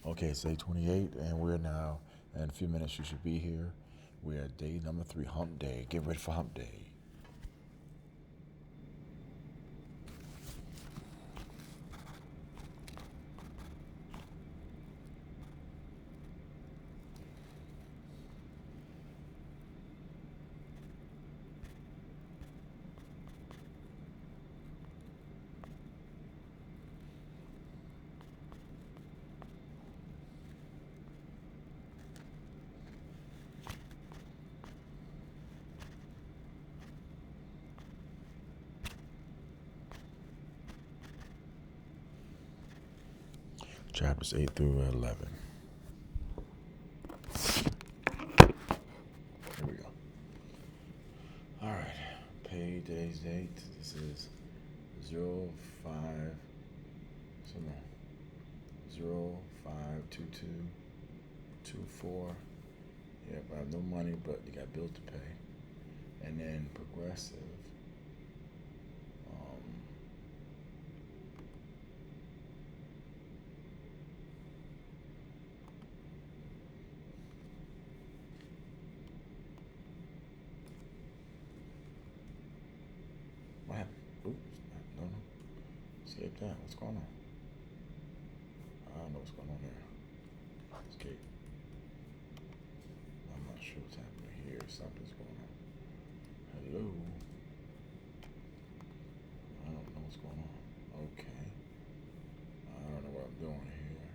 Okay, it's day 28, and we're now, in a few minutes, you should be here. We're at day number 3, hump day. Get ready for hump day. Chapters 8 through 11. Here we go. All right, pay today's date. This is 05, somewhere, 052224. Yep, I have no money, but you got bills to pay. And then progressive. What happened? Oops, no. Escape that. What's going on? I don't know what's going on there. Escape. I'm not sure what's happening here. Something's going on. Hello. I don't know what's going on. Okay. I don't know what I'm doing here.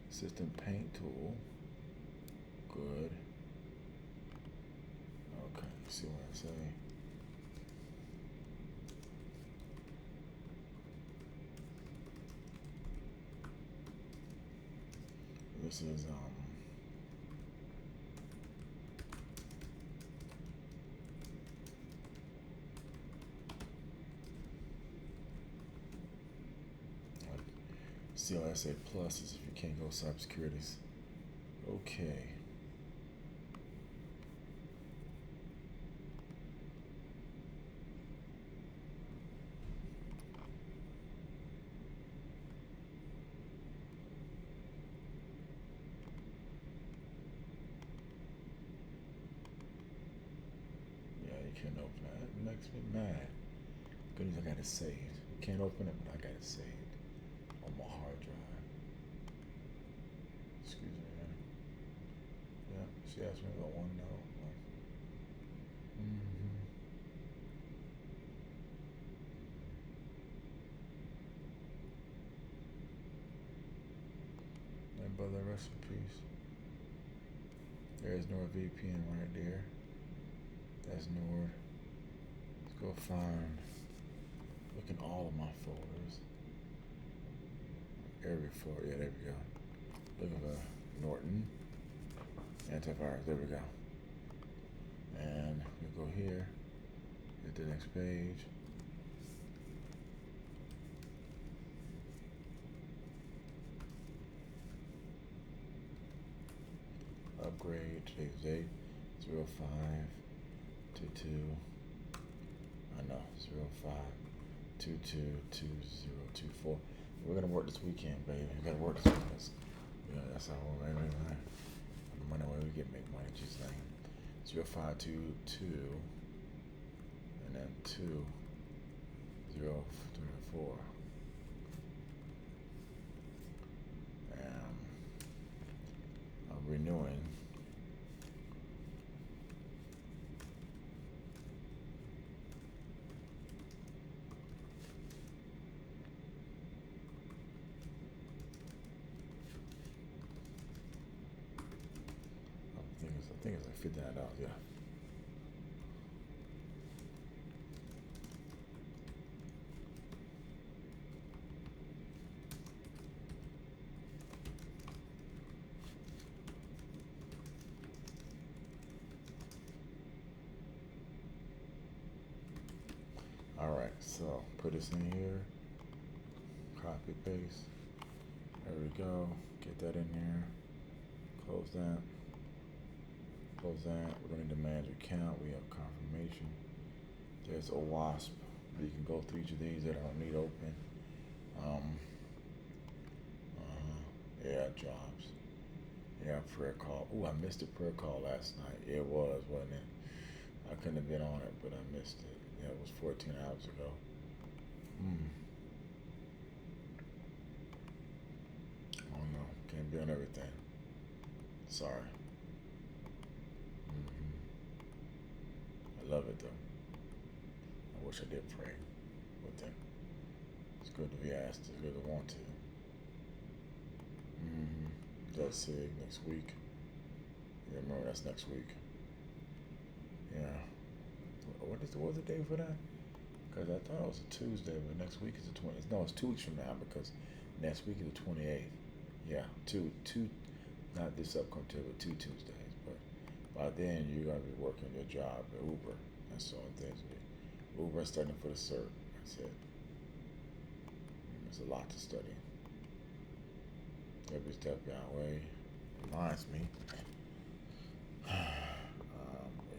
System paint tool. Good. Okay, you see what I say? This is CYSA Plus is if you can't go cybersecurity. Okay. Yeah, you can't open that. It makes me mad. Good news, I got it saved. You can't open it, but I got it saved on my hard drive. Excuse me, man. Yeah, she asked me about one note. My brother, rest in peace. There's NordVPN right there. That's Nord. Let's go find. Look in all of my folders. Every folder. Yeah, there we go. Looking for Norton antivirus. There we go. And we go here. Hit the next page. Upgrade. Today's date 0522. I know 05222024. We're gonna work this weekend, baby. We gotta work this weekend. That's how we're making money. Money where we get make money. Just like 0522 and then 2034. I'm renewing. I think it's like $59, yeah. Alright, so put this in here. Copy, paste. There we go. Get that in there. Close that. Close that. We're going to need the manager account. We have confirmation. There's a WASP. You can go through each of these that I don't need open. Yeah, got jobs. Yeah, prayer call. Ooh, I missed the prayer call last night. It was, wasn't it? I couldn't have been on it, but I missed it. Yeah, it was 14 hours ago. Hmm. Oh no, can't be on everything. Sorry. I love it though. I wish I did pray with them. It's good to be asked. It's good to want to. That's it. Next week. Yeah, remember that's next week. Yeah. What was the day for that? Because I thought it was a Tuesday, but next week is the 20th. No, it's 2 weeks from now because next week is the 28th. Yeah, two, not this upcoming Tuesday, but 2 Tuesdays. But by then you're gonna be working your job at Uber and so on things. Uber and studying for the cert. That's it. There's a lot to study. Every step Yahweh reminds me.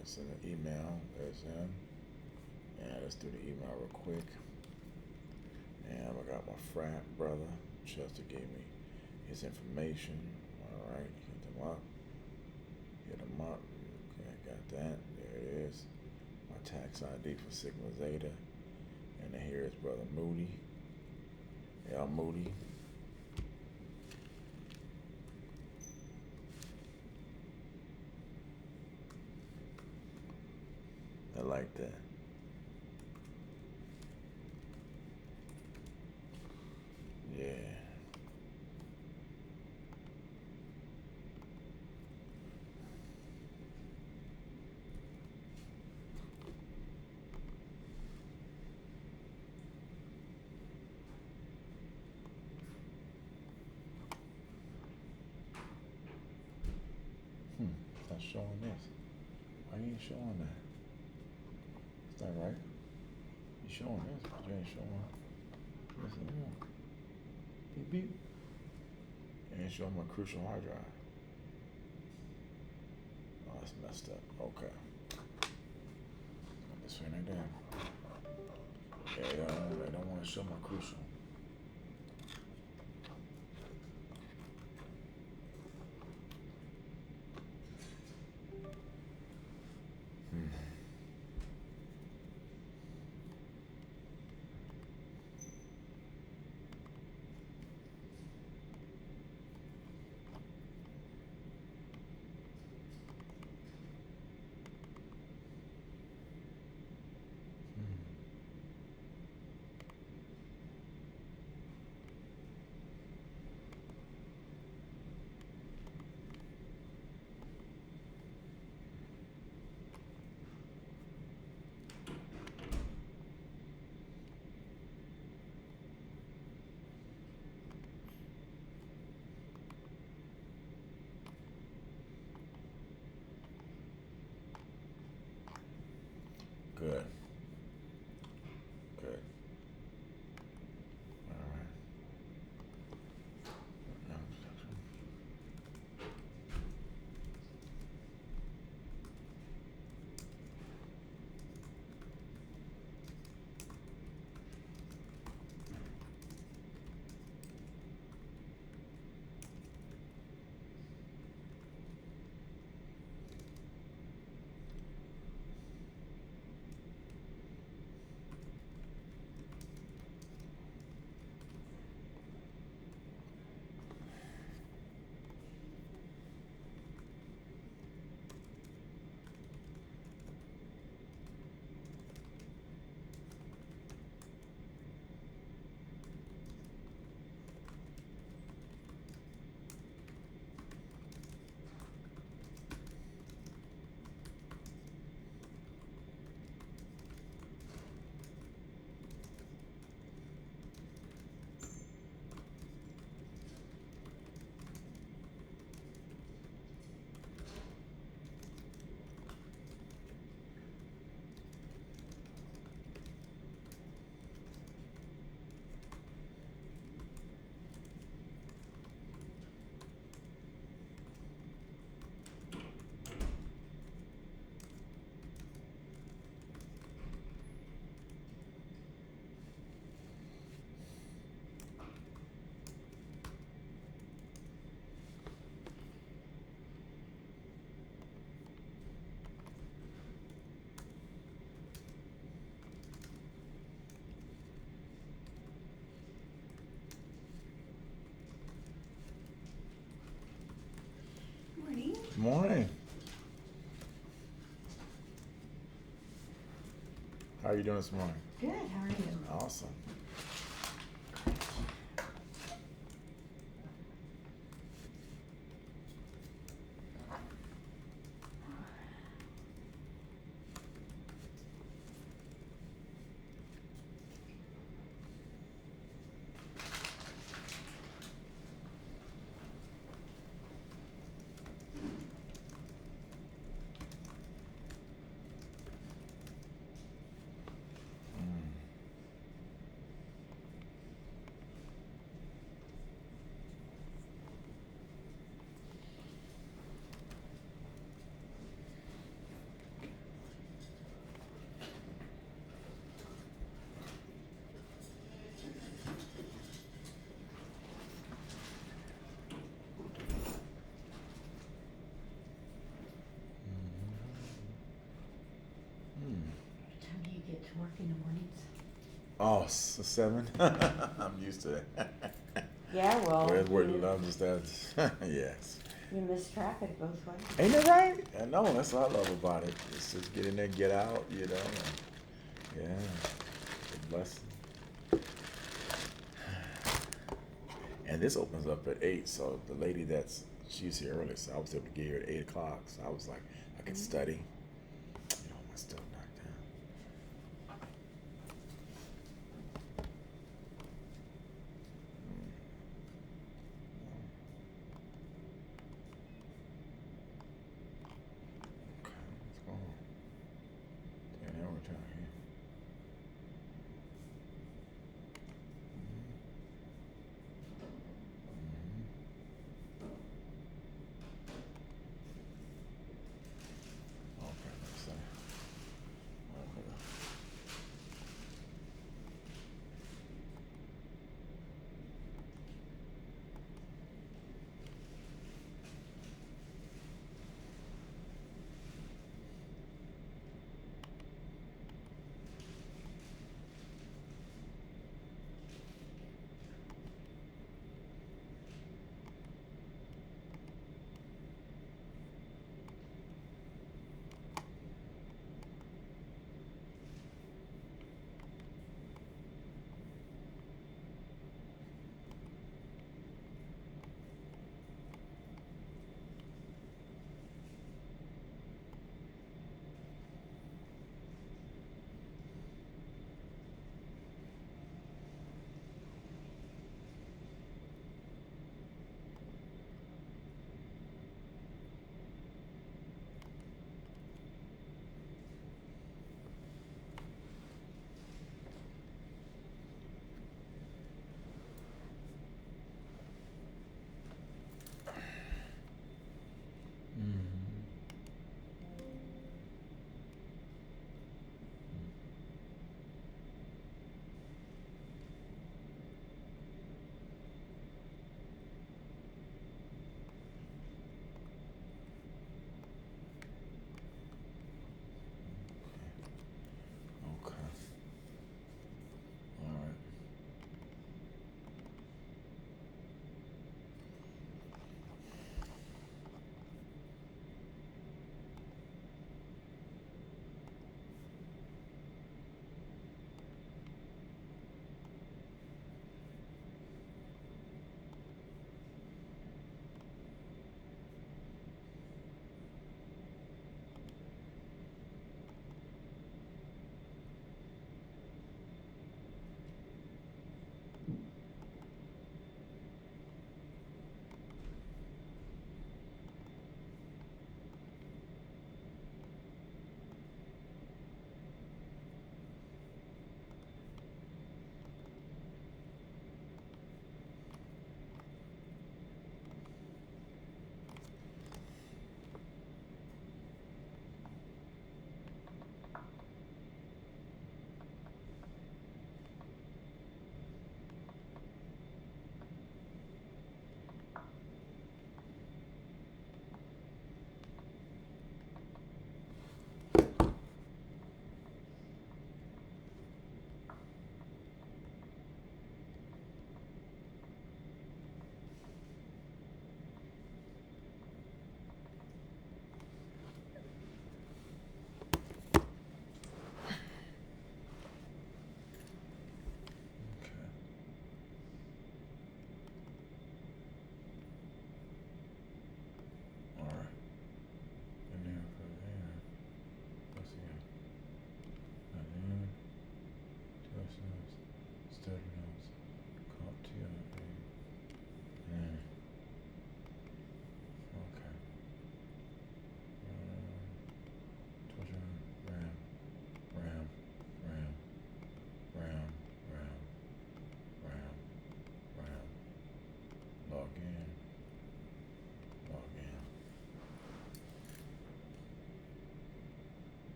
It's in the email. There's him. And let's do the email real quick. And I got my frat brother. Chester gave me his information. All right, hit him up. Okay, I got that. There it is. My tax ID for Sigma Zeta. And then here is brother Moody. L Moody. I like that. Yeah. It's not showing this. Why you ain't showing that? Is that right? You showing this, but you ain't showing this anymore. Beep beep. You ain't showing my crucial hard drive. Oh, that's messed up. Okay. This one ain't there. Yeah, they don't want to show my crucial. Morning. How are you doing this morning? Good, how are you? Awesome. What time do you get to work in the mornings? Oh, 7. I'm used to it. Yeah, well, Where love is that? Yes. you miss traffic both ways. Ain't that right? I know. That's what I love about it. It's just get in there, get out. You know. And, yeah. It's a blessing. And this opens up at 8. So the lady she's here early, so I was able to get here at 8 o'clock. So I was like, I could study. You know, my stuff knocked down. Okay, what's going on? 10 hour time here.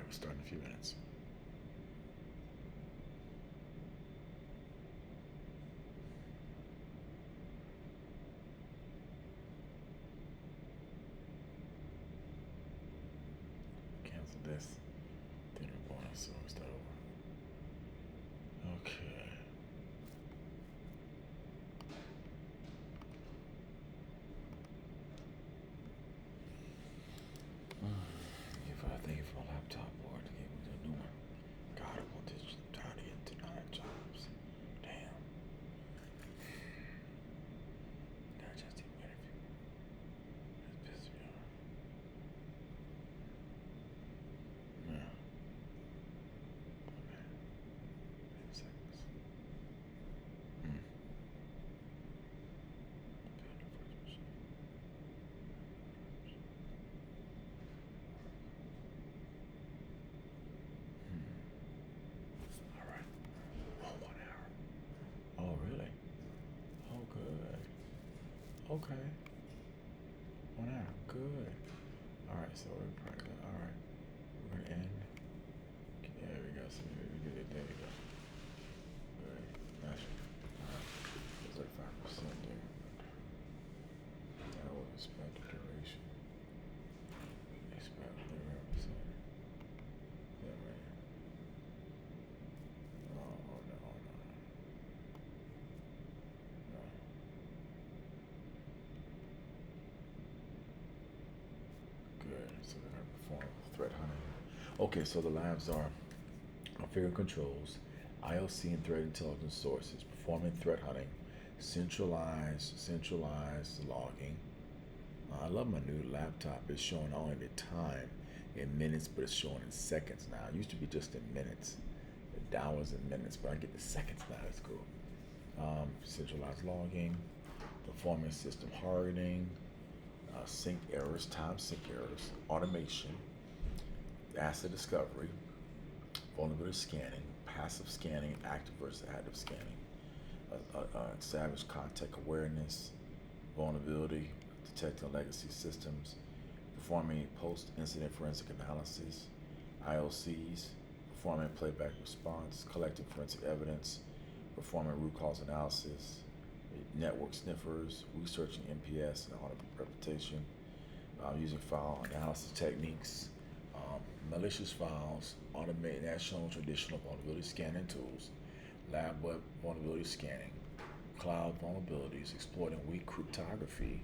Alright, we'll start in a few minutes. Cancel this. Dinner bonus, so we start over. Okay. Thank you for a laptop board to get me a new one. God, I want this. I'm tired of getting tonight jobs. Damn. Gotta just do an interview. That's pissed me off. Yeah. Okay. 10 seconds. Alright. Oh, 1 hour. Oh, really? Oh, good. Okay. 1 hour. Good. Alright, so we're probably gonna, alright. We're gonna end. There we go. So we did it. There we go. Good. Gotcha. Alright. It's like 5% there. That was expected duration. Expect 0%. Yeah, right. Oh, no, no. No. Good. So we're gonna perform threat hunting. Okay, so the labs are configuring controls, IOC and threat intelligence sources, performing threat hunting, centralized logging. I love my new laptop. It's showing only the time in minutes, but it's showing in seconds now. It used to be just in minutes, hours and minutes, but I get the seconds now. That's cool. Centralized logging, performing system hardening, sync errors, time sync errors, automation, asset discovery, vulnerability scanning, passive scanning, active versus active scanning, savage contact awareness, vulnerability, detecting legacy systems, performing post-incident forensic analysis, IOCs, performing playback response, collecting forensic evidence, performing root cause analysis, network sniffers, researching NPS and audit reputation, using file analysis techniques, malicious files, automated as shown traditional vulnerability scanning tools, lab web vulnerability scanning, cloud vulnerabilities, exploiting weak cryptography,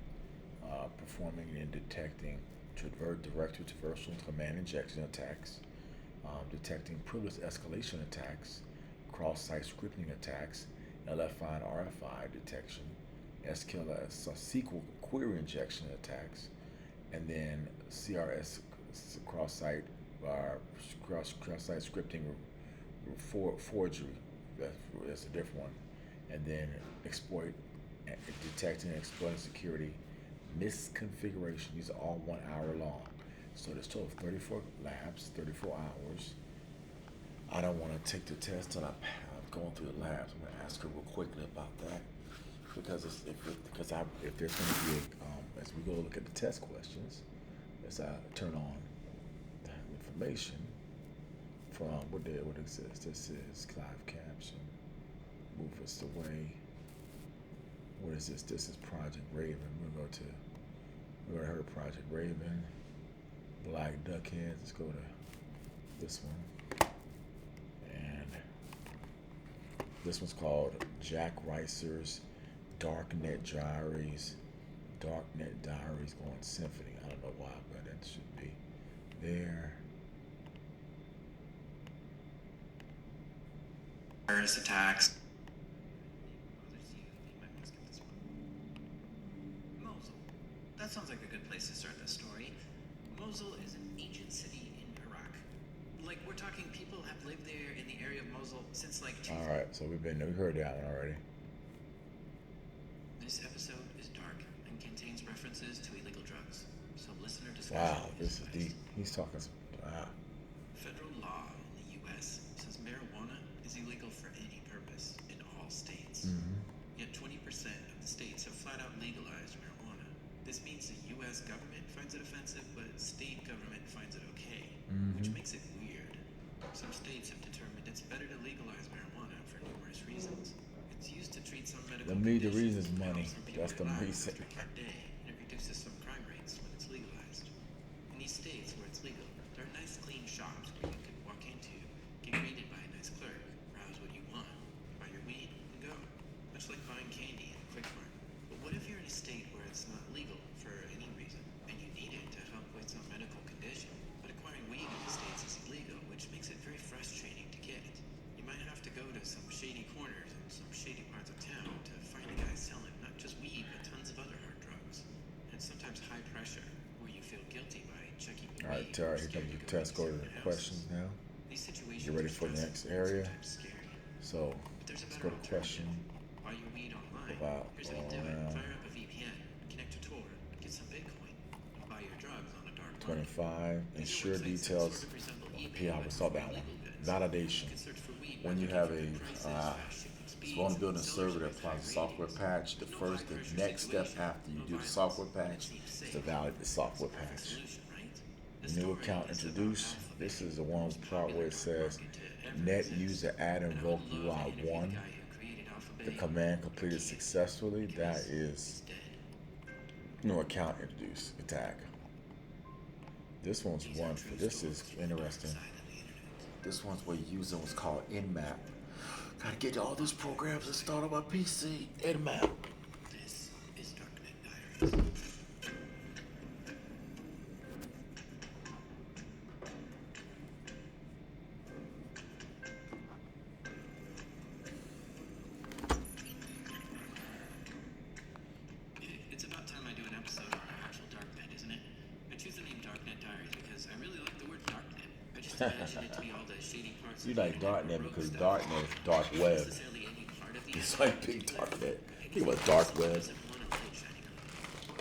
performing and detecting directory traversal and command injection attacks, detecting privilege escalation attacks, cross-site scripting attacks, LFI and RFI detection, SQL query injection attacks, and then CRS cross-site scripting forgery. That's a different one. And then detecting and exploiting security misconfiguration. These are all 1 hour long. So there's a total of 34 labs, 34 hours. I don't want to take the test till I'm going through the labs. I'm going to ask her real quickly about that because if there's going to be as we go look at the test questions, as I turn on the information from what exists. This is Clive Caption. Move us away. What is this? This is Project Raven. We're going to her Project Raven. Black Duckheads. Let's go to this one. And this one's called Jack Reiser's Darknet Diaries. Darknet Diaries going Symphony. I don't know why, but that should be there. Terrorist attacks. Mosul. That sounds like a good place to start this story. Mosul is an ancient city in Iraq. Like, we're talking people have lived there in the area of Mosul since like... Alright, so we heard that one already. This episode is dark and contains references to illegal drugs. So listener discretion. Wow, this is deep. He's talking some... Wow. Federal law in the U.S. says marijuana is illegal for any purpose in all states. Mm-hmm. Yet 20% of the states have flat out legalized marijuana. This means the U.S. government finds it offensive, but state government finds it okay, which makes it weird. states have determined it's better to legalize marijuana for numerous reasons. It's used to treat some medical Them need the conditions, reasons, to help money. some people That's the relax reason. after a hard day, and it reduces some crime rates when it's legalized. In these states where it's legal, there are nice clean shops where you can walk into, get greeted by a nice clerk, browse what you want, buy your weed, and go. Much like buying candy in a quick mart. But what if you're in a state where it's not legal for any reason, and you need it to help with some medical condition, but acquiring weed in the States is illegal, which makes it very frustrating to get. You might have to go to some shady corners and some shady parts of town to find the guys selling not just weed, but tons of other hard drugs. And sometimes high pressure, where you feel guilty by checking the All right, weed, Tara, or here scared comes to the go test. into Go to someone the else's. questions now. These situations Get ready are for the next stressful and area. sometimes scary. So But there's a let's better go to alternative. question Buy your weed online. about Here's how you do it. around Fire up a VPN, connect to Tor, get some Bitcoin, and buy your drugs on a dark market. 25. These are Ensure websites that details. sort of resemble eBay, Yeah, we but saw for that one. illegal goods. Validation. You can search for weed When by you looking have for a good prices, fast shipping if speeds, you want to build a and server sellers that with applies a high software ratings. patch, the No first, high-pressure the next step situation, after you no do the violence, software and it patch seems is safe. to validate the It's software the perfect patch. solution, right? The New story account is about introduced. Alphabet, This is the the one most part popular where it dark says market to ever net exist. user add And I invoke would love to interview UI1. the guy who created Alphabet, The command but completed can't successfully. That because is he's dead. new account introduced attack. This one's These are one true for this stories is from the dark interesting. side of the internet. This one's where using what's called Nmap. Gotta get all those programs installed on my PC. Nmap. This is Darknet Diaries. It's about time I do an episode on the actual darknet, isn't it? I choose the name Darknet Diaries because I really like the word darknet. I just imagine it to be all the shady parts You of the like internet darknet where rogue because stuff darknet is dark not web. necessarily any part of the It's internet like in big particular. darknet. I Think guess about maybe dark someone web. doesn't want a light shining on it.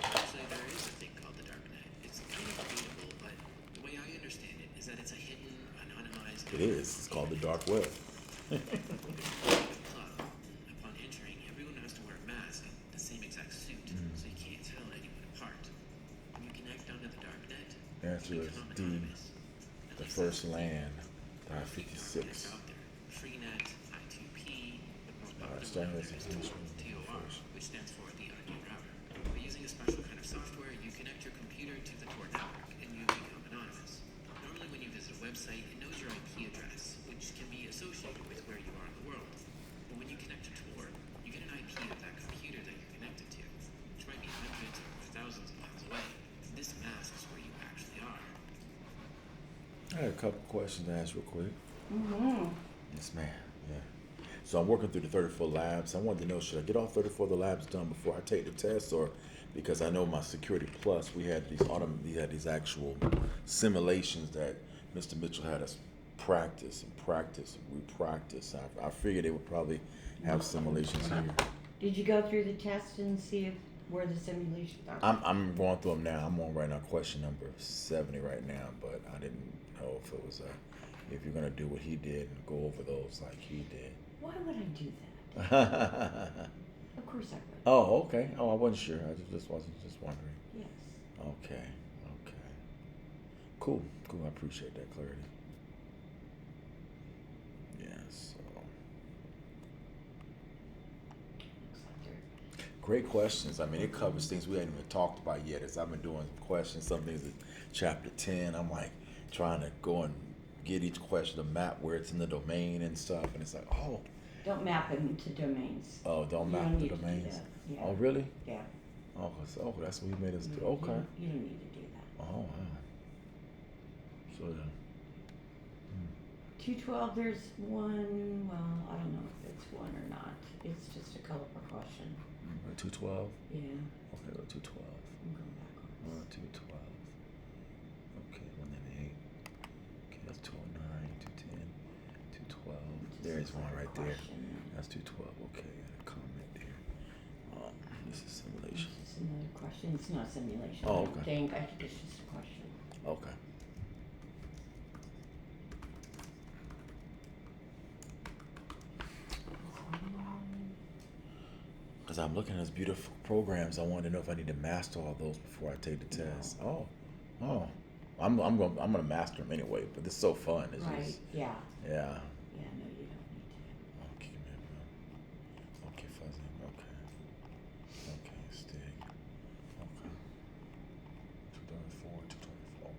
Actually, there is a thing called the darknet. It's kind of debatable, but the way I understand it is that it's a hidden, anonymized. It is. It's called the dark web. Club. Upon entering, everyone has to wear a mask and the same exact suit, so you can't tell anyone apart. When you connect onto the darknet, Answer you is become D. anonymous. At The least first that's the land. theory. 56. Out there. Freenet, I2P, the most Alright, popular starting one with there is the TOR, first. which stands for the onion router. By using a special kind of software, you connect your computer to the Tor network, and you become anonymous. Normally, when you visit a website, it knows your IP address, which can be associated with where you are in the world. But when you connect to Tor, you get an IP of that computer that you're connected to, which might be hundreds or thousands of miles away. This masks where you actually are. I had a couple questions to ask real quick. Mm-hmm. Yes, ma'am. Yeah. So I'm working through the 34 labs. I wanted to know, should I get all 34 of the labs done before I take the test, or because I know my Security Plus, we had these actual simulations that Mr. Mitchell had us practice and practice and re-practice. I figured they would probably have simulations here. Did you go through the test and see if where the simulations are? I'm going through them now. I'm on right now question number 70 right now, but I didn't know if it was if you're gonna do what he did and go over those like he did. Why would I do that? Of course I would. Oh, okay. Oh, I wasn't sure. I just wondering. Yes. Okay. Cool. I appreciate that clarity. Yeah. So Looks like they're great questions. I mean, it covers things we haven't even talked about yet. As I've been doing questions, some things in chapter 10. I'm like trying to go and get each question a map where it's in the domain and stuff, and it's like, oh, Don't map them to domains. oh, don't You map don't the need to do domains. that. Yeah. Oh, really? Yeah. Oh, that's what he made us do. You Okay. don't- You don't need to do that. Oh, wow. So yeah. 212, there's one, well, I don't know if it's one or not. It's just a color precaution. 212. Yeah, Okay, go 212. I'm going backwards. 212. Okay, 198. Okay, that's 209, 210, 212. Just There's looks one like a right there. question. That's 212. Okay, I got a comment there. This is simulation. It's just another question. It's not a simulation. Oh, I don't okay. think. I think it's just a question. Okay. Because I'm looking at those beautiful programs, I wanted to know if I need to master all those before I take the test. Oh. I'm gonna master them anyway. But it's so fun. It's Right, just yeah. yeah. Yeah, no, you don't need to. Okay, man. Okay, fuzzy. Okay. Okay, stick. Okay. 234, 234.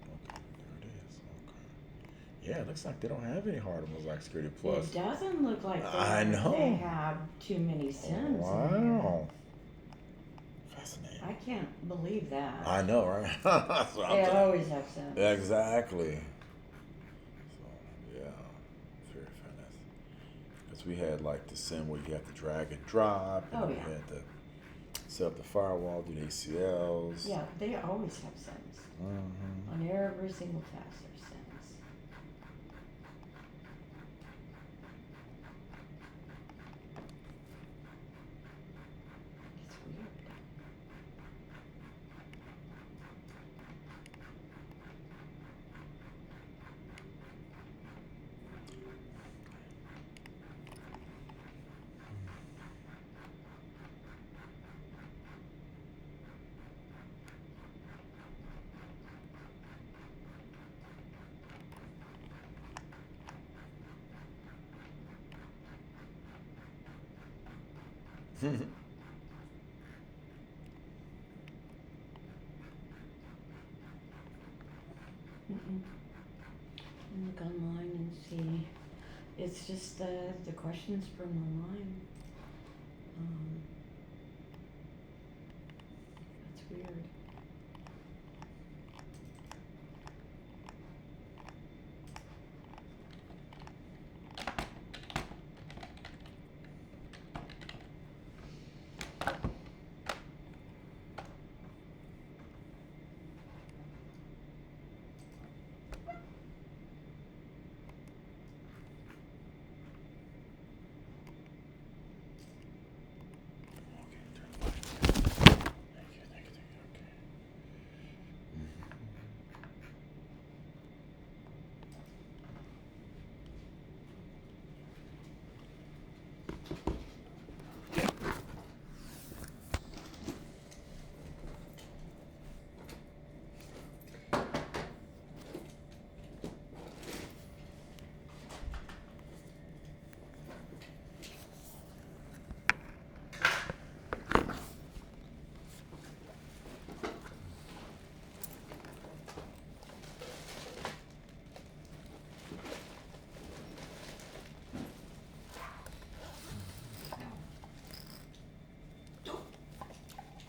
Okay. Okay, there it is. Okay. Yeah, it looks like they don't have any hard ones like Security Plus. It doesn't look like I know. they have too many Sims in there. Wow. Fascinating. I can't believe that. I know, right? That's what I'm They saying. always have Sims. Exactly. So, yeah, very fast. Because we had like the sim where you have to drag and drop, and Oh, we yeah. had to set up the firewall, do the ACLs. Yeah, they always have Sims. Mm-hmm. On every single task, there's Sims. It's weird. Mm-mm. Look online and see. It's just the questions from online. That's weird. Thank you. Okay.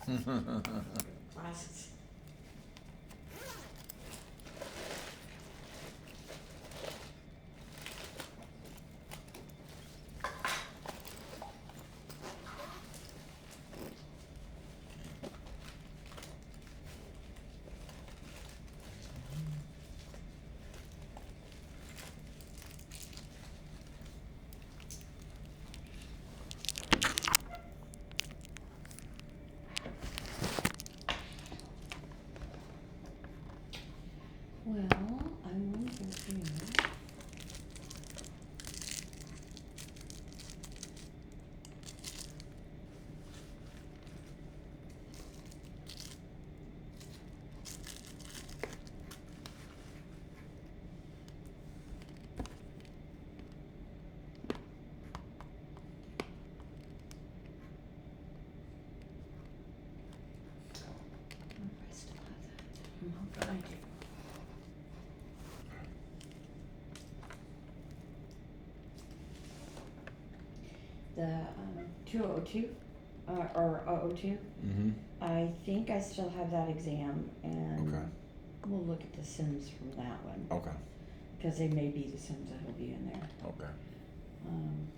Mhm. Glasses. Well, I wonder here. I still have that. I'm hoping I do. The 2002 or 002. Mm-hmm. I think I still have that exam, and Okay. we'll look at the Sims from that one Okay. because they may be the Sims that'll be in there. Okay. Um,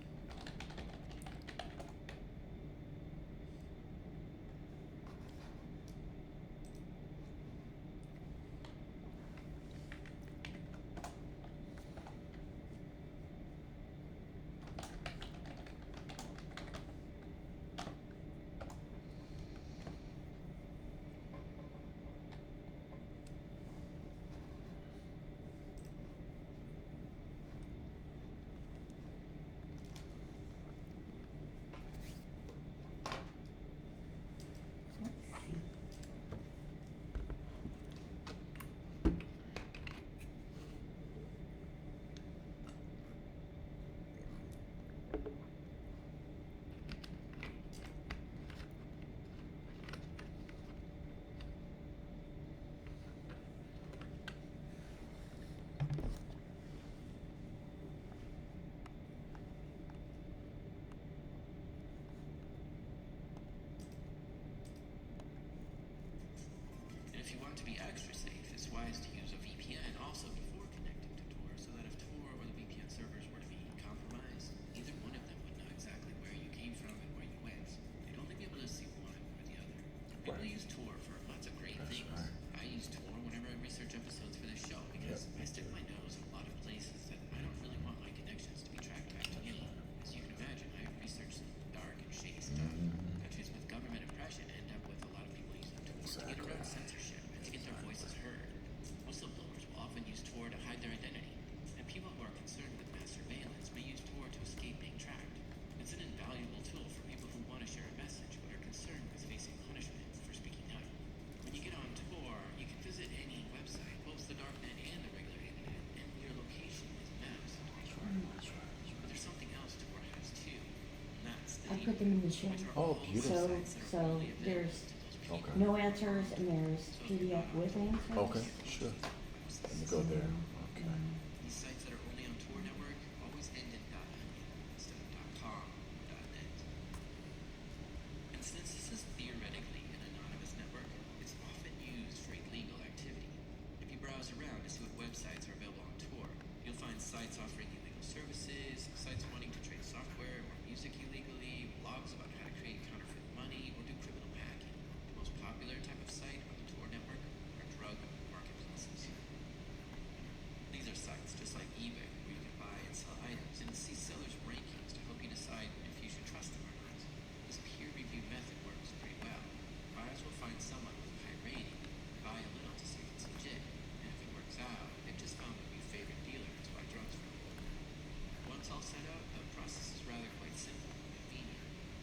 to be extra safe, it's wise to use a VPN also before connecting to Tor, so that if Tor or the VPN servers were to be compromised, either one of them would know exactly where you came from and where you went. They'd only be able to see one or the other. People Right. use Tor for lots of great That's things. right. I use Tor whenever I research episodes for this show because Yep. I stick my nose in a lot of places that I don't really want my connections to be tracked back to me. As you can imagine, I've researched some dark and shady stuff. Mhm. Countries with government oppression end up with a lot of people using Tor to get Exactly. around censorship and to get their voices heard. Whistleblowers will often use Tor to hide their identity, and people who are concerned with mass surveillance may use Tor to escape being tracked. It's an invaluable tool for people who want to share a message but are concerned with facing punishment for speaking out. When you get on Tor, you can visit any website, both the darknet and the regular internet, and your location is masked. But there's something else Tor has too, and that's the I put them in the show. which are Oh, all beautiful. sites that are So only available there's to those people. Okay. no answers and there's PDF with answers. Okay, sure. Let me go there. Okay. These sites that are only on Tor network always end in .onion instead of .com or .net. And since this is theoretically an anonymous network, it's often used for illegal activity. If you browse around to see what websites are available on Tor, you'll find sites offering illegal services, sites wanting to trade software or music illegally, blogs about how to create counterfeit money or do criminal hacking. The most popular type of site on the Tor network are drug marketplaces. These are sites just like eBay where you can buy and sell items and see sellers' rankings to help you decide if you should trust them or not. This peer-reviewed method works pretty well. Buyers will find someone with a high rating, buy a little to see if it's legit, and if it works out, they've just found a new favorite dealer to buy drugs from. Once all set up, the process is rather quite simple and convenient.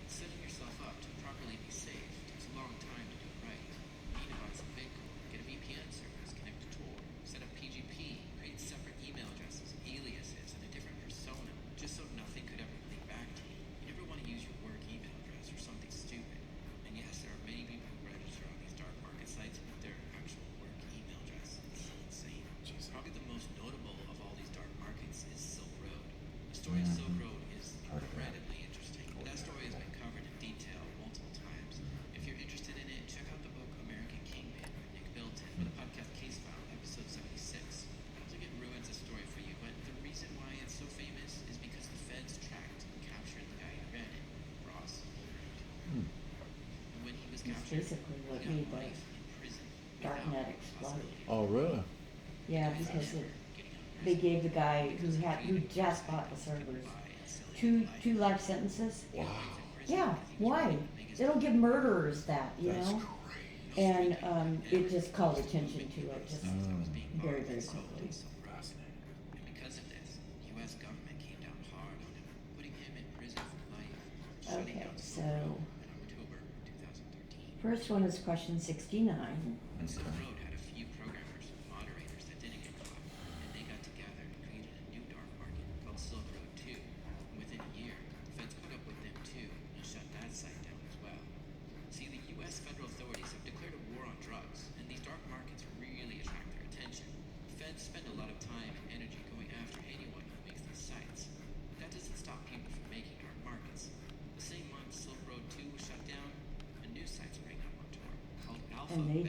Setting yourself up to properly be safe takes a long time to do it right. You need to buy some Bitcoin, get a VPN service, connect to Tor, set up PGP, create separate email addresses, aliases, and a different persona, just so nothing could ever leak back to you. You never want to use your work email address or something stupid. And yes, there are many people who register on these dark market sites with their actual work email address. It's insane. Probably the most notable of all these dark markets is Silk Road. The story of Silk Road is incredibly interesting. That story has been covered in detail multiple times. If you're interested in it, check out the book American Kingpin by Nick Bilton or the podcast Case File, episode 76. I don't think it ruins the story for you, but the reason why it's so famous is because the feds tracked and captured the guy who ran it, Ross Ulbricht. Hmm. And when he was It's captured, basically what he made got the life in prison darknet without explode. possibility Oh, really? Yeah, of because getting out of they prison. gave the guy who just bought the servers two life sentences. Wow. Yeah, why? They don't give murderers that, you That's know? crazy. And it just called attention to it just Mm. very, very quickly. Fascinating. And because of this, the U.S. government came down hard on him, putting him in prison for life, shutting Okay, down so Silk Road in October 2013. first one is question 69. Silk Okay. Road had a few programmers and moderators that didn't get caught, and they got together and created a new dark market called Silk Road 2. And within a year, the feds caught up with them too and shut that site down as well. See, the U.S. federal authorities have declared a war on drugs, and these dark markets really attract their attention. Feds spend a lot of time and energy going after anyone who makes these sites. But that doesn't stop people from making dark markets. The same month Silk Road 2 was shut down, a new site sprang up on Tor called Alpha And Bay.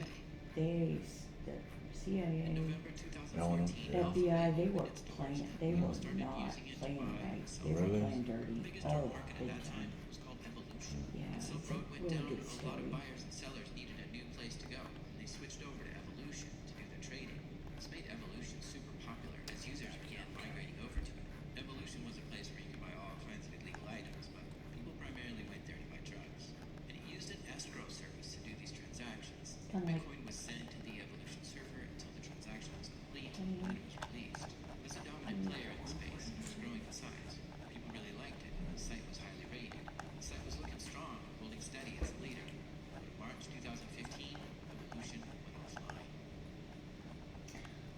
the In CIA, November 2014, No. FBI, they were opened its doors. playing, they People were started not using it to playing buy right. and sell They were Really? playing The dirty. biggest Oh, dark market at big that time time. was called Evolution. Yeah, When Silk it's a Road went really down, good a lot story. of buyers and sellers needed a new place to go, and they switched over to Evolution to do their trading. This made Evolution super popular as users began migrating over to it. Evolution was a place where you could buy all kinds of illegal items, but people primarily went there to buy drugs. And it used an escrow service to do these transactions. Kinda like- Bitcoin was sent to the Evolution server until the transaction was complete, and then it was released. It was a dominant player in the space and was growing in size. People really liked it, and the site was highly rated. The site was looking strong, holding steady as a leader. But in March 2015, Evolution went offline.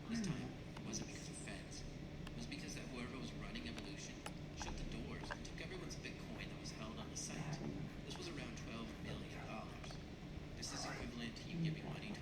This time, it wasn't because of feds. It was because that whoever was running Evolution shut the doors and took everyone's Bitcoin that was held on the site. This was around $12 million. This is equivalent to you giving money to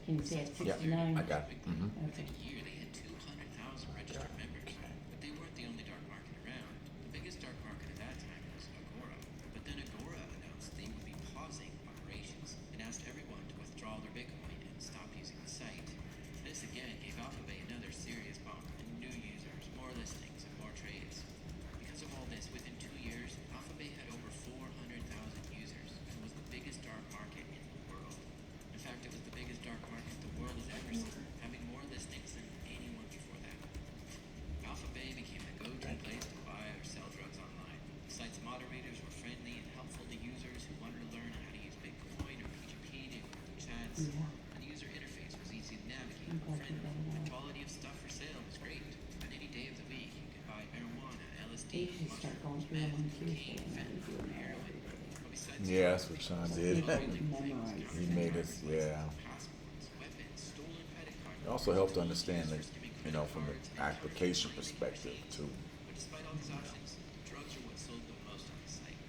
Can you see at Yeah, 69? I got it. Mm-hmm. Within Okay. a year, they had 200,000 registered members. But they weren't the only dark market around. The biggest dark market at that time was Agora. But then Agora announced they would be pausing operations and asked everyone to withdraw their Bitcoin and stop using the site. This again gave Alphabet another serious bump in new users, more listings, and more trades. Because of all this, within 2 years, Alphabet had over 400,000 users and was the biggest dark market in the world. In fact, it was the biggest dark market the world has ever seen, having more listings than anyone before that. Alphabet became the go-to place to buy or sell drugs online. The site's moderators were friendly and helpful to users who wanted to learn how to use Bitcoin or P2P to improve chats. Yeah. And the user interface was easy to navigate I'm and glad you friendly. got it The out. quality of stuff for sale was great. On any day of the week, you could buy marijuana, LSD, They usually start going mushrooms, through them meth, on Tuesday cocaine, and then fentanyl, doing and that heroin. every day. But besides Yeah, that's drugs, what Sean some did. people They like things, memorize He counterfeit made driver's us, licenses, yeah. passports, weapons, stolen credit card It also numbers, helped to tools understand used it, for skimming you credit know, from the cards, and counterfeit application money they perspective received. too. But despite all these options, drugs are what sold the most on the site.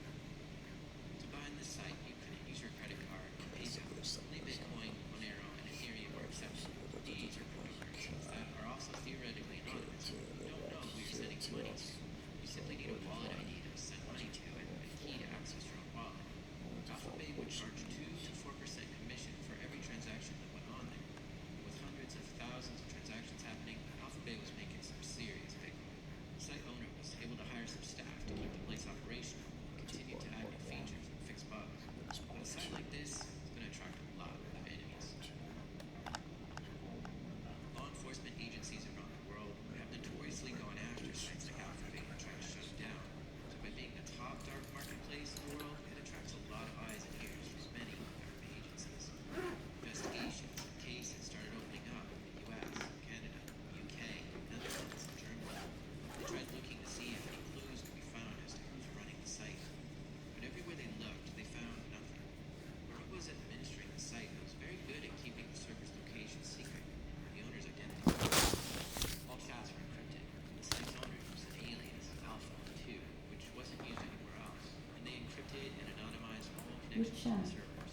To buy on this site, you couldn't use your credit card or PayPal. Only Bitcoin, Monero, and Ethereum were accepted. These are cryptocurrencies that are also theoretically anonymous. You don't know who you're sending the money to. You simply need a wallet ID to send money to and a key to access your own wallet. Alphabet would charge 2 to 4% commission for every transaction that went on there. With hundreds of thousands of transactions happening, Alphabet was making some serious Bitcoin. The site owner was able to hire some staff to keep the place operational and continue to add new features and fix bugs. But a site like this is going to attract a lot of enemies. Law enforcement agencies around the world have notoriously gone after sites like Alphabet and tried to shut it down. So by being the top dark marketplace in the world, it attracts a lot of eyes and ears from many government agencies. Investigations and cases started opening up in the US, Canada, UK, Netherlands, and Germany. They tried looking to see if any clues could be found as to who's running the site. But everywhere they looked, they found nothing. Whoever was administering the site was very good at keeping the server's location secret and the owner's identity. All chats were encrypted. The site's owner used an alias, Alpha 2, which wasn't used anywhere else, and they encrypted and anonymized all connections to the servers.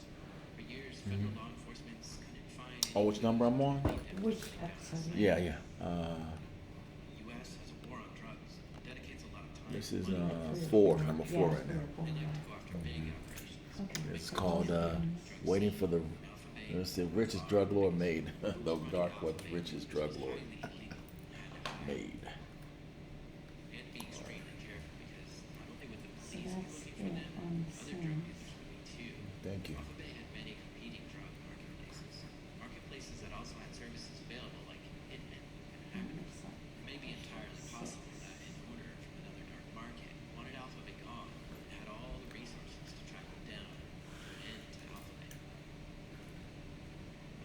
For years, federal law enforcement couldn't find any Oh, which number I'm on? Which episode? Yeah, yeah. The U.S. has a war on drugs and dedicates a lot of time This and is money to four, number four Yeah, right now. four, They like yeah. to go after big operations. Okay. It's called Waiting for the. It's the richest drug lord made. The dark what the richest drug lord made. And be extremely careful because not only would the So police be that's looking for it them, on the other same. drug users would be too. Thank you. Alphabet had many competing drug marketplaces. Marketplaces that also had services available like Hitman and Hacker. It may be entirely possible that an owner from another dark market wanted Alphabet gone and had all the resources to track them down and put an end to Alphabet.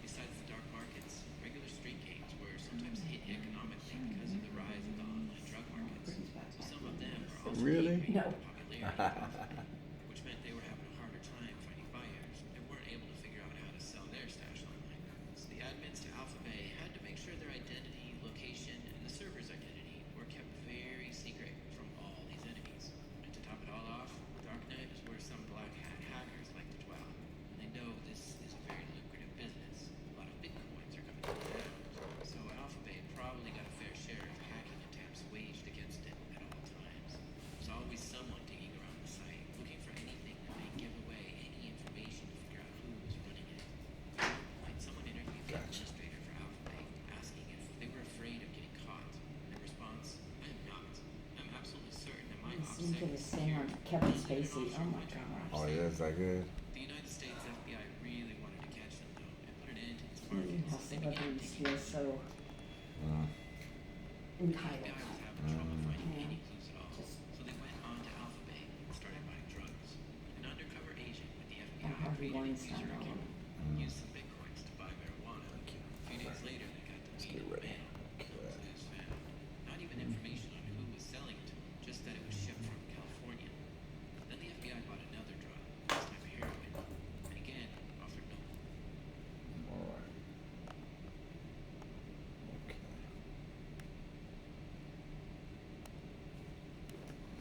Besides the dark markets, regular street games were sometimes hit economically because of the rise of the online drug markets. So some of them were also Really? gaining No. popularity, which meant they were having a harder time finding buyers and weren't able to figure out how to sell their stash online. So the admins to Alphabet had to make sure their identity, location, and the server's identity were kept very secret from all these enemies. And to top it all off, the darknet is where some black hat hackers like to dwell. And they know this is a very lucrative business. A lot of bitcoins are coming in and out. So Alphabet probably got a fair share of hacking attempts waged against it at all times. There's always someone digging around the site, looking for anything that may give away any information to figure out who was running it. At one point, someone interviewed the administrator for Alphabet, asking if they were afraid of getting caught. Their response, I am not. I'm absolutely certain that my Listening to OPSEC this is thing on secure. Kevin They'll never Spacey. offshore Oh my my job gosh. Oh yeah, is that good? The United States FBI really wanted to catch them though and put an end to this Maybe market, how so they began celebrities digging feel deeper. so The entitled. FBI was having trouble finding Yeah. any clues at all, Just so they went on to Alphabet and started buying drugs. An undercover agent with the FBI And Harvey created a Weinstein user all account over. and used some bitcoins to buy marijuana. A few days later, they got the Let's weed get in the ready. mail. No clues found. Not even information on who was selling it to them, just that it was shipped from California. Then the FBI bought another drug, this time heroin, and again offered no clue. All right. Okay.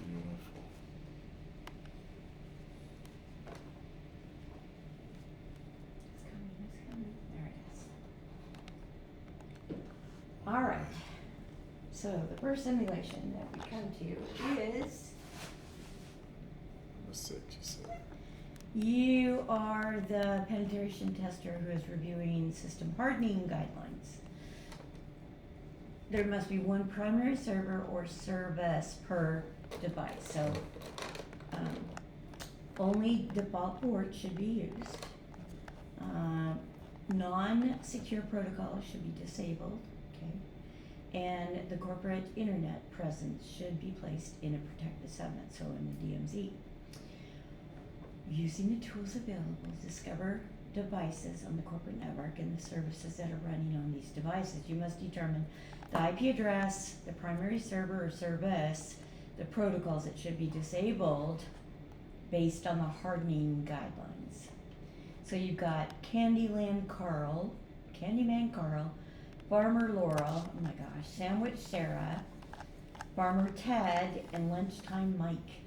Beautiful. All right. So the first simulation that we come to is Number 6, you said. you are the penetration tester who is reviewing system hardening guidelines. There must be one primary server or service per device, so only default port should be used. Non-secure protocols should be disabled, okay? And the corporate internet presence should be placed in a protected subnet, so in the DMZ. Using the tools available, discover devices on the corporate network and the services that are running on these devices. You must determine the IP address, the primary server or service, the protocols that should be disabled based on the hardening guidelines. So you've got Candyman Carl, Farmer Laurel, oh my gosh, Sandwich Sarah, Farmer Ted, and Lunchtime Mike.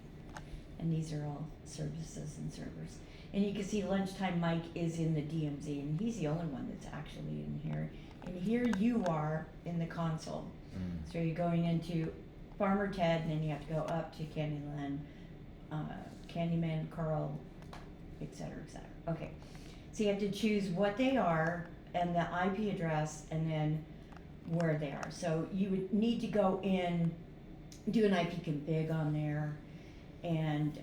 And these are all services and servers. And you can see Lunchtime Mike is in the DMZ, and he's the only one that's actually in here. And here you are in the console. So you're going into Farmer Ted, and then you have to go up to Candyman Carl, etc., etc. Okay, so you have to choose what they are and the IP address, and then where they are. So you would need to go in, do an IP config on there, and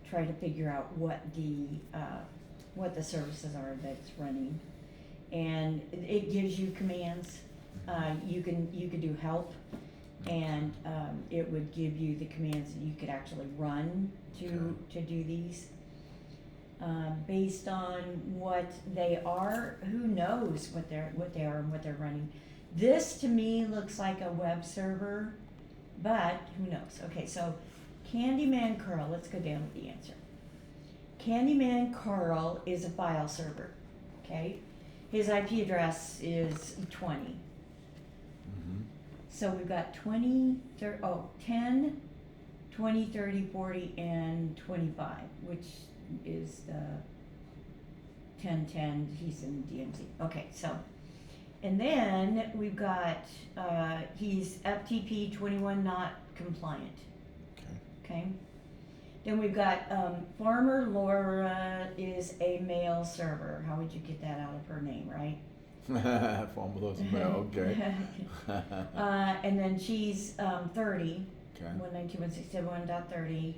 try to figure out what the services are that's running, and it gives you commands. You can do help, and it would give you the commands that you could actually run to do these. Based on what they are, who knows what they are and what they're running. This to me looks like a web server, but who knows? Okay, so Candyman Carl, let's go down with the answer. Candyman Carl is a file server, okay? His IP address is 20. So we've got 10, 20, 30, 40, and 25, which is the 1010, he's in DMZ. Okay, so, and then we've got, he's FTP 21 not compliant. Okay. Then we've got Farmer Laura is a mail server. How would you get that out of her name, right? Farmer Laura's mail, okay. And then she's 30, Okay. 192.167.1.30,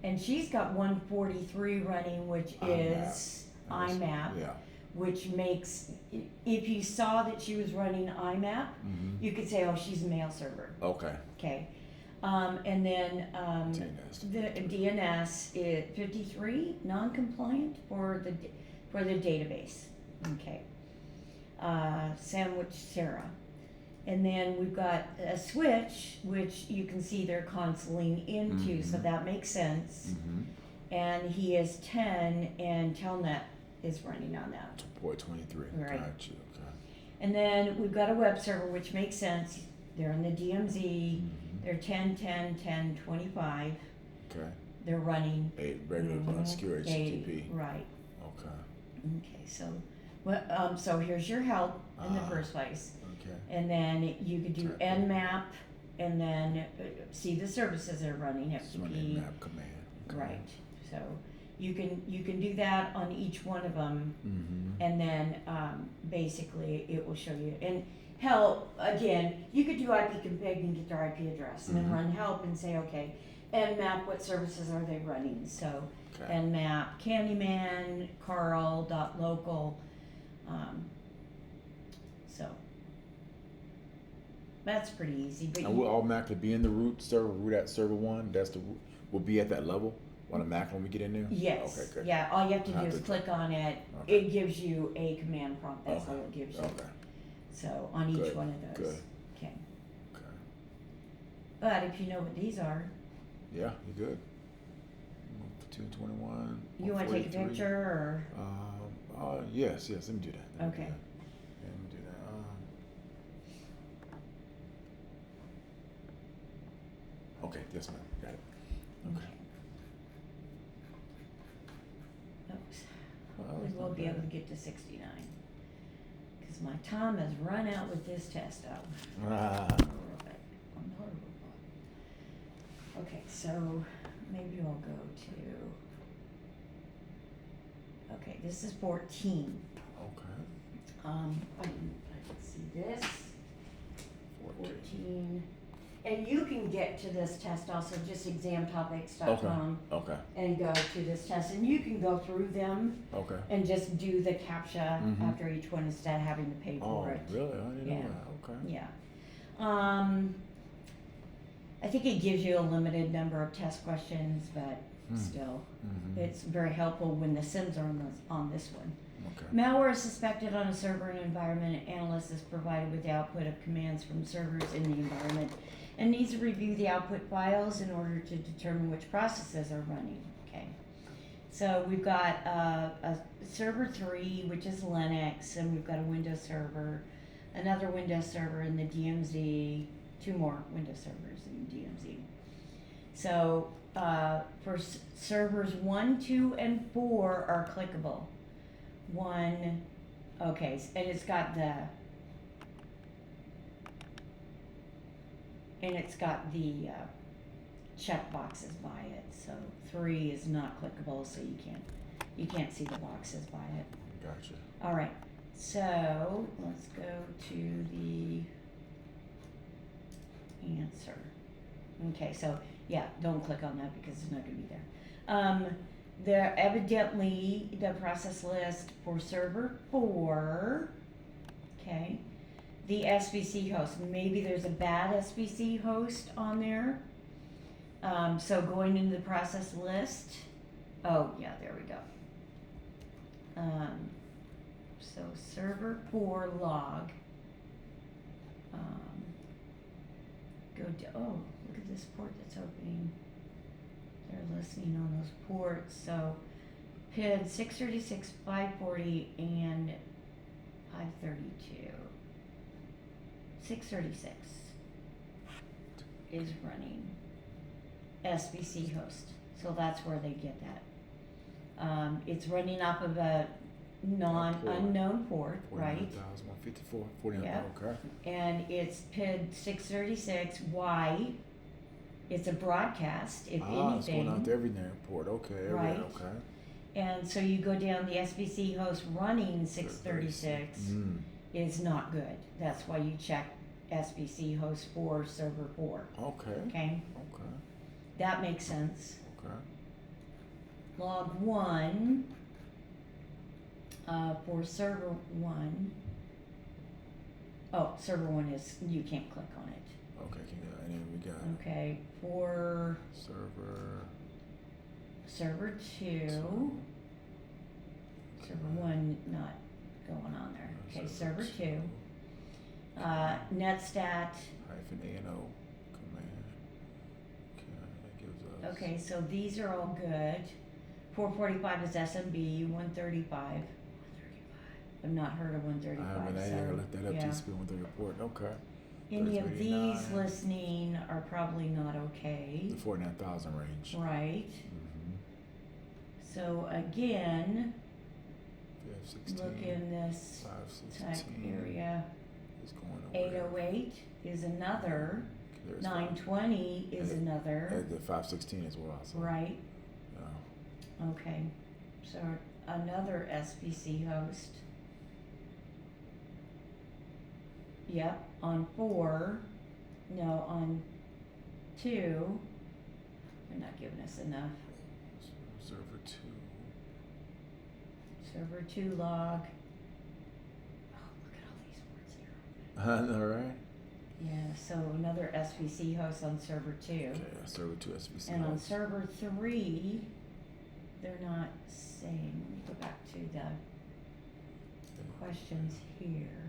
and she's got 143 running, which is IMAP, Yeah. which makes, if you saw that she was running IMAP, you could say, oh, she's a mail server. Okay. Okay. And then DNS. the DNS is 53 non-compliant for the database. Okay. Sandwich Sarah. And then we've got a switch, which you can see they're consoling into, so that makes sense. And he is 10, and Telnet is running on that. Port 23. Right. Gotcha. Okay. And then we've got a web server, which makes sense. They're in the DMZ. They're 10, 10, 10, 25. Okay. They're running. 8 regular secure HTTP. Right. Okay. Okay, so here's your help in the first place. Okay. And then you could do Type nmap, and then see the services that are running, It's running FTP. map command. Okay. Right, so you can do that on each one of them, and then basically it will show you. And help, again, you could do IP config and get their IP address, and then run help and say, okay, nmap, what services are they running? So Okay. nmap, Candyman, Carl.local, so that's pretty easy. But And we'll automatically be in the root server, root at server 1. That's the root. We'll be at that level automatically when we get in there. yes, Okay. Good. yeah, all you have to do I'll is do click on it. Okay. It gives you a command prompt. That's all it gives you. Okay. So on each Good, one of those. good. Okay. Okay. But if you know what these are, Yeah, you're good. 221. you want to take a 143. picture or? Yes. Let me do that. Let me Okay. do that. Let me do that. Okay, yes, ma'am. Got it. Okay. Oops. Well, Hopefully that's we'll not be able to bad. get to 69. Because Cause my time has run out with this test out. Ah. I'm not a robot. Okay, so maybe I'll go to, okay, this is 14. Okay. I can see this, 14. 14. And you can get to this test also, just examtopics.com. Okay. And go to this test, and you can go through them Okay. and just do the CAPTCHA Mhm. after each one instead of having to pay Oh, for it. really? I didn't Yeah. know that. Okay. Yeah. I think it gives you a limited number of test questions, but still, Mm-hmm. it's very helpful when the SIMs are on this one. Okay. Malware is suspected on a server and environment. An analyst is provided with the output of commands from servers in the environment and needs to review the output files in order to determine which processes are running. Okay. So we've got a server 3, which is Linux, and we've got a Windows server, another Windows server in the DMZ, 2 more Windows servers in DMZ. So for servers 1, 2, and 4 are clickable. 1, okay, and it's got the check boxes by it. So 3 is not clickable, so you can't see the boxes by it. Gotcha. All right, so let's go to the answer. Okay, so yeah, don't click on that because it's not going to be there. There evidently the process list for server 4. Okay, the SVC host. Maybe there's a bad SVC host on there. So going into the process list. Oh yeah, there we go. So server 4 log. Go to, oh, look at this port that's opening. They're listening on those ports. So PID 636, 540, and 532. 636 is running SVC host. So that's where they get that. It's running off of a unknown port, right? 49,154. 49. Yeah. Okay. And it's PID 636. Why? It's a broadcast, if anything. It's going out to every port. Okay. Right. Okay. And so you go down the SVC host running 636 is not good. That's why you check SVC host 4, server 4. Okay. Okay? Okay. That makes sense. Okay. Log 1 for server 1. Oh, server 1 is, you can't click on it. Okay. And then we got Okay, for server 2. Server 1 not going on there. Okay, server 2. Netstat. -ANO command. Okay, that gives us. Okay, so these are all good. 445 is SMB. 135. I've not heard of 135. I haven't ever looked that up. yeah. TCP 130 report. Okay. Any of these 3389. listening are probably not okay. The 49,000 range. Right. Mm-hmm. So again, 516. look in this type 516. area. Is going over 808 is another. There's 920 is and another. the 516 as well. So, Right. yeah. Okay. So another SVC host. Yep. On 4. No, on 2. They're not giving us enough. Server 2. Server 2 log. Oh, look at all these words here. All right. Yeah, so another SVC host on server 2. Okay, server 2 SVC. And on host. server 3, they're not saying. Let me go back to the questions here.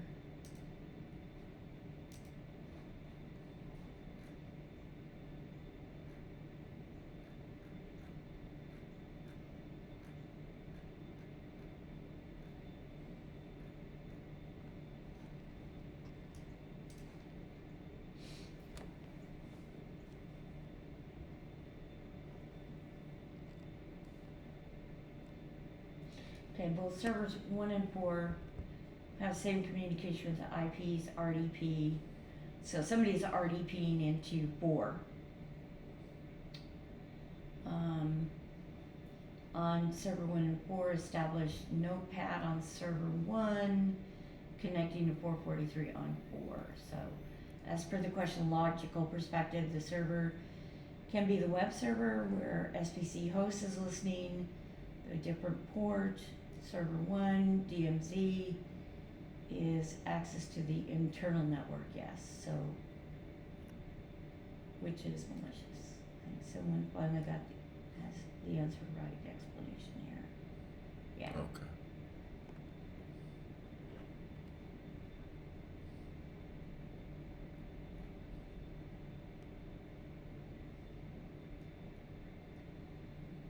Okay, both servers 1 and 4 have same communication with the IPs, RDP. So somebody's RDPing into 4. On server 1 and 4, establish notepad on server 1, connecting to 443 on 4. So, as per the question, logical perspective, the server can be the web server where SPC host is listening, a different port. Server 1, DMZ, is access to the internal network, yes. So, which is malicious. I think someone finally has the answer right explanation here. Yeah. Okay.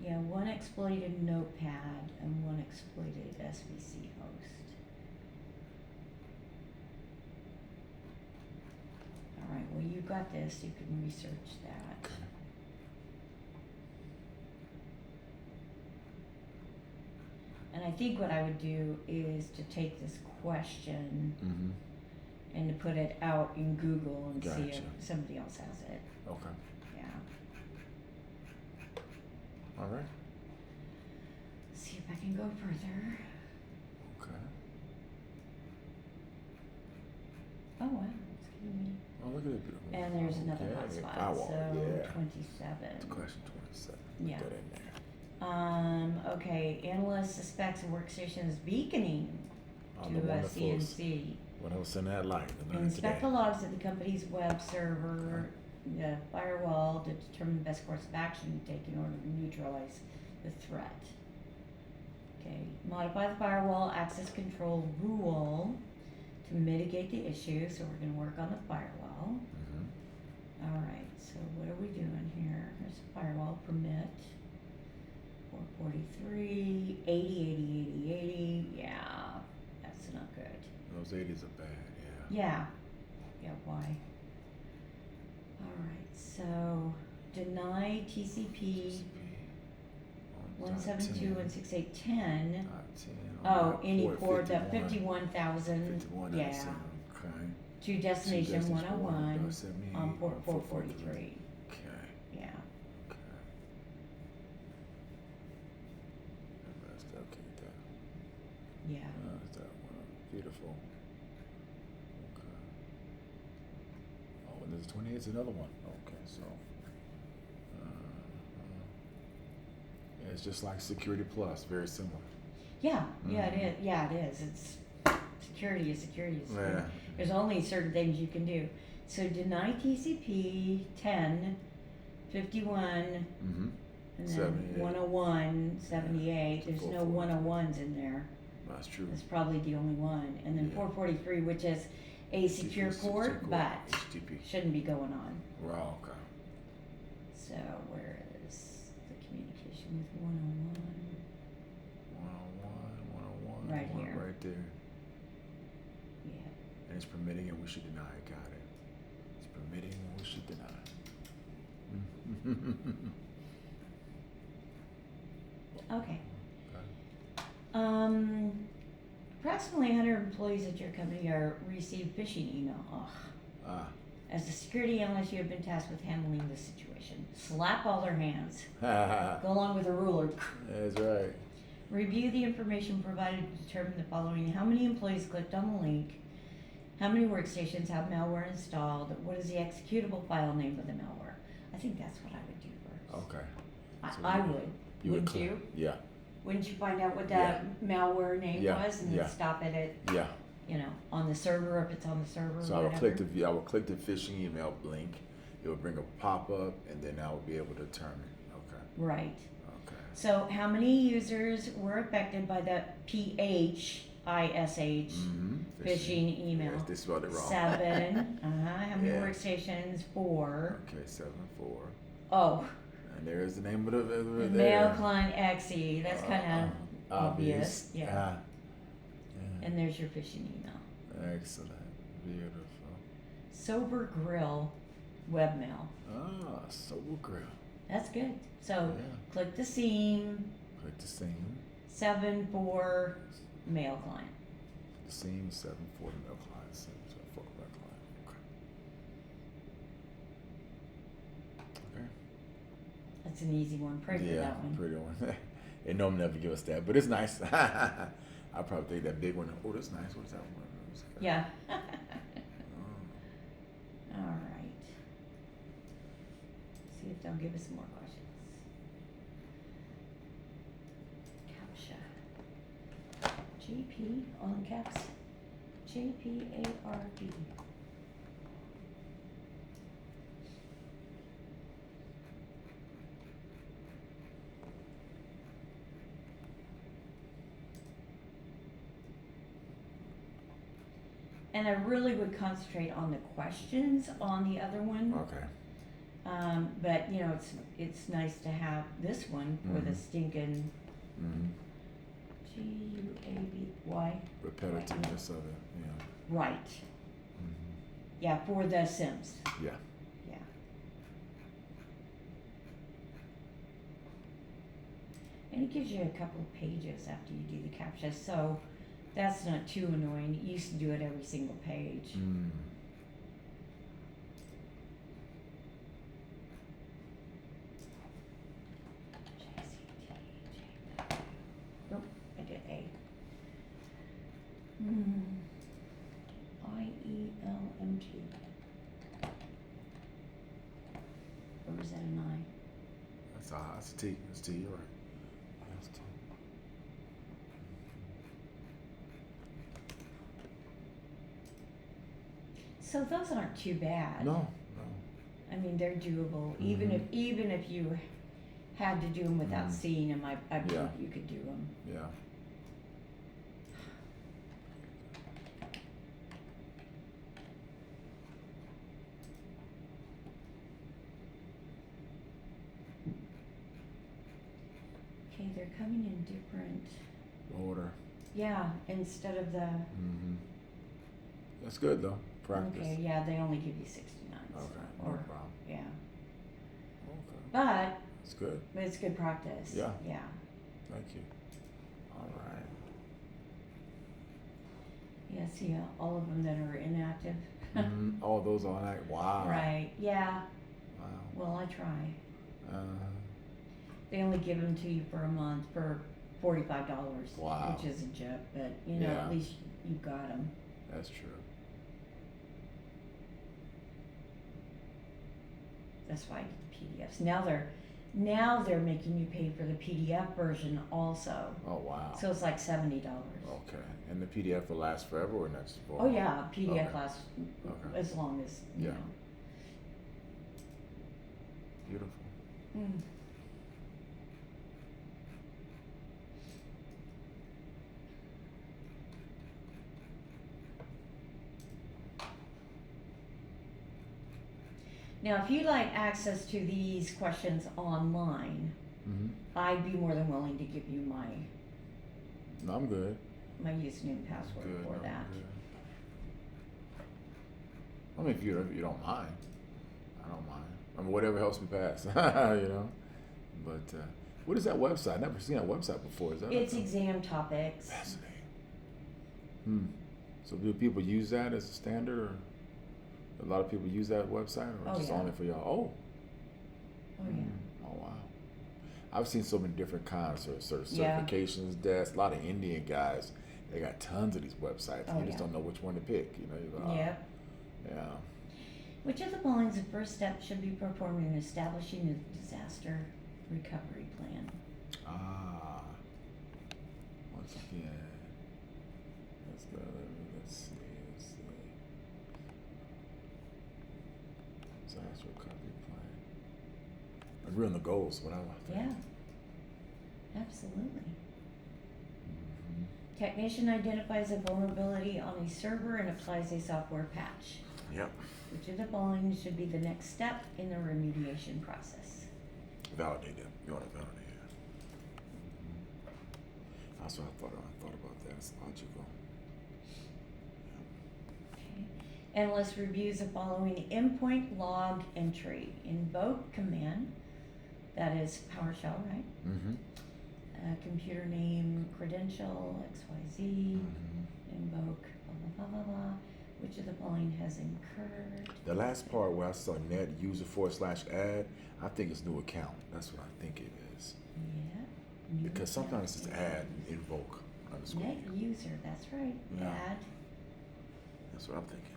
Yeah, one exploited notepad and one exploited SVC host. Alright, well you got this, you can research that. Okay. And I think what I would do is to take this question Mm-hmm. and to put it out in Google and see if Gotcha. somebody else has it. Okay. Yeah. All right. See if I can go further. Okay. Oh wow, it's giving me. Oh, look at it. Beautiful. And there's another Okay, hotspot, firewall, so yeah. 27. It's question 27. Yeah. Put that in there. Okay, analyst suspects a workstation is beaconing On the to a wonderful CNC. When I was in that light, I learned Inspect today. the logs of the company's web server, the firewall, to determine the best course of action to take in order to neutralize the threat. Okay, modify the firewall access control rule to mitigate the issue, so we're gonna work on the firewall. Mm-hmm. Alright, so what are we doing here? Here's the firewall permit. 443, 80, yeah, that's not good. Those 80s are bad, yeah. Yeah, yeah, why? Alright, so deny TCP 172.168.10. Oh, any port that 51,000, 51, yeah, okay. to destination 101 on port 443. 443. Okay, Yeah, okay. Let's locate that. yeah. Is that one? Beautiful. Okay. Oh, and there's 28 is another one. Okay, so. Yeah, it's just like Security Plus, very similar. Yeah, yeah, Mhm. it is. Yeah, it is. It's security is security. Yeah. There's only certain things you can do. So deny TCP 10, 51, Mm-hmm. and then 78. 101, 78. Yeah, There's no 443. 101s in there. That's true. That's probably the only one. And then Yeah. 443, which is a secure port, but HTTP. shouldn't be going on. Wow, okay. So where is the communication with 101? 101, 101. Right one here. Right there. Yeah. And it's permitting and we should deny it. Got it. It's permitting and we should deny it. Okay. Okay. Approximately 100 employees at your company are receive phishing email. Ugh. Ah. As a security analyst, you have been tasked with handling this situation. Slap all their hands. Go along with a ruler. That's right. Review the information provided to determine the following. How many employees clicked on the link? How many workstations have malware installed? What is the executable file name of the malware? I think that's what I would do first. Okay. So I you- would. You would Wouldn't click. you? Yeah. Wouldn't you find out what that malware name Yeah, was and yeah. then stop it at, Yeah. on the server if it's on the server? So or I would whatever? click the phishing email link. It would bring a pop up, and then I would be able to determine. Okay. Right. Okay. So how many users were affected by the PHISH Mm-hmm. phishing email? Yes, they spelled it wrong. 7. How many Yeah. workstations? 4. Okay, 7, 4. Oh, And there's the name of the the there. mail client XE. That's kind of obvious. Yeah. Yeah. And there's your phishing email. Excellent. Beautiful. Sober Grill webmail. Ah, Sober Grill. That's good. So Yeah. click the seam. Click the same. 7 for mail client. Scene 740 mil client. Scene 740 mil client. Okay. Okay. That's an easy one. Pray for that one. Pretty one. They normally never give us that, but it's nice. I'll probably take that big one. Oh, that's nice. What's that one? Yeah. Oh. All right. See if they'll give us more questions. CAPTCHA. GP, all in caps. JPARD. And I really would concentrate on the questions on the other one. Okay. But you know, it's nice to have this one for the stinking GUABY. Repetitiveness of it. Yeah. Right. Yeah, for the Sims. Yeah. Yeah. And it gives you a couple of pages after you do the CAPTCHA, so that's not too annoying. You used to do it every single page. Nope, I did A. IELMT. Or is that an I? That's a T. That's T. You're right. That's T. So those aren't too bad. No. I mean, they're doable. Even if you had to do them without seeing them, I believe you could do them. Yeah. Okay, they're coming in different. Order. Yeah, instead of the. That's good though. Practice. Okay, yeah, they only give you 69. Okay. No problem. Yeah. Okay. But It's good. it's good practice. Yeah. Yeah. Thank you. All right. Yeah, see all of them that are inactive. All those on that. Wow. Right. Yeah. Wow. Well, I try. They only give them to you for a month for $45. Wow. Which is a joke, but you know, Yeah. at least you got them. That's true. That's why I did the PDFs. Now they're making you pay for the PDF version also. Oh wow. So it's like $70. Okay. And the PDF will last forever, or next for? Oh yeah, PDF Okay. lasts Okay. as long as you Yeah. know. Beautiful. Now, if you'd like access to these questions online, I'd be more than willing to give you my No, I'm good. username and password Good. for No, I'm that. good. I mean, if you don't mind, I don't mind. I mean, whatever helps me pass, you know. But what is that website? I've never seen that website before. Is that? It's exam topics. Fascinating. So do people use that as a standard, or a lot of people use that website, or Oh, just yeah. only for y'all? Oh yeah. Oh wow. I've seen so many different kinds of Yeah. certifications, desks. A lot of Indian guys. They got tons of these websites. Oh, You just yeah. don't know which one to pick. You know. You go, Yep. Yeah. Which of the following's the first step should be performed in establishing a disaster recovery plan? Once again, let's go. Let's see. Disaster recovery plan. Agreeing on the goals. What I want. Yeah. Absolutely. Technician identifies a vulnerability on a server and applies a software patch. Yep. Which of the following should be the next step in the remediation process? Validate it. You want to validate it. That's what I thought about that. It's logical. Okay. Analyst reviews the following endpoint log entry. Invoke command, that is PowerShell, right? Computer name, credential, XYZ, invoke, blah, blah, blah, blah, blah. Which of the following has incurred? The last part where I saw net user /add, I think it's new account. That's what I think it is. Yeah. New Because sometimes it's account. add invoke underscore. Net user, that's right. Yeah. Add, That's what I'm thinking.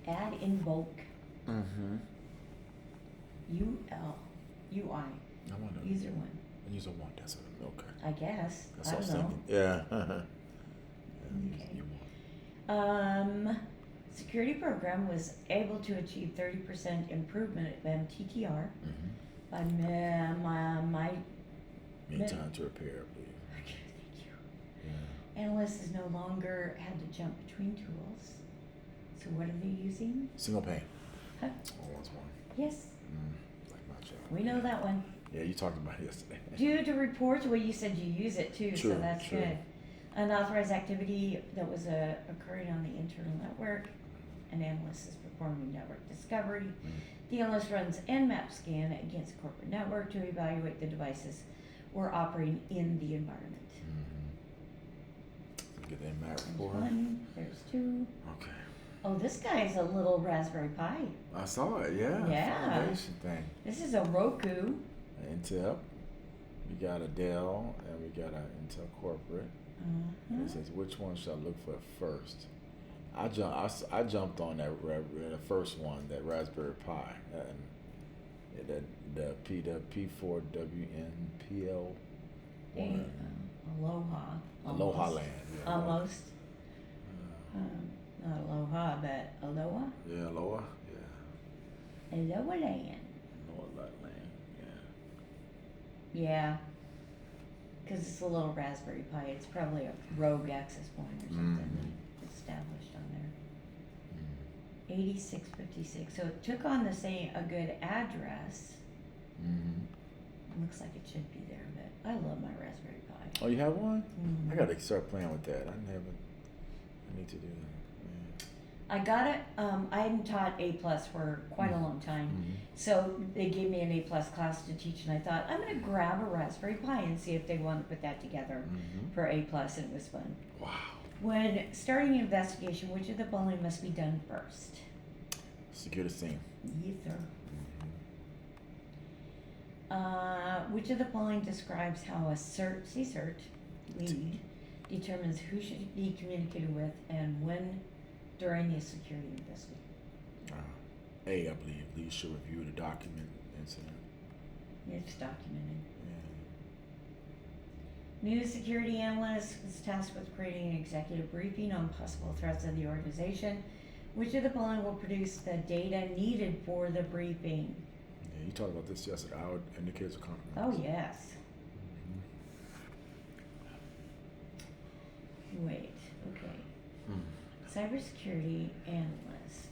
add invoke, Mm-hmm. UI, I wonder. user one. User one. That's what. Okay. I guess. That's I what I was don't know. thinking. Yeah. Okay. You want. Security program was able to achieve 30% improvement of MTTR Mm-hmm. by my Mean time to repair, I believe. okay, thank you. Yeah. Analysts has no longer had to jump between tools. So what are they using? Single pane. Huh? All one's one. Yes, Like my job. we know that one. Yeah, you talked about it yesterday. Due to reports, well, you said you use it too, so True, that's true. good. Unauthorized activity that was occurring on the internal network. An analyst is performing network discovery. The analyst runs Nmap scan against corporate network to evaluate the devices were operating in the environment. Mm-hmm. Get that map There's report. one, there's two. Okay. Oh, this guy's a little Raspberry Pi. I saw it, yeah. Yeah. Foundation thing. This is a Roku. Intel. We got a Dell and we got an Intel corporate. And it says which one should I look for first? I jumped on that the first one, that Raspberry Pi, and the P4WNPL one. Aloha. Aloha Almost. Land. Yeah, Almost. Not Aloha, but Aloha. Yeah, Aloha. Yeah. Aloha Land. Aloha Land. Yeah. Yeah. Because it's a little Raspberry Pi. It's probably a rogue access point or something that's established on there. 8656. So it took on a good address. Looks like it should be there, but I love my Raspberry Pi. Oh, you have one? Mhm. I gotta start playing with that. I need to do that. I got it. I hadn't taught A+ for quite a long time. Mhm. So they gave me an A+ class to teach, and I thought, I'm going to grab a Raspberry Pi and see if they want to put that together for A+, and it was fun. Wow. When starting an investigation, which of the following must be done first? Secure the scene. Yes, sir. Which of the following describes how a CERT lead determines who should be communicated with and when during the security investigation? A, I believe, lead should review the document incident. It's documented. Yeah. New security analyst is tasked with creating an executive briefing on possible threats of the organization. Which of the following will produce the data needed for the briefing? Yeah, you talked about this yesterday. Our indicators of compromise. Oh, yes. Wait, okay. Cybersecurity analyst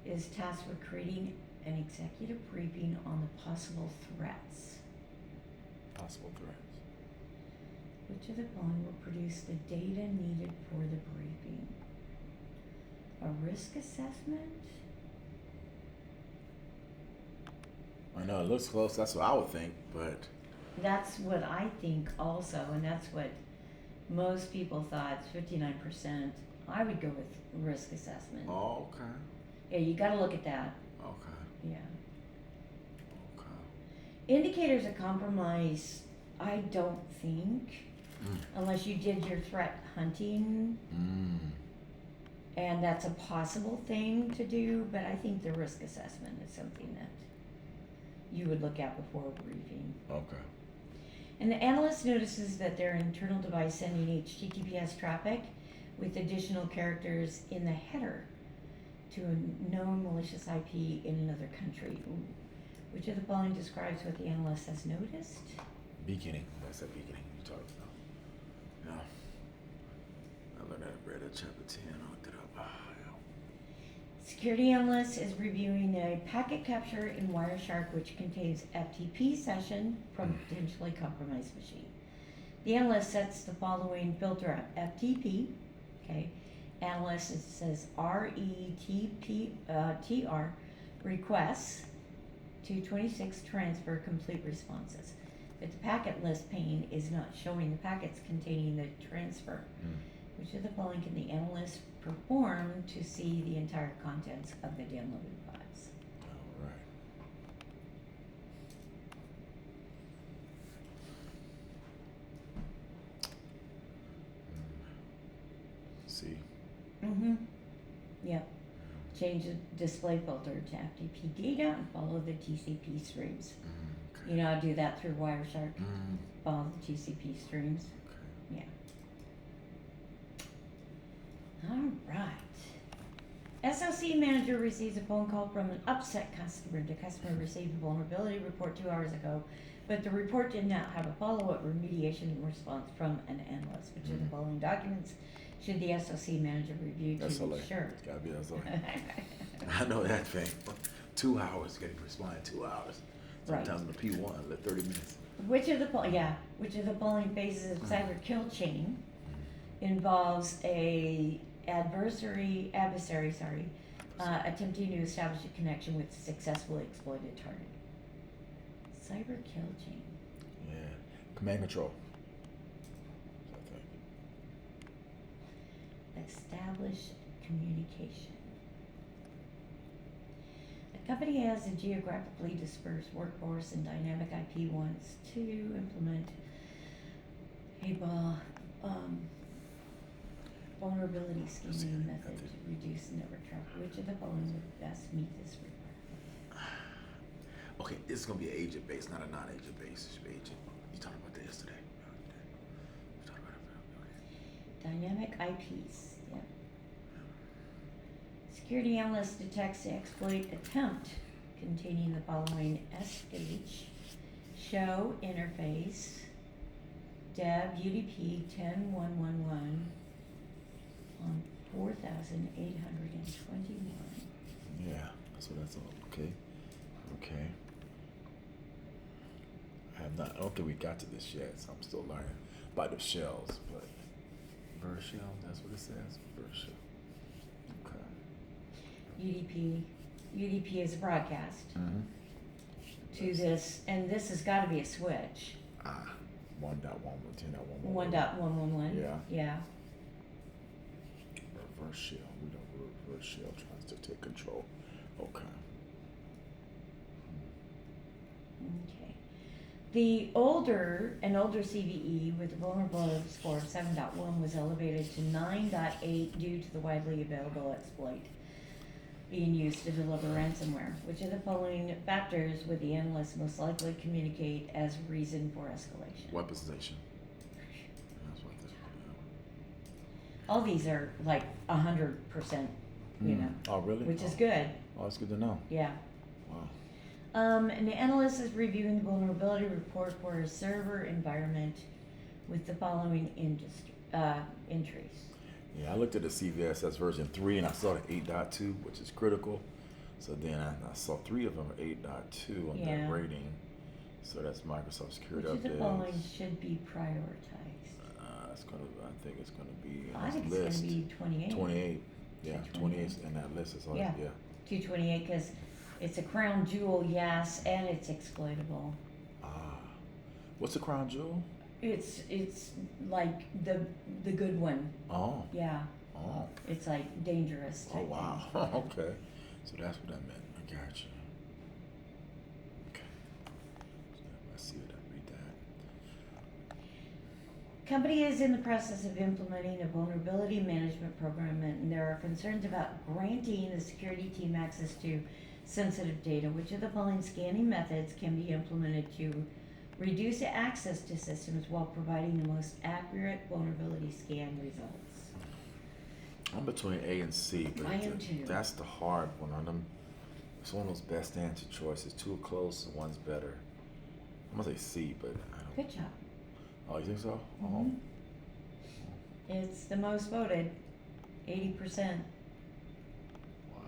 is tasked with creating an executive briefing on the possible threats. Possible threats. Which of the following will produce the data needed for the briefing? A risk assessment? I know it looks close. That's what I would think, but That's what I think also, and that's what most people thought, 59%. I would go with risk assessment. oh, okay, Yeah, you gotta look at that. okay, Yeah. okay. Indicators of compromise, I don't think, unless you did your threat hunting, and that's a possible thing to do, but I think the risk assessment is something that you would look at before a briefing. Okay. And the analyst notices that their internal device sending HTTPS traffic with additional characters in the header to a known malicious IP in another country. Ooh. Which of the following describes what the analyst has noticed? Beaconing. That's that beaconing you talked about. Yeah. I learned that. Read it, chapter 10. I looked it up. Yeah. Security analyst is reviewing a packet capture in Wireshark which contains FTP session from a potentially compromised machine. The analyst sets the following filter up. FTP, okay. Analyst, it says RETPR requests 226 transfer complete responses. but the packet list pane is not showing the packets containing the transfer. Which of the following can the analyst perform to see the entire contents of the downloaded files? All right. See. Mm-hmm. Yep. Change the display filter to FTP data and follow the TCP streams. Okay. You know how to do that through Wireshark? Mm, Follow the TCP streams. okay. Yeah. All right. SOC manager receives a phone call from an upset customer. The customer received a vulnerability report 2 hours ago, but the report did not have a follow-up remediation response from an analyst. Which of the following documents should the SOC manager review to SLA. ensure? It's gotta be SLA. I know that thing. 2 hours, getting to respond in 2 hours. Right. Sometimes the P1, like 30 minutes. Which of the following phases of cyber kill chain involves a adversary attempting to establish a connection with a successfully exploited target? Cyber kill chain. Yeah. Command control. I think. Establish communication. The company has a geographically dispersed workforce and dynamic IP wants to implement a vulnerability scanning method to reduce network traffic. Which of the following would best meet this requirement? Okay, this is gonna be an agent base, not a non-agent base. It should be agent. You talked about that yesterday. You talked about it. Okay. Dynamic IPs. Yeah. Security analyst detects the exploit attempt containing the following SH, show interface, deb UDP 10111 on 4,821. Yeah, that's what that's all. Okay. Okay. I have not. I don't think we got to this yet, so I'm still learning about the shells. But verse shell, that's what it says. Verse shell. Okay. UDP is a broadcast Mm-hmm. to this, and this has got to be a switch. 1.1.10.1. 1.111. Yeah. Yeah. Reverse shell. We know reverse shell tries to take control. Okay. Okay. The older CVE with a vulnerability score of 7.1 was elevated to 9.8 due to the widely available exploit being used to deliver ransomware. Which of the following factors would the analyst most likely communicate as reason for escalation? Weaponization. That's what this one. All these are like 100%, you know, Oh, really? which is good. Oh, that's good to know. Yeah. Wow. And the analyst is reviewing the vulnerability report for a server environment with the following entries. Yeah, I looked at the CVSS version 3 and I saw the 8.2, which is critical. So then I saw 3 of them are 8.2 on Yeah. that rating. So that's Microsoft Security Which of the updates. following should be prioritized? I think it's gonna be in I think this it's list. going to be 28. 28. Yeah, 28 28. in that list is all. Yeah. Yeah. 228 because it's a crown jewel, yes, and it's exploitable. Ah, what's the crown jewel? It's like the good one. Oh. Yeah. Oh. It's like dangerous. Oh type wow. thing. Okay. So that's what that meant. I got you. Okay. I see it. I read that. Company is in the process of implementing a vulnerability management program, and there are concerns about granting the security team access to sensitive data. Which of the following scanning methods can be implemented to reduce access to systems while providing the most accurate vulnerability scan results? I'm between A and C, but I am too. that's the hard one. On them, it's one of those best answer choices. 2 are close, and 1's better. I'm gonna say C, but I don't. Good job. Oh, you think so? Mhm. It's the most voted, 80%. Wow.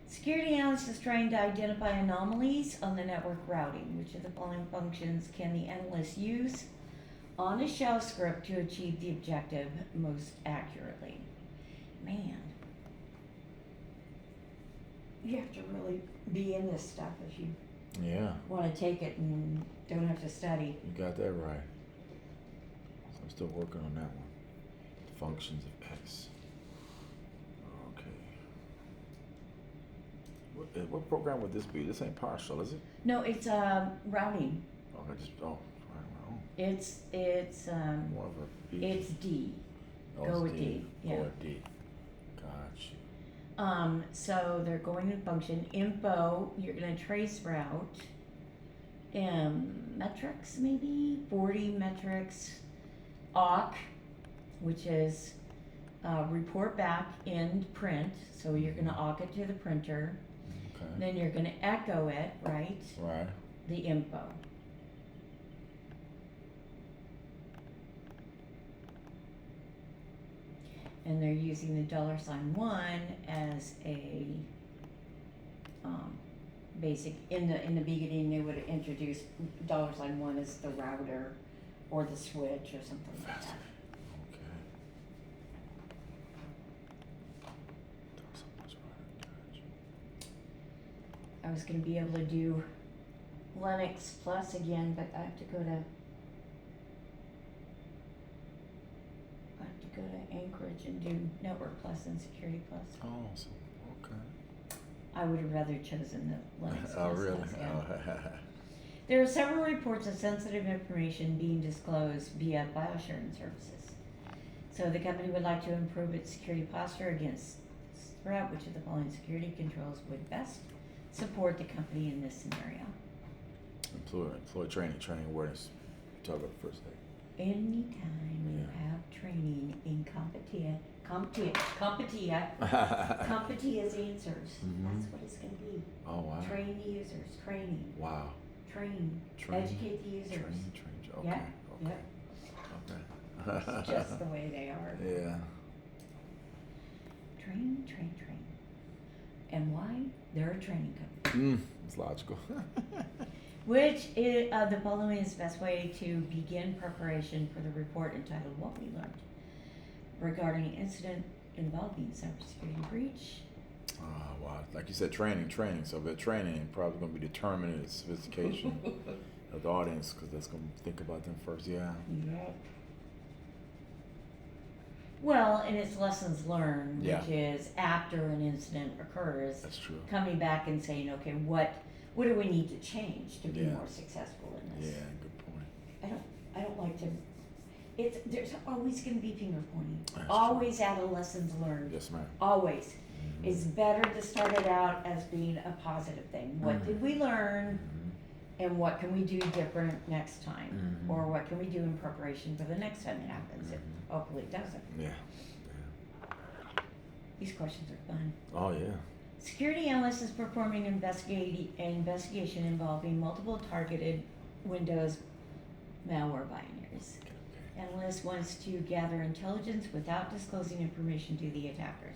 Security analyst is trying to identify anomalies on the network routing. Which of the following functions can the analyst use on a shell script to achieve the objective most accurately? Man, you have to really be in this stuff if you Yeah, wanna take it and don't have to study. you got that right. So I'm still working on that one. Functions of X. Okay. What program would this be? This ain't partial, is it? No, it's, routing. Oh, I just, oh, right, It's, more of a B. it's D. Oh, Go it's with D, yeah. Go with D. Got you. So they're going to function. Info, you're gonna trace route. Metrics maybe, 40 metrics. Awk, which is, report back in print, so you're gonna awk it to the printer. Okay. Then you're gonna echo it, right? Right. The info. And they're using the $1 as a basic. In the beginning, they would introduce $1 as the router or the switch or something like that. Okay. Got you. I was gonna be able to do Linux Plus again, but I have to go to Anchorage and do Network Plus and Security Plus. Oh, so, okay. I would have rather chosen the Linux Plus. Oh, really? Yeah. Oh, There are several reports of sensitive information being disclosed via bioassurance services. So the company would like to improve its security posture against this threat. Which of the following security controls would best support the company in this scenario? employee training awareness. Talk about the first thing. Anytime you Yeah. have training in CompTIA's answers, Mhm. that's what it's gonna be. Oh, wow. Train the users, training, Wow. train, Train, educate the users. Train. Okay. Yep, Okay. yep. Okay. It's just the way they are. Yeah. Train. And why? They're a training company. It's logical. Which is, the following is the best way to begin preparation for the report entitled What We Learned regarding incident involving cybersecurity breach. Wow. Like you said, training. So the training probably going to be determining the sophistication of the audience, because that's going to think about them first. Yeah. Yep. Well, and it's lessons learned, Yeah. which is after an incident occurs, That's true. coming back and saying, okay, what do we need to change to be Yeah. more successful in Yeah, this? good point. I don't like to. There's always going to be finger pointing. That's Always out of lessons learned. Yes, ma'am. Always. Mhm. It's better to start it out as being a positive thing. What Mhm. did we learn, Mhm. and what can we do different next time, Mhm. or what can we do in preparation for the next time it happens? It Mhm. hopefully it doesn't. Yeah. These questions are fun. Oh, yeah. Security analyst is performing investigation involving multiple targeted Windows malware binaries. Okay. Analyst wants to gather intelligence without disclosing information to the attackers.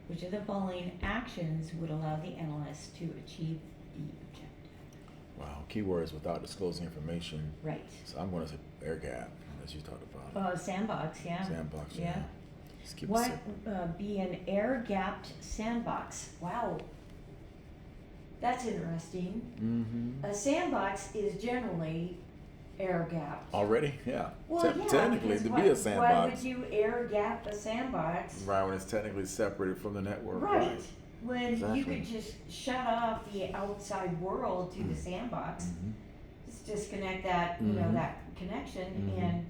Which of the following actions would allow the analyst to achieve the objective? Wow. Keywords without disclosing information. Right. So I'm going to say air gap, as you talked about. Sandbox, yeah. Sandbox. Yeah. Just keep it What simple. be an air-gapped sandbox? Wow. That's interesting. Mm-hmm. A sandbox is generally air-gapped. Already? Yeah. Well, yeah, Technically, because to why, be a why sandbox. would you air-gap a sandbox? Right, when it's technically separated from the network. Right. When Exactly. you could just shut off the outside world to the Mm. sandbox, Mm-hmm. just disconnect that, Mhm. that connection, Mhm. and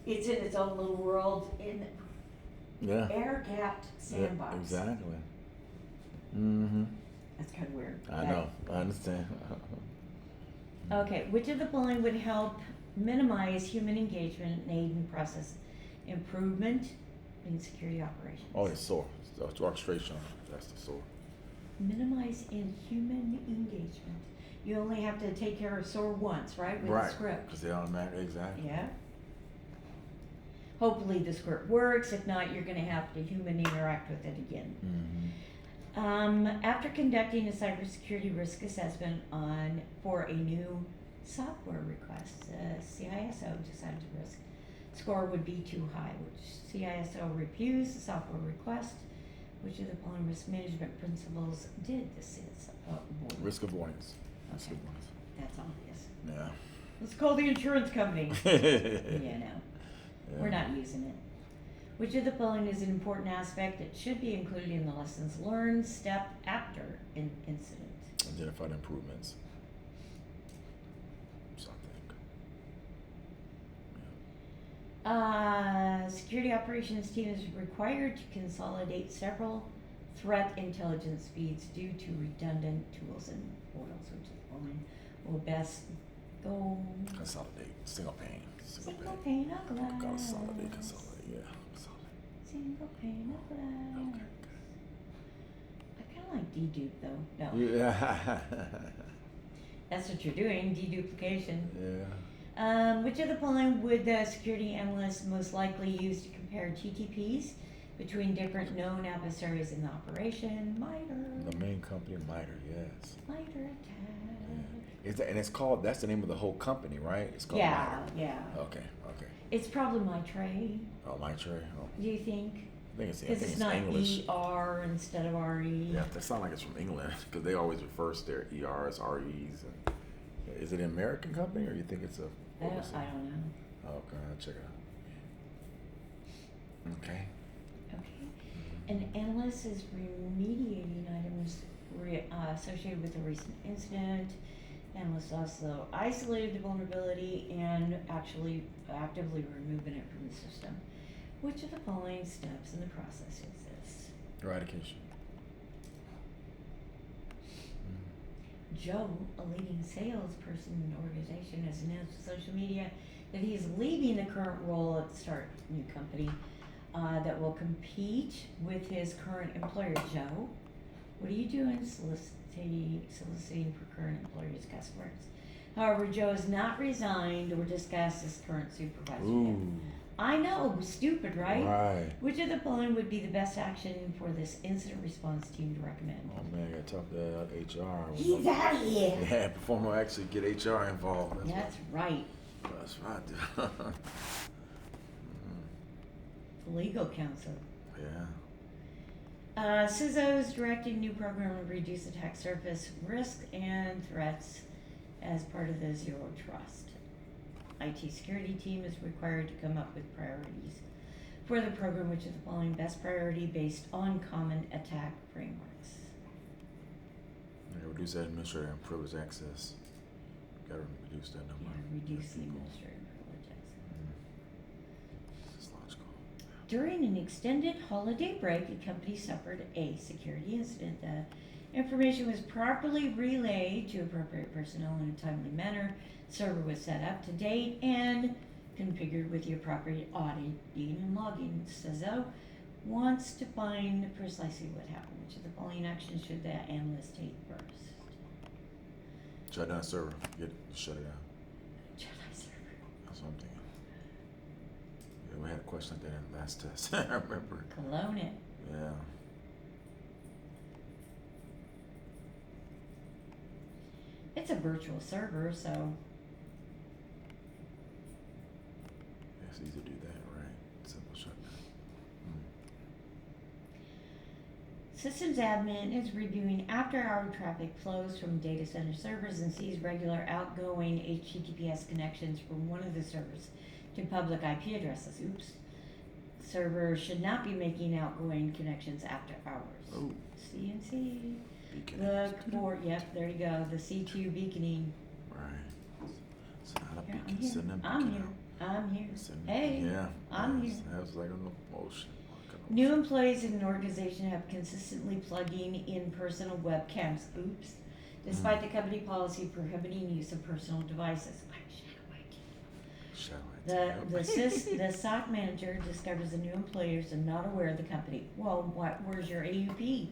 it's in its own little world in Yeah. air-gapped sandbox. Yeah, exactly. Mm-hmm. That's kind of weird. I know. I understand. Okay, which of the following would help minimize human engagement and aid in process improvement in security operations? Oh, it's SOAR. It's orchestration. That's the SOAR. Minimize in human engagement. You only have to take care of SOAR once, right? With the Right. script. Because they automatically, exactly. Yeah. Hopefully the script works. If not, you're going to have to human interact with it again. Mm-hmm. After conducting a cybersecurity risk assessment for a new software request, CISO decided the risk score would be too high, which CISO refused the software request. Which of the following risk management principles did the CISO avoid? Risk avoidance. That's Okay. good ones. That's obvious. Yeah. Let's call the insurance company. Yeah, no. Yeah. We're not using it. Which of the following is an important aspect that should be included in the lessons learned step after an incident? Identified improvements. Something. Security operations team is required to consolidate several threat intelligence feeds due to redundant tools and portals, which is the following will best go Yeah. Consolidate. Single pane. single pane of glass. Consolidate. Consolidate. Yeah. Consolidate. Single pane of glass. Okay. I kind of like dedupe though. No, Good. Yeah. that's what you're doing, deduplication. Yeah. Which of the following would the security analyst most likely use to compare TTPs between different known adversaries in the operation? MITRE. The main company, MITRE. Yes. MITRE attack. Is that, and it's called. That's the name of the whole company, right? It's called Yeah, MITRE. yeah. Okay. Okay. It's probably MITRE, Oh, MITRE. Oh, do you think? I think Because it's not English. ER instead of RE. Yeah, that sounds like it's from England because they always refer to their ERs, REs, and is it an American company or you think it's a? I don't know. Okay, I'll check it out. Okay. Okay. An analyst is remediating items associated with a recent incident. Analyst also isolated the vulnerability and actually actively removing it from the system. Which of the following steps in the process is this? Eradication. Joe, a leading salesperson in the organization, has announced to social media that he is leaving the current role at the start new company that will compete with his current employer. Joe, what are you doing soliciting for current employers' customers? However, Joe has not resigned or discussed his current supervisor yet. Ooh. I know, stupid, right? Right. Which of the following would be the best action for this incident response team to recommend? Oh man, I gotta talk to HR. He's out of here. Yeah, before we actually get HR involved. That's right. That's right. Legal counsel. Yeah. CISO is directing new program to reduce attack surface risk and threats as part of the Zero Trust. IT security team is required to come up with priorities for the program, which is the following best priority based on common attack frameworks. Yeah, reduce that administrator and privilege access. Gotta reduce that number. Yeah, reduce the administrative privilege access. This is logical. During an extended holiday break, the company suffered a security incident. The information was properly relayed to appropriate personnel in a timely manner. Server was set up to date and configured with the appropriate auditing and logging. CISO wants to find precisely what happened. Which of the following actions should the analyst take first? Shut down the server. Shut it down. Jedi server. That's what I'm thinking. Yeah, we had a question like that in the last test. I remember. Clone it. Yeah. It's a virtual server, so It's easy to do that, right? Simple shutdown. systems admin is reviewing after-hour traffic flows from data center servers and sees regular outgoing HTTPS connections from one of the servers to public IP addresses. Oops. Servers should not be making outgoing connections after hours. Oh. CNC. Beacon. Look for, yep, there you go, the C2 beaconing. Right. It's not a Here, beacon. Send them I'm beacon here. out. I'm here. Send Hey, yeah. I'm yes. here. That was like an emotion. New employees in an organization have consistently plugging in personal webcams. Oops. Despite the company policy prohibiting use of personal devices. Shadow The SOC manager discovers the new employers are not aware of the company. Well, where's your AUP?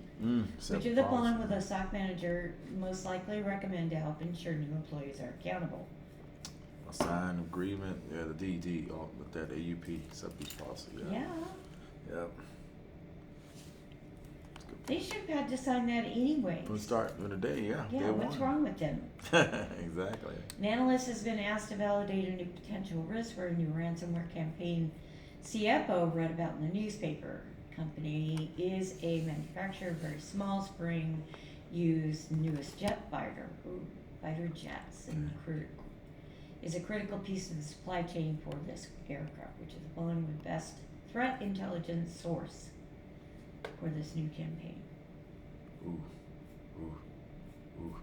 Which of the following will the SOC manager most likely recommend to help ensure new employees are accountable? A sign agreement, yeah, the DD, with that AUP, sub-use policy, yeah. Yeah. Yep. They should have had to sign that anyway. From the start of the day, yeah. Yeah, day what's one. wrong with them? Exactly. An analyst has been asked to validate a new potential risk for a new ransomware campaign CFO read about in the newspaper. Company is a manufacturer of very small spring used newest jet fighter. Ooh. fighter jets and is a critical piece of the supply chain for this aircraft, which is the following the best threat intelligence source for this new campaign. Ooh, ooh, ooh,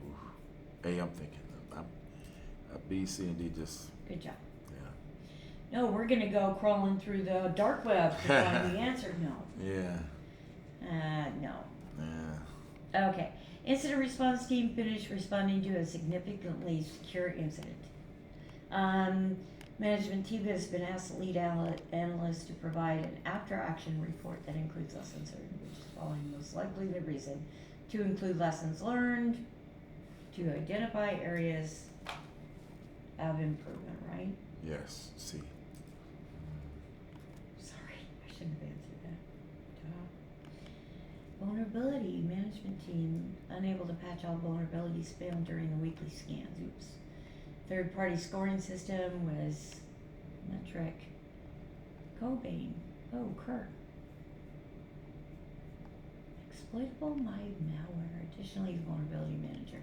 ooh. A, I'm thinking. B, C, and D just. Good job. Yeah. No, we're gonna go crawling through the dark web to find the answer. No. Yeah. No. Yeah. Okay. Incident response team finished responding to a significantly secure incident. Management team has been asked lead analyst to provide an after-action report that includes lessons learned, which is following most likely the reason to include lessons learned, to identify areas of improvement, right? Yes. C. Sorry, I shouldn't have answered that. Vulnerability management team unable to patch all vulnerabilities found during the weekly scans. Oops. Third-party scoring system was metric. Cobain. Oh, Kurt. Exploitable malware. Additionally, the vulnerability manager.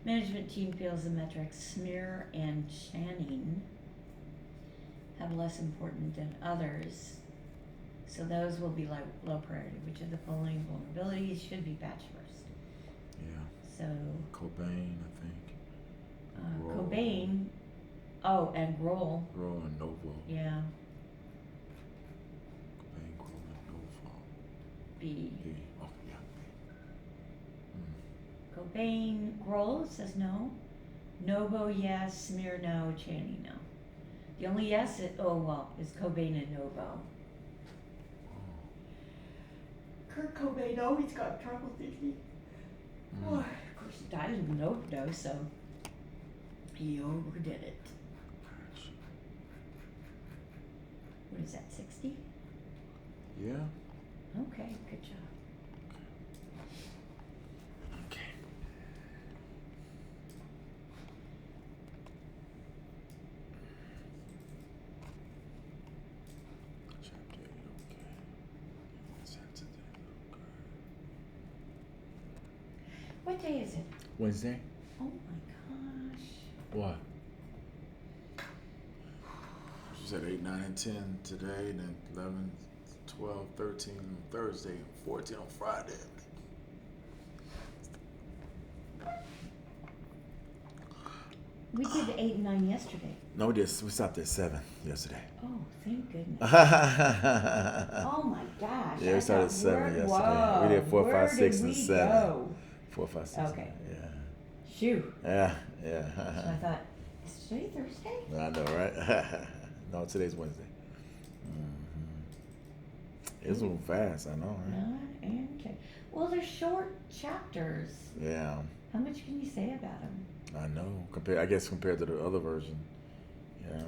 Management team feels the metrics smear and channing have less important than others, so those will be low priority. Which of the following vulnerabilities should be patched first? Yeah. So Cobain, I think. Roll. Cobain. Oh, and Grohl. Roll and Novo. Yeah. Cobain, Grohl, and Novo. B. B. Oh, yeah. Cobain, Grohl says no. Novo, yes. Smear, no. Channing, no. The only yes is Cobain and Novo. Kurt Cobain always got in trouble, didn't he? Of course, he died of an overdose, so he overdid it. Gosh. What is that, 60? Yeah. Okay, good job. Okay. Chapter 8, okay. Sensitive, okay. What day is it? Wednesday? Oh my gosh. What? She said 8, 9, and 10 today, and then 11, 12, 13 on Thursday, and 14 on Friday. We did 8 and 9 yesterday. No, we stopped at 7 yesterday. Oh, thank goodness. Yeah, Oh my gosh. we started at 7 yesterday. Whoa, We did 4, where 5, 6, did and we 7. go? 4, 5, 6. Okay. Yeah. Shoo. Yeah, So yeah. I thought, is today Thursday? I know, right? No, today's Wednesday. It's moving fast, I know, right? 9 and 10. Well, they're short chapters. Yeah, How much can you say about them? I know. Compared to the other version. Yeah.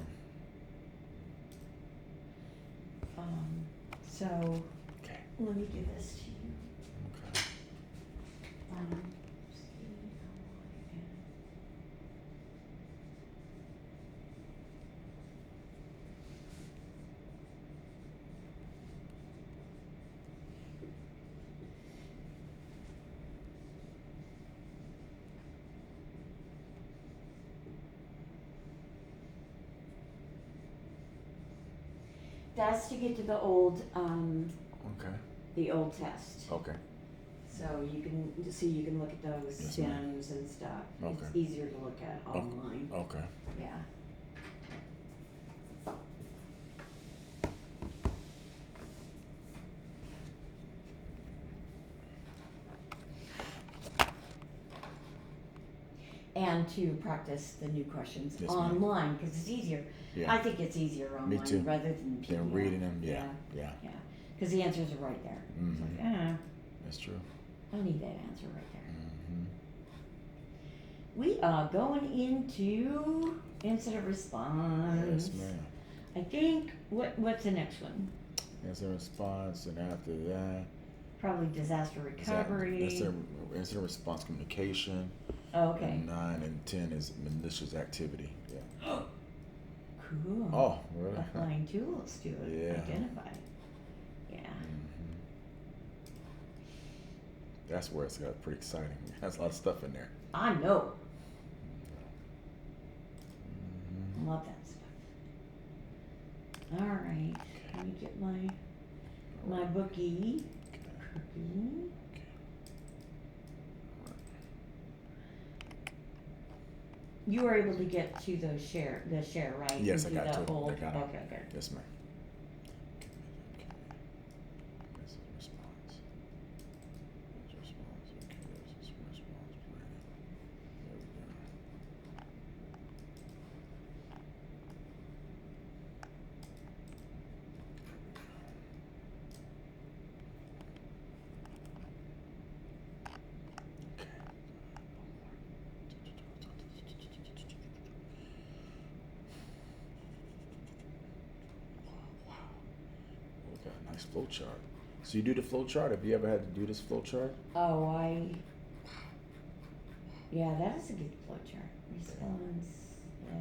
So Okay. let me give this to you. Okay. That's to get to the old Okay. test. Okay. So you can look at those Yes, ma'am. stems and stuff. It's Okay. easier to look at online. Okay. Yeah. And to practice the new questions Yes, ma'am. online because it's easier. Yeah. I think it's easier online too. rather than PDF. Then reading them, yeah. Yeah. Yeah. Because the answers are right there. It's Mhm. like, That's true. I need that answer right there. Mhm. We are going into incident response. Yes, ma'am. I think what's the next one? Incident response, and after that, Probably disaster recovery. incident response communication. Oh, okay. And 9 and 10 is malicious activity. Yeah. Cool. Oh, really? Applying tools to it. Yeah. Identify. Yeah. Mhm. That's where it's got pretty exciting. There's a lot of stuff in there. I know. love that stuff. All right, let me get my bookie. Cookie. You were able to get to the share, right? Yes, And I got do to the it. whole- I got it. Okay, good. Yes, ma'am. This is response. This is response. Okay, this is response planning. There we go. Wow. We got a nice flow chart. So you do the flow chart? Have you ever had to do this flow chart? Oh, yeah, that is a good flow chart. Response, yeah.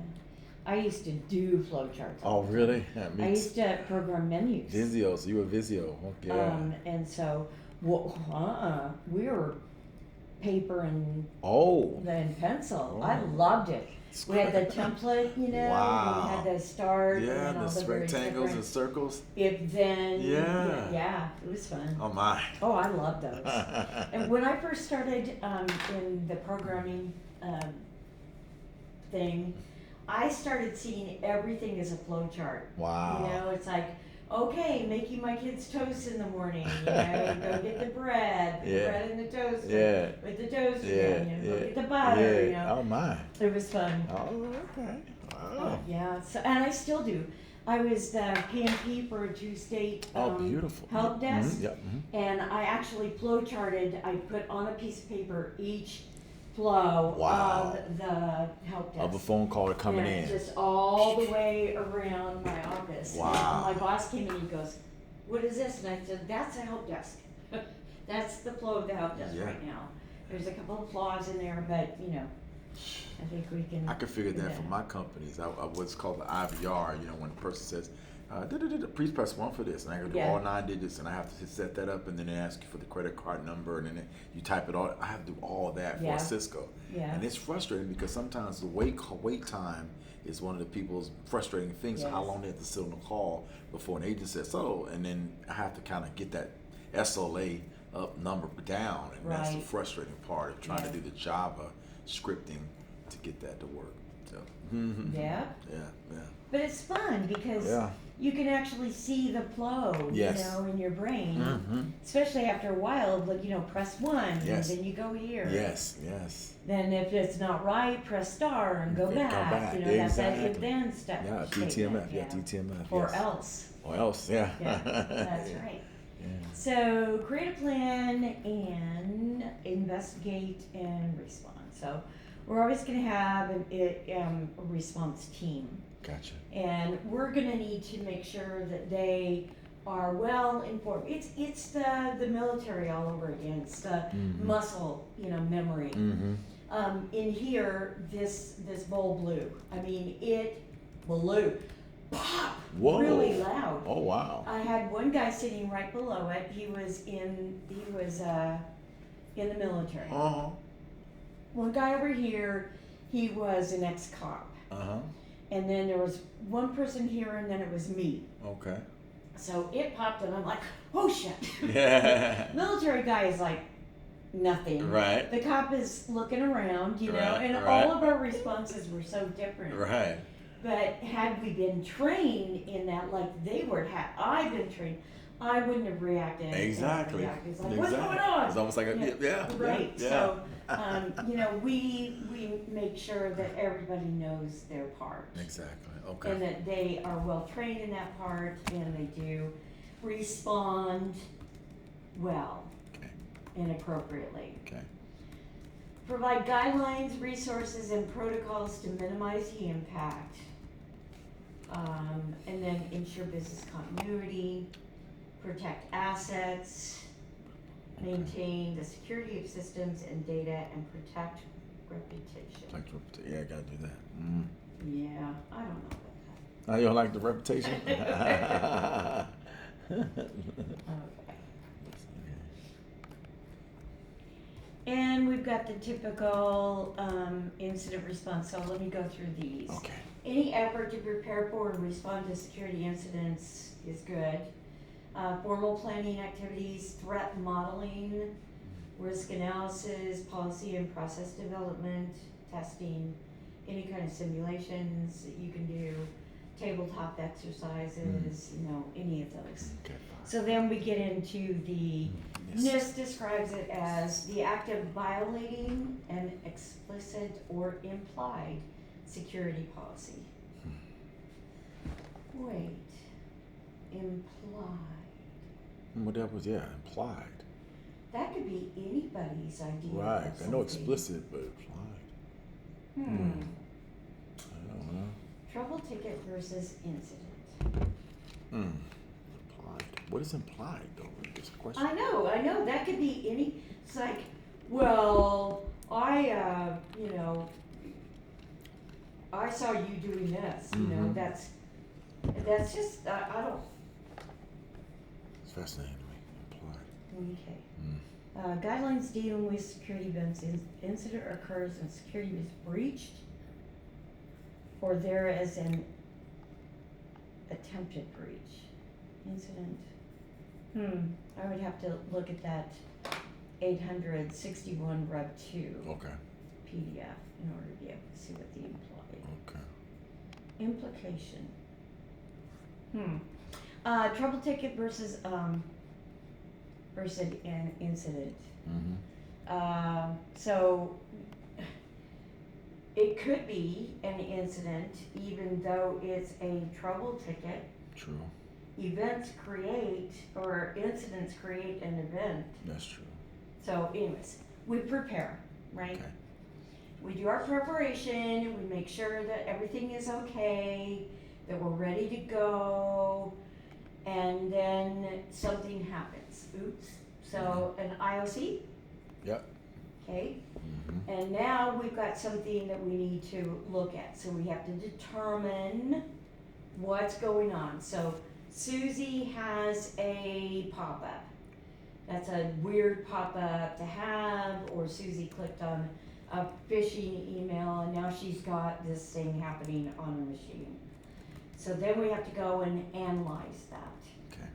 I used to do flow charts. Oh, really? Yeah, I used to program menus. Visio. So you were Visio. Okay. And so, we were paper and Oh. pencil. Oh. I loved it. We had the template, you know. Wow. We had the start. Yeah, and then all the various rectangles and different circles. If then. Yeah. Yeah, it was fun. Oh my. Oh, I love those. And when I first started in the programming thing, I started seeing everything as a flow chart. Wow. You know, it's like, okay, making my kids toast in the morning. You know, go get the bread, put the bread in the toaster, Yeah. with the toaster, Yeah. you know, Yeah. go get the butter. You know, Oh my. it was fun. Oh, okay. Wow. Yeah. So, and I still do. I was the PMP for a State Beautiful. help desk. Mm-hmm. Yep. Mm-hmm. And I actually flow charted, I put on a piece of paper each flow Wow. of the help desk. Of a phone caller coming and in. just all the way around my office. Wow. And my boss came in and he goes, "What is this?" And I said, "That's a help desk." That's the flow of the help desk Yeah. right now. There's a couple of flaws in there, but you know, I think we can. I could figure do that for my companies. I what's called the IVR. You know, when the person says, "Please press 1 for this," and I go do Yeah. all 9 digits, and I have to set that up, and then they ask you for the credit card number, and then you type it all. I have to do all that for Yeah. a Cisco, Yeah. and it's frustrating because sometimes the wait time is one of the people's frustrating things. So how Yes. long they have to sit on the call before an agent says so, and then I have to kind of get that SLA up number down, and that's the Right. frustrating part of trying Yeah. to do the Java scripting to get that to work. So. Yeah. Yeah. But it's fun because Yeah. you can actually see the flow, Yes. you know, in your brain. Mm-hmm. Especially after a while, like, you know, press 1, Yes. and then you go here. Yes. Yes. Then if it's not right, press star and go Yeah, back. go back. You know, that's that Exactly. if then step. Yeah. statement, DTMF. Yeah. DTMF. Or yes. else. Or else. Yeah. Yeah, that's Yeah. right. Yeah. So create a plan and investigate and respond. So we're always going to have a response team. Gotcha. And we're gonna need to make sure that they are well informed. It's the military all over again. It's the Mhm. muscle, you know, memory. Mm-hmm. In here, this bowl blew. I mean, it blew, pop, Whoa. really loud. Oh wow. I had one guy sitting right below it. He was in the military. Uh-huh. One guy over here, he was an ex-cop. Uh-huh. And then there was one person here, and then it was me. Okay. So it popped, and I'm like, oh shit. Yeah. Military guy is like, nothing. Right. The cop is looking around, you know, Right, and right. all of our responses were so different. Right. But had we been trained in that, like they were, had I been trained, I wouldn't have reacted. Exactly. It's like, what's going on? It's almost like yeah. Right. Yeah. So, you know, we make sure that everybody knows their part. Exactly. Okay. And that they are well trained in that part, and they do respond well Okay. and appropriately. Okay. Provide guidelines, resources, and protocols to minimize the impact. And then ensure business continuity, protect assets, maintain the security of systems and data, and protect reputation. Yeah, I gotta do that. Mm. Yeah, I don't know about Now you don't like the reputation? that. Okay. And we've got the typical incident response, so let me go through these. Okay. Any effort to prepare for and respond to security incidents is good. Formal planning activities, threat modeling, risk analysis, policy and process development, testing, any kind of simulations that you can do, tabletop exercises, any of those. Okay, fine. So then we get into the, NIST describes it as the act of violating an explicit or implied security policy. Wait, implied. Well, that was, implied. That could be anybody's idea. Right. Of I know something. explicit, but implied. I don't know. Trouble ticket versus incident. Implied. What is implied, though? It's a question. I know. That could be any. It's like, well, I saw you doing this. That's just I don't. It's fascinating to me. Implied. Okay. Guidelines dealing with security events. Incident occurs and security is breached, or there is an attempted breach. Incident. I would have to look at that 861 Rev 2 Okay. PDF in order to be able to see what the implied Okay. implication. Trouble ticket versus an incident. So it could be an incident even though it's a trouble ticket. True. Events create, or incidents create an event. That's true. So anyways, we prepare, right? Okay. We do our preparation, we make sure that everything is okay, that we're ready to go, and then something happens. Oops. So an IOC. Yep. Okay. And now we've got something that we need to look at. So we have to determine what's going on. So Susie has a pop-up. That's a weird pop-up to have, or Susie clicked on a phishing email and now she's got this thing happening on a machine. So then we have to go and analyze that. Okay.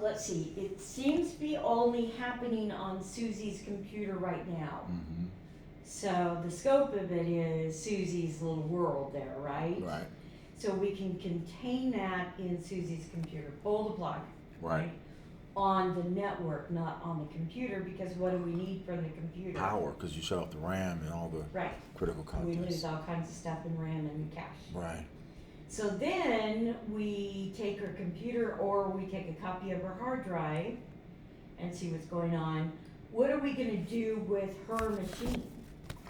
Let's see, it seems to be only happening on Susie's computer right now. So the scope of it is Susie's little world there, right? Right. So we can contain that in Susie's computer, pull the plug. Right. On the network, not on the computer, because what do we need from the computer? Power, because you shut off the RAM and all the Right. critical contents. We lose all kinds of stuff in RAM and cache. Right. So then we take her computer or we take a copy of her hard drive and see what's going on. What are we gonna do with her machine?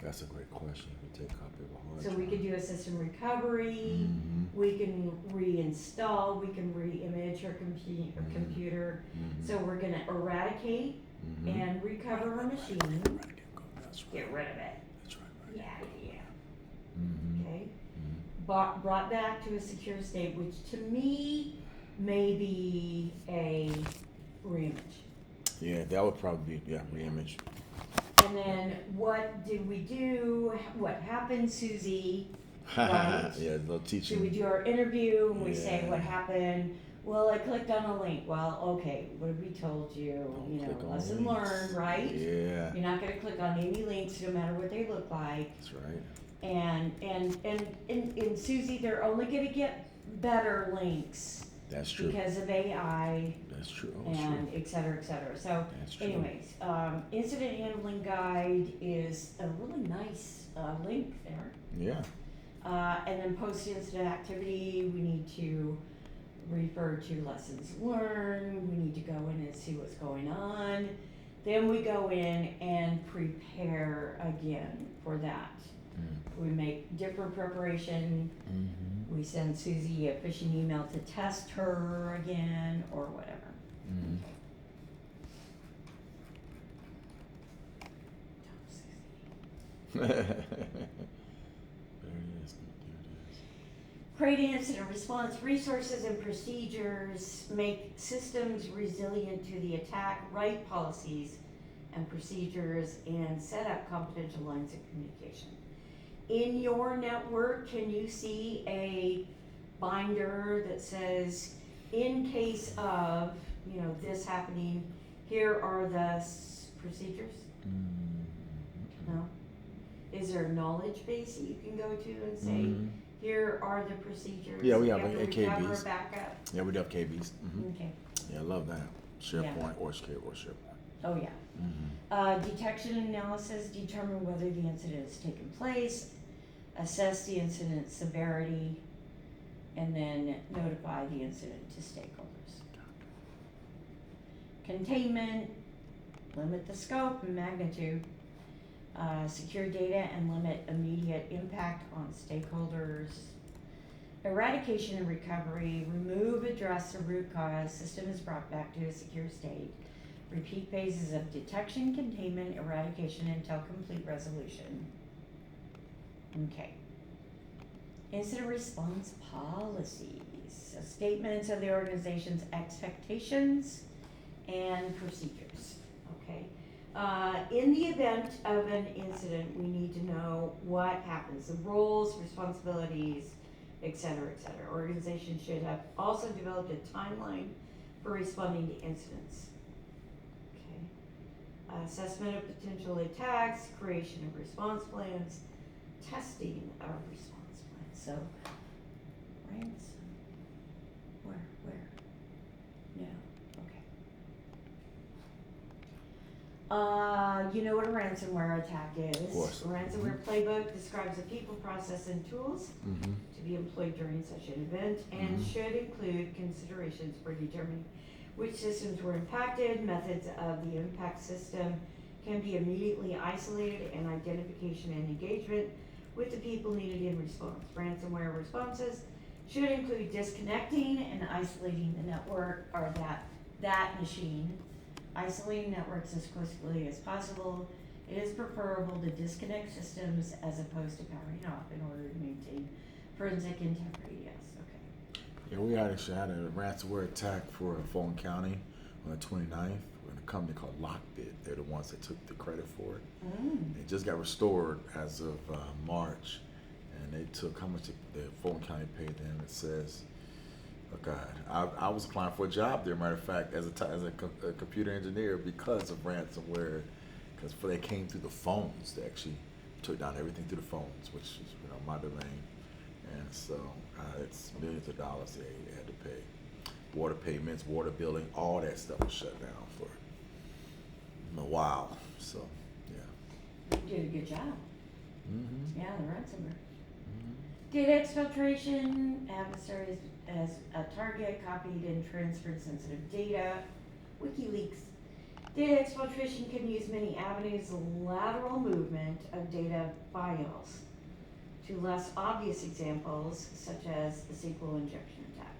That's a great question. We take a copy of a hard So drive. we could do a system recovery, we can reinstall, we can re-image her computer. So we're gonna eradicate and recover her machine, That's right. get rid of it. That's right. Okay? Brought back to a secure state, which to me may be a reimage. Yeah, that would probably be, reimage. And then what do we do? What happened, Susie? Right. Yeah, they'll teach So we you. do our interview and we say Yeah. what happened. Well, I clicked on a link. Well, okay, what have we told you? Don't click on Lesson links. learned, right? Yeah, You're not gonna click on any links, no matter what they look like. that's right. And Susie, they're only gonna get better links That's true. because of AI That's true. That's and true. et cetera, et cetera. So That's true. anyways, incident handling guide is a really nice link there. Yeah. And then post-incident activity, we need to refer to lessons learned, we need to go in and see what's going on. Then we go in and prepare again for that. We make different preparation, we send Susie a phishing email to test her again, or whatever. There it is. Create incident response resources and procedures, make systems resilient to the attack, write policies and procedures, and set up confidential lines of communication. In your network, can you see a binder that says, in case of, you know, this happening, here are the procedures? No? Is there a knowledge base that you can go to and say, Mhm. here are the procedures? Yeah, we you have to recover, KBs. back up? Yeah, we do have KBs. Okay. Yeah, I love that. SharePoint or SharePoint. Oh, yeah. Detection and analysis, determine whether the incident has taken place, assess the incident severity, and then notify the incident to stakeholders. Containment, limit the scope and magnitude, secure data and limit immediate impact on stakeholders. Eradication and recovery, remove, address the root cause, system is brought back to a secure state. Repeat phases of detection, containment, eradication until complete resolution. Okay. Incident response policies, so statements of the organization's expectations and procedures, okay? In the event of an incident, we need to know what happens, the roles, responsibilities, et cetera, et cetera. Organizations should have also developed a timeline for responding to incidents. Okay. Assessment of potential attacks, creation of response plans, testing of response plans. So, ransom. Where? No. Okay. You know what a ransomware attack is. Of course. A ransomware playbook describes the people, process, and tools to be employed during such an event and should include considerations for determining which systems were impacted. Methods of the impact system can be immediately isolated, and identification and engagement with the people needed in response. Ransomware responses should include disconnecting and isolating the network or that machine. Isolating networks as quickly as possible. It is preferable to disconnect systems as opposed to powering off in order to maintain forensic integrity. Yes, okay. Yeah, we actually had a ransomware attack for Fulton County on the 29th with a company called Lockbit. They're the ones that took the credit for it. It just got restored as of March, and they took how much the Fulton County paid them. It says, oh God, I was applying for a job there, matter of fact, as a computer engineer because of ransomware, because they came through the phones. They actually took down everything through the phones, which is my domain, and so it's millions of dollars they had to pay. Water payments, water billing, all that stuff was shut down for a while. So yeah. You did a good job. Yeah, the ransomware. Mm-hmm. Data exfiltration, adversaries as a target, copied and transferred sensitive data. WikiLeaks. Data exfiltration can use many avenues, lateral movement of data files to less obvious examples, such as the SQL injection attack.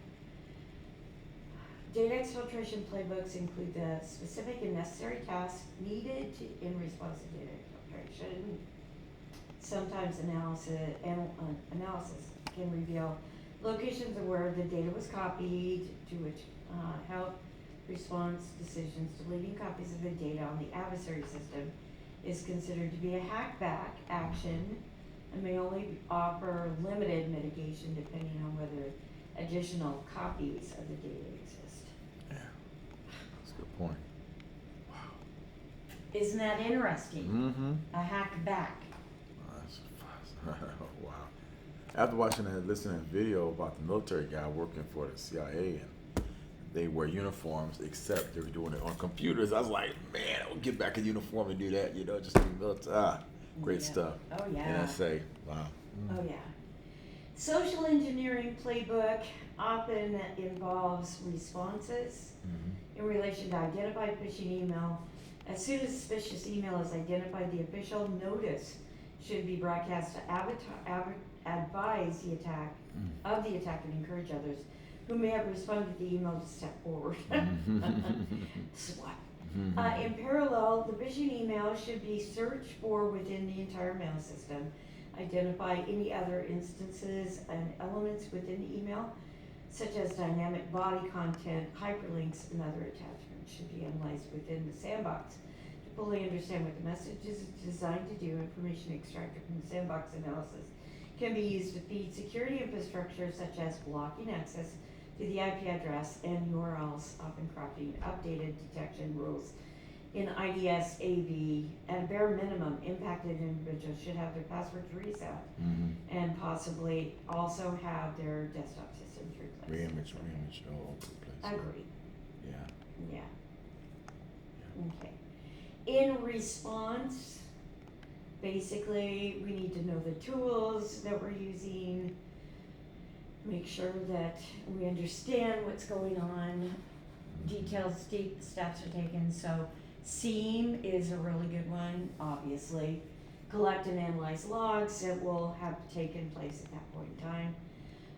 Data exfiltration playbooks include the specific and necessary tasks needed in response to data exfiltration. Sometimes analysis can reveal locations of where the data was copied, to which help response decisions. Deleting copies of the data on the adversary system is considered to be a hackback action and may only offer limited mitigation depending on whether additional copies of the data exist. Yeah, that's a good point. Wow. Isn't that interesting? A hackback. Wow. After watching and listening to a video about the military guy working for the CIA, and they wear uniforms except they were doing it on computers, I was like, man, I'll get back in uniform and do that, just be military. Great stuff. Oh yeah. NSA. Wow. Oh yeah. Social engineering playbook often involves responses in relation to identified phishing email. As soon as suspicious email is identified, the official notice should be broadcast to advise the attack of the attack and encourage others who may have responded to the email to step forward. SWAT. In parallel, the phishing email should be searched for within the entire mail system. Identify any other instances and elements within the email, such as dynamic body content, hyperlinks, and other attachments should be analyzed within the sandbox to fully understand what the message is designed to do, information extracted from the sandbox analysis can be used to feed security infrastructure such as blocking access to the IP address and URLs, often crafting updated detection rules in IDS AV. At a bare minimum, impacted individuals should have their passwords reset and possibly also have their desktop systems replaced. Reimage all over the place. Agree. Yeah. Yeah. Okay. In response, basically, we need to know the tools that we're using, make sure that we understand what's going on, detailed steps are taken. So SEAM is a really good one, obviously. Collect and analyze logs that will have taken place at that point in time.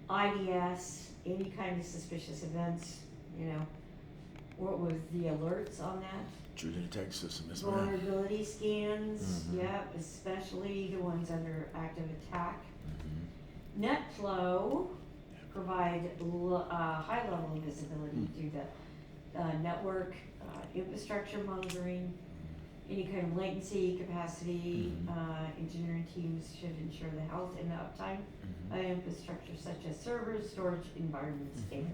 IDS, any kind of suspicious events, what was the alerts on that? Intrusion detection system, yes ma'am. Vulnerability scans, Mhm. yep, especially the ones under active attack. NetFlow provide high level of visibility through the network infrastructure monitoring. Any kind of latency, capacity, engineering teams should ensure the health and uptime of infrastructure such as servers, storage environments, and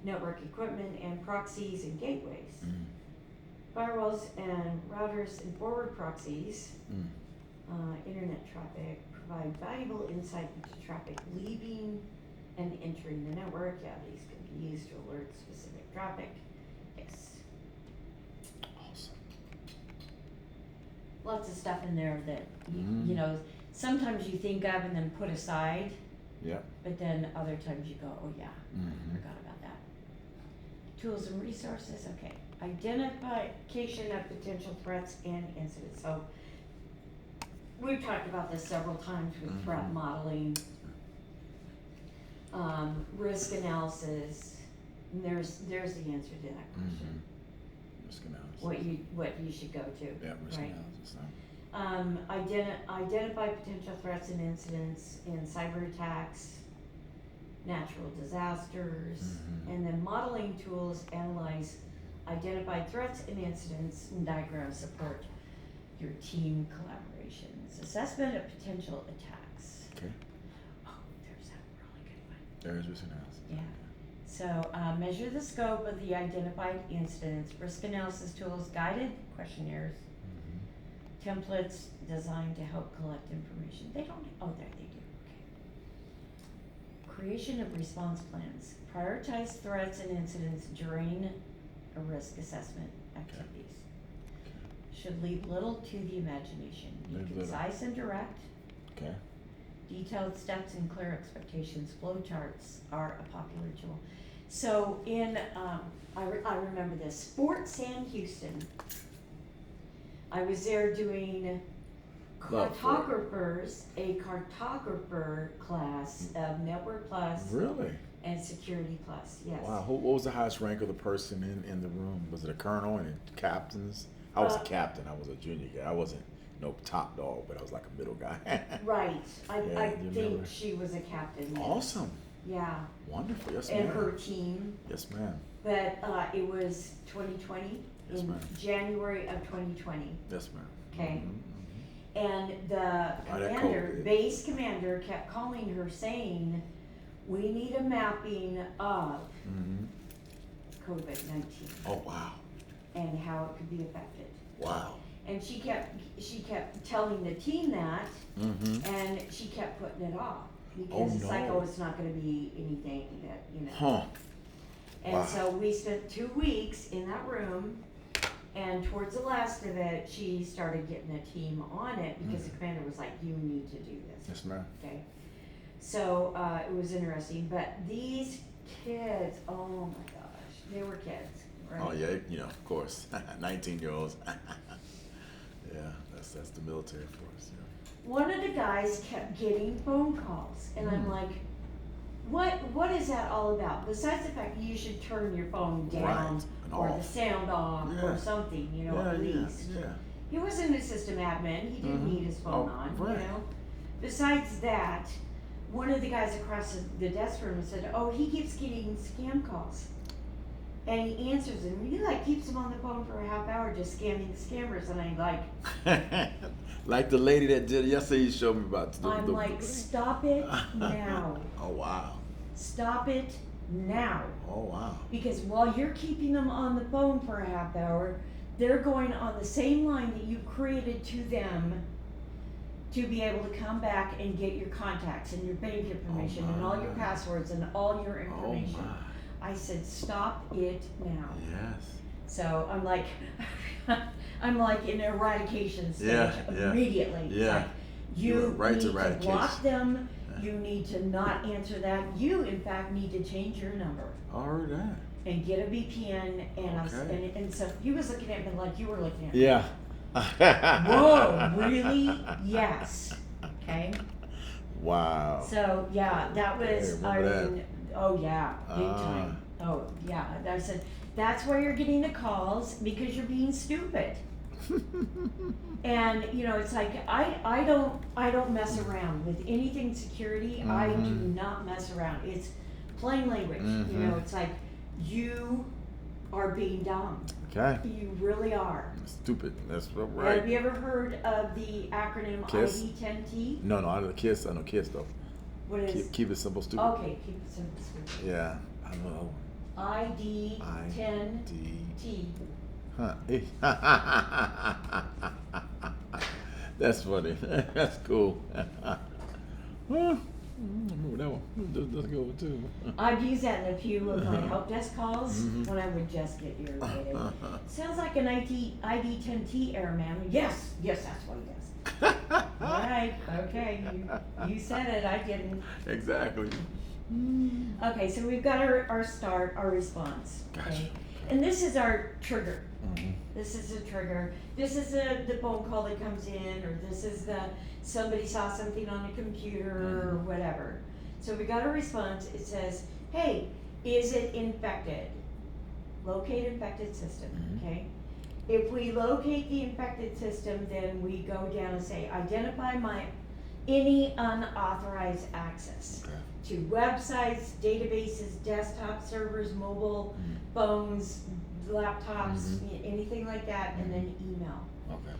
network equipment, and proxies and gateways. Firewalls and routers and forward proxies, internet traffic, provide valuable insight into traffic leaving and entering the network. Yeah, these can be used to alert specific traffic. Yes. Awesome. Lots of stuff in there that, you know, sometimes you think of and then put aside, Yep. but then other times you go, oh yeah, I forgot about that. Tools and resources, okay. Identification of potential threats and incidents. So we've talked about this several times with threat modeling, risk analysis. And there's the answer to that question. Risk analysis. What you should go to. Yeah, risk right? analysis. Identify potential threats and incidents in cyber attacks, natural disasters, and then modeling tools analyze identified threats and incidents, and diagrams support your team collaborations. Assessment of potential attacks. Okay. Oh, there's that really good one. There is risk analysis. Yeah. So measure the scope of the identified incidents, risk analysis tools, guided questionnaires, templates designed to help collect information. They don't, oh, there they do, okay. Creation of response plans. Prioritize threats and incidents during a risk assessment activities. Should leave little to the imagination. Be Leave little. concise and direct. Okay. Detailed steps and clear expectations. Flowcharts are a popular tool. So in, I remember this, Fort Sam Houston, I was there doing Love Fort. a cartographer class of Network Plus Really? and Security Plus, yes. Wow. What was the highest rank of the person in the room? Was it a colonel and captains? I was a captain. I was a junior guy. I wasn't no top dog, but I was like a middle guy. Right, I Yeah, do you think remember? she was a captain. Yes. Awesome. Yeah, Wonderful. Yes, and ma'am. her team, Yes, ma'am. but it was 2020, Yes, in ma'am. January of 2020, Yes, ma'am. okay? Mhm, And the that commander, COVID. base commander, kept calling her saying, we need a mapping of COVID-19 Oh, wow. and how it could be affected. Wow. And she kept telling the team that, and she kept putting it off. Because it's like, no. oh, it's not gonna be anything that, you know. Huh. And Wow. so we spent 2 weeks in that room, and towards the last of it, she started getting a team on it because the commander was like, you need to do this. Yes, ma'am. Okay, so it was interesting, but these kids, oh my gosh, they were kids, right? Oh yeah, you know, of course, 19-year-olds. Yeah, that's the military force. Yeah. One of the guys kept getting phone calls, and I'm like, what is that all about? Besides the fact that you should turn your phone down Right, and or the off. sound off or Yeah. something, you know, Yeah, at yeah, least. yeah. He wasn't a system admin, he didn't need his phone Oh, on, right. you know? Besides that, one of the guys across the desk from him said, oh, he keeps getting scam calls. And he answers and he like keeps him on the phone for a half hour just scamming the scammers, and I'm like, Like the lady that did yesterday, you showed me about. I'm like, stop it now. Oh wow. Stop it now. Oh wow. Because while you're keeping them on the phone for a half hour, they're going on the same line that you created to them to be able to come back and get your contacts and your bank information and all your passwords and all your information. Oh my. I said, stop it now. Yes. So I'm like, I'm like in eradication stage Yeah, immediately. It's yeah. like, you You're right need to to eradication. block them. You need to not answer that. You, in fact, need to change your number All right. and get a VPN. And Okay. and so he was looking at me like you were looking at me. Yeah. Whoa, really? Yes. Okay. Wow. So yeah, that was. Yeah, remember mean, oh yeah, big Ah. time. Oh yeah. I said that's why you're getting the calls, because you're being stupid. And you know, it's like I don't mess around with anything security. I do not mess around. It's plain language. You know, it's like you are being dumb. Okay. You really are. Stupid. That's right. Have you ever heard of the acronym KISS? ID10T? No, I know KISS. I know KISS though. What is? Keep it simple, stupid. Okay, keep it simple. Stupid. Yeah, I know. ID10T. Huh. That's funny. That's cool. Well, I remember that one. That's a good one too. I've used that in a few of my help desk calls when I would just get irritated. Sounds like an ID10T error, ma'am. Yes, that's what it is. All right, okay, you said it, I didn't. Exactly. Okay, so we've got our start, our response. Okay? Gotcha. And this is our trigger. Mhm. This is a trigger. This is the phone call that comes in, or this is somebody saw something on a computer or whatever. So we got a response. It says, hey, is it infected? Locate infected system, okay? If we locate the infected system, then we go down and say, identify any unauthorized access Okay. to websites, databases, desktop servers, mobile phones, laptops, anything like that, and then email. Okay.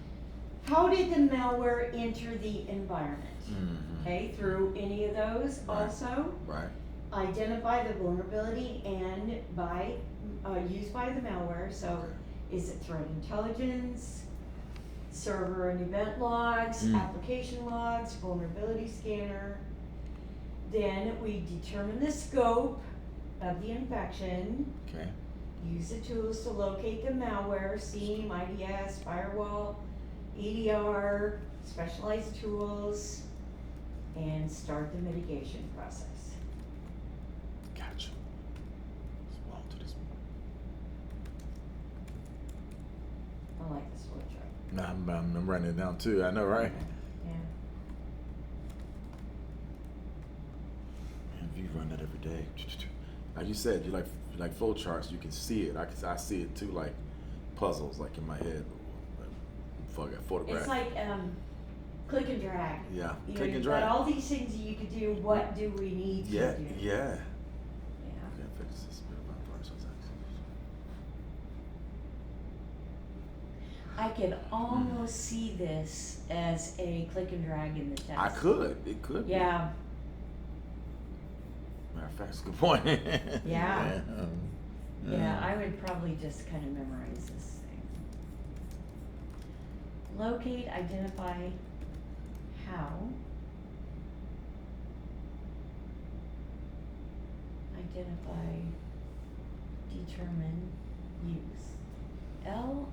How did the malware enter the environment? Okay, through any of those. Right. Also, Right. identify the vulnerability and used by the malware. So, is it threat intelligence, server and event logs, application logs, vulnerability scanner? Then we determine the scope of the infection. Okay. Use the tools to locate the malware, SIEM, IDS, firewall, EDR, specialized tools, and start the mitigation process. Gotcha. Let's walk to this one. I like this flow chart. Nah, I'm writing it down too. I know, right? Yeah. Man, you run that every day. Like you said, you like flow charts. You can see it. I see it too, like puzzles, like in my head. Photograph. It's like click and drag. Yeah, You know, click and you've drag. got all these things that you could do. What do we need to Yeah, do? yeah. Yeah. Okay, fix this bit about partials access. I could almost see this as a click and drag in the text. I could. It could. be. Yeah. Matter of fact, it's a good point. Yeah. Yeah, I would probably just kind of memorize this thing. Locate, identify, how. Identify, determine, use. L-I-H-I-D-U.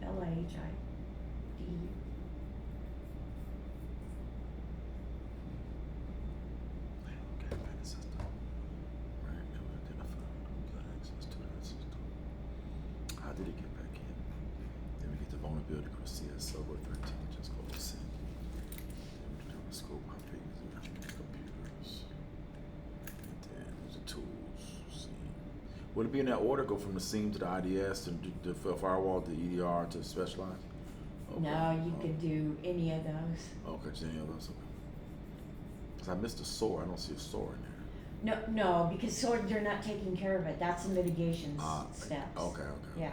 L-I-H-I-D-U. Okay, back to system. Right, now we identify who's got access to that system. How did it get back in? Then we get the vulnerability, go to CYSA WEDNESDAY, just go to SIM. Then we determine scope, how big is it, computers. And then there's the tools, SIEM. Would it be in that order? Go from the SIEM to the IDS, to the firewall, to EDR, to specialized? Okay. No, you could do any of those. Okay, just any of those, okay. Because I missed a SOAR. I don't see a SOAR in there. No, because they're not taking care of it. That's the mitigation steps. Okay. Yeah.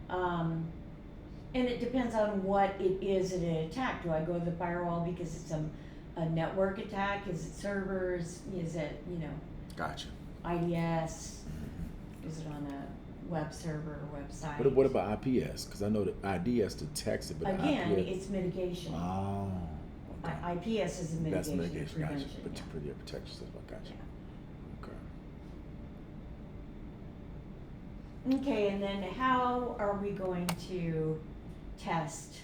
And it depends on what it is in an attack. Do I go to the firewall because it's a network attack? Is it servers? Is it, Gotcha. IDS? Mm-hmm. Is it on a web server or website? But what about IPS? Because I know that IDS detects it, but Again, IPS... it's mitigation. Oh, okay. IPS is a mitigation. That's mitigation, gotcha. Prevention. But Yeah. pretty protection stuff, I gotcha. Yeah. Okay, and then how are we going to test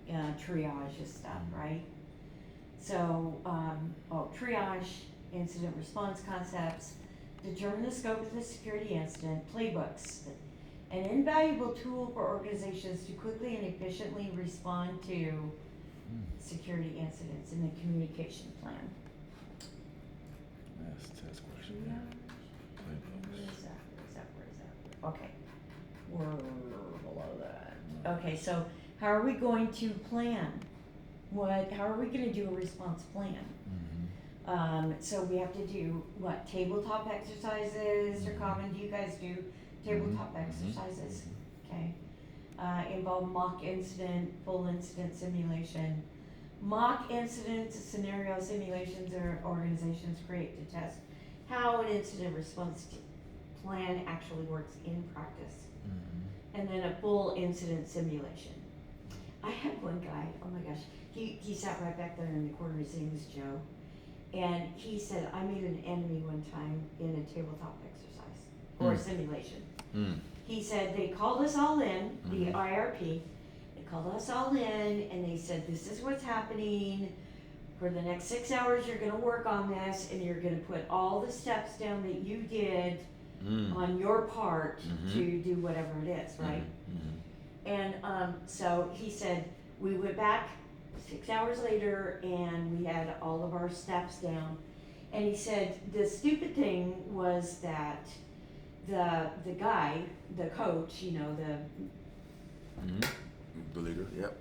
triage and stuff, right? So, triage, incident response concepts, determine the scope of the security incident, playbooks, an invaluable tool for organizations to quickly and efficiently respond to security incidents in the communication plan. That's a test question. Where is that? Okay, we're below that. Okay, so how are we going to plan? How are we gonna do a response plan? So we have to do what, tabletop exercises are common? Do you guys do tabletop exercises? Okay. Involve mock incident, full incident simulation. Mock incidents, scenario simulations are organizations create to test how an incident response plan actually works in practice. And then a full incident simulation. I had one guy, oh my gosh, he sat right back there in the corner, his name was Joe. And he said, I made an enemy one time in a tabletop exercise or a simulation. He said, they called us all in, the IRP, they called us all in and they said, this is what's happening. For the next 6 hours, you're gonna work on this and you're gonna put all the steps down that you did on your part to do whatever it is, right? And so he said, we went back 6 hours later and we had all of our steps down. And he said, the stupid thing was that the guy, the coach, The leader, yep.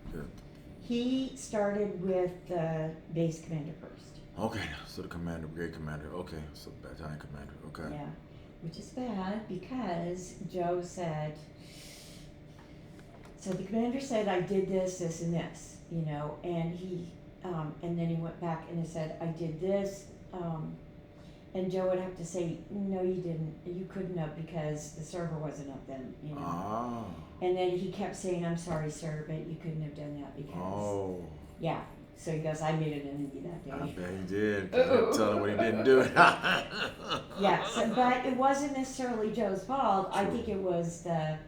he started with the base commander first. Okay, so the commander, brigade commander, okay, so battalion commander, okay. Yeah, which is bad because Joe said, so the commander said, I did this, this, and this, and he, and then he went back and he said, I did this, and Joe would have to say, no, you didn't, you couldn't have because the server wasn't up then, Ah. And then he kept saying, I'm sorry, sir, but you couldn't have done that because, yeah. So he goes, I made an enemy that day. I bet he did. Tell him what he didn't do. Yes, but it wasn't necessarily Joe's fault. True. I think it was the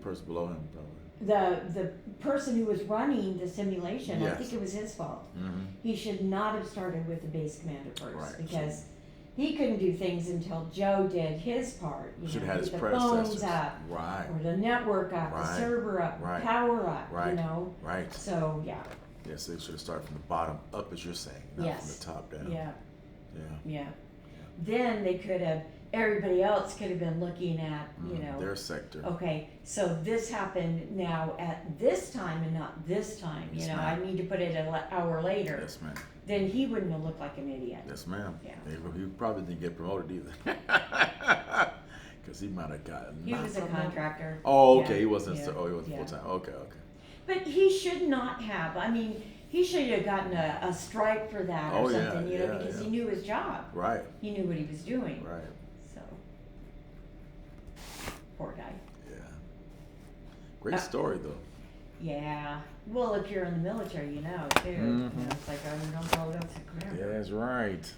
Person below him, probably. the person who was running the simulation. Yes. I think it was his fault. He should not have started with the base commander first, Right, because he couldn't do things until Joe did his part. Should have had his get the predecessors. phones up, Right. or the network up, the Right. server up, Right. power up. Right. Right. So yeah. Yeah, so they should have started from the bottom up, as you're saying, not Yes. from the top down. Yeah. Yeah. Yeah. Then they could have. Everybody else could have been looking at, Their sector. okay, so this happened now at this time and not this time, Yes, I ma'am. need to put it an hour later. Yes, ma'am. Then he wouldn't have looked like an idiot. Yes, ma'am. Yeah. He probably didn't get promoted either. Because he might have gotten. He was a contractor. Oh, okay. Yeah, He wasn't. yeah, He wasn't yeah. full time. Okay. But he should not have. I mean, he should have gotten a stripe for that or Oh, yeah, something, yeah, because yeah. he knew his job. Right. He knew what he was doing. Right. So, poor guy. Yeah. Great story though. Yeah. Well, if you're in the military, too. It's like, you don't go to commander. Yeah, that's right.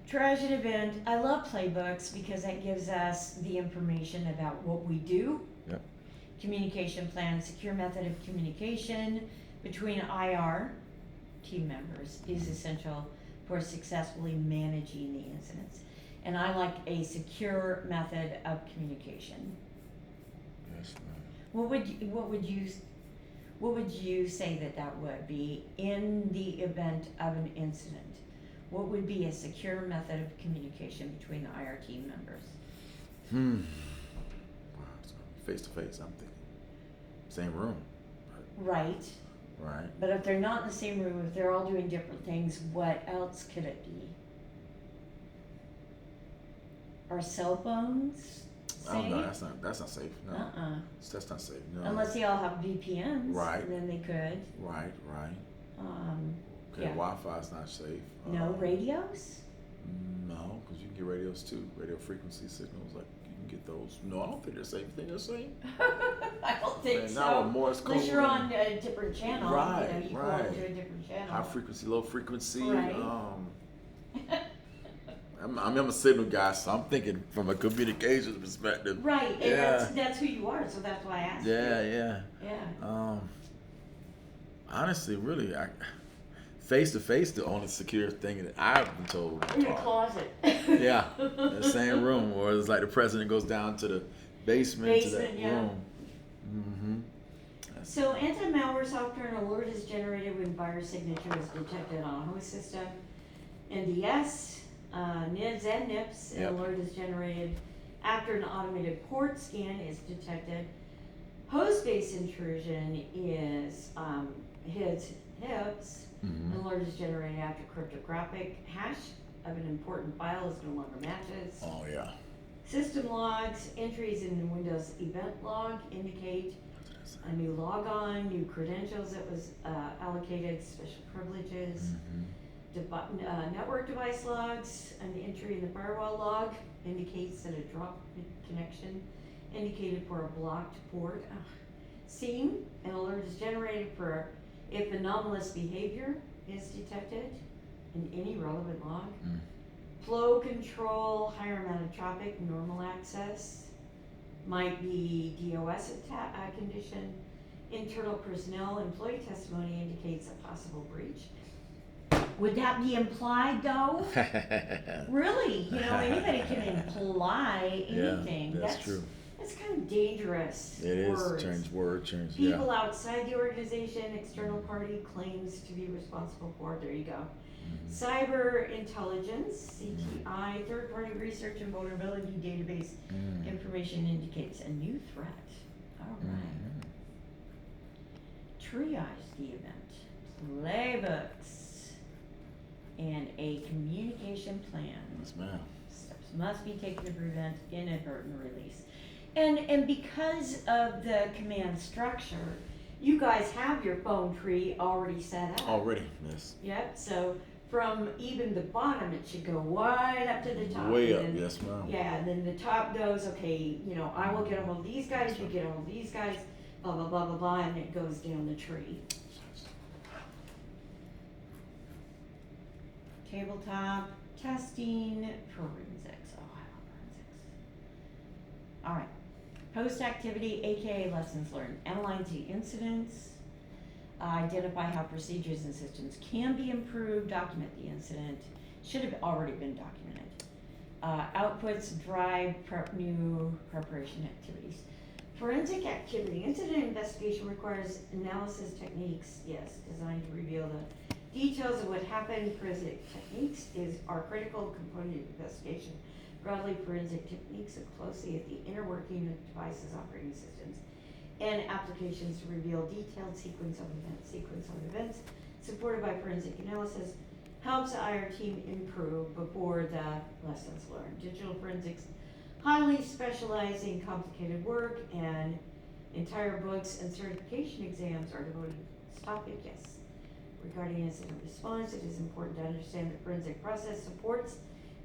Triage and event. I love playbooks because that gives us the information about what we do. Yep. Communication plan, secure method of communication between IR team members is essential for successfully managing the incidents. And I like a secure method of communication. Yes, ma'am. What would you say that would be in the event of an incident? What would be a secure method of communication between the IR team members? Wow, it's face to face. I'm thinking same room. Right. Right. But if they're not in the same room, if they're all doing different things, what else could it be? Are cell phones safe? Oh no, that's not safe. No, Uh-uh. that's not safe. No. Unless they all have VPNs. Right. Then they could. Right. Okay, Yeah. Wi-Fi's not safe. No radios? No, because you can get radios too. Radio frequency signals, like you can get those. No, I don't think they're safe. You think they're safe? I don't think Man, so. now with Morse code. Unless you're on a different channel. Right, You go right. onto a different channel. High frequency, low frequency. Right. I'm a signal guy, so I'm thinking from a communications perspective. Right, and Yeah. that's who you are, so that's why I asked Yeah, you. yeah. Yeah. Honestly, really, face to face, the only secure thing that I've been told. In your closet. Yeah, the same room, or it's like the president goes down to the basement to that yeah. room. Mm-hmm. So anti-malware software and alert is generated when virus signature is detected on a host system. NDS, NIDS and NIPS, Yep. an alert is generated after an automated port scan is detected. Host-based intrusion is HIPS. Mm-hmm. An alert is generated after cryptographic hash of an important file is no longer matches. Oh yeah. System logs, entries in the Windows event log indicate a new logon, new credentials that was allocated, special privileges. Mm-hmm. Network device logs, an entry in the firewall log indicates that a drop connection indicated for a blocked port. SIEM, an alert is generated for if anomalous behavior is detected in any relevant log. Mm. Flow control, higher amount of traffic, normal access, might be DOS condition. Internal personnel employee testimony indicates a possible breach. Would that be implied though? Really, anybody can imply anything. Yeah, that's true. That's kind of dangerous. It is. Words. Change. People Yeah. outside the organization, external party claims to be responsible for it. There you go. Mm-hmm. Cyber intelligence, CTI, third-party research and vulnerability database information indicates a new threat. All right. Triage the event, playbooks, and a communication plan. Yes, ma'am. Steps must be taken to prevent inadvertent release. And because of the command structure, you guys have your phone tree already set up. Already, yes. Yep, so from even the bottom, it should go right up to the top. Way and up, then, yes, ma'am. Yeah, and then the top goes, okay, I will get a hold of these guys, you get a hold of these guys, blah, blah, blah, blah, blah, and it goes down the tree. Tabletop testing, forensics. Oh, I love forensics. All right. Post activity, aka lessons learned. Analyze the incidents. Identify how procedures and systems can be improved. Document the incident. Should have already been documented. Outputs, drive, new preparation activities. Forensic activity. Incident investigation requires analysis techniques, yes, designed to reveal the details of what happened. Forensic techniques are critical component of investigation. Broadly, forensic techniques look closely at the inner working of devices, operating systems, and applications to reveal detailed sequence of events, supported by forensic analysis, helps the IR team improve before the lessons learned. Digital forensics, highly specialized in complicated work, and entire books and certification exams are devoted to this topic, yes. Regarding incident response, it is important to understand the forensic process supports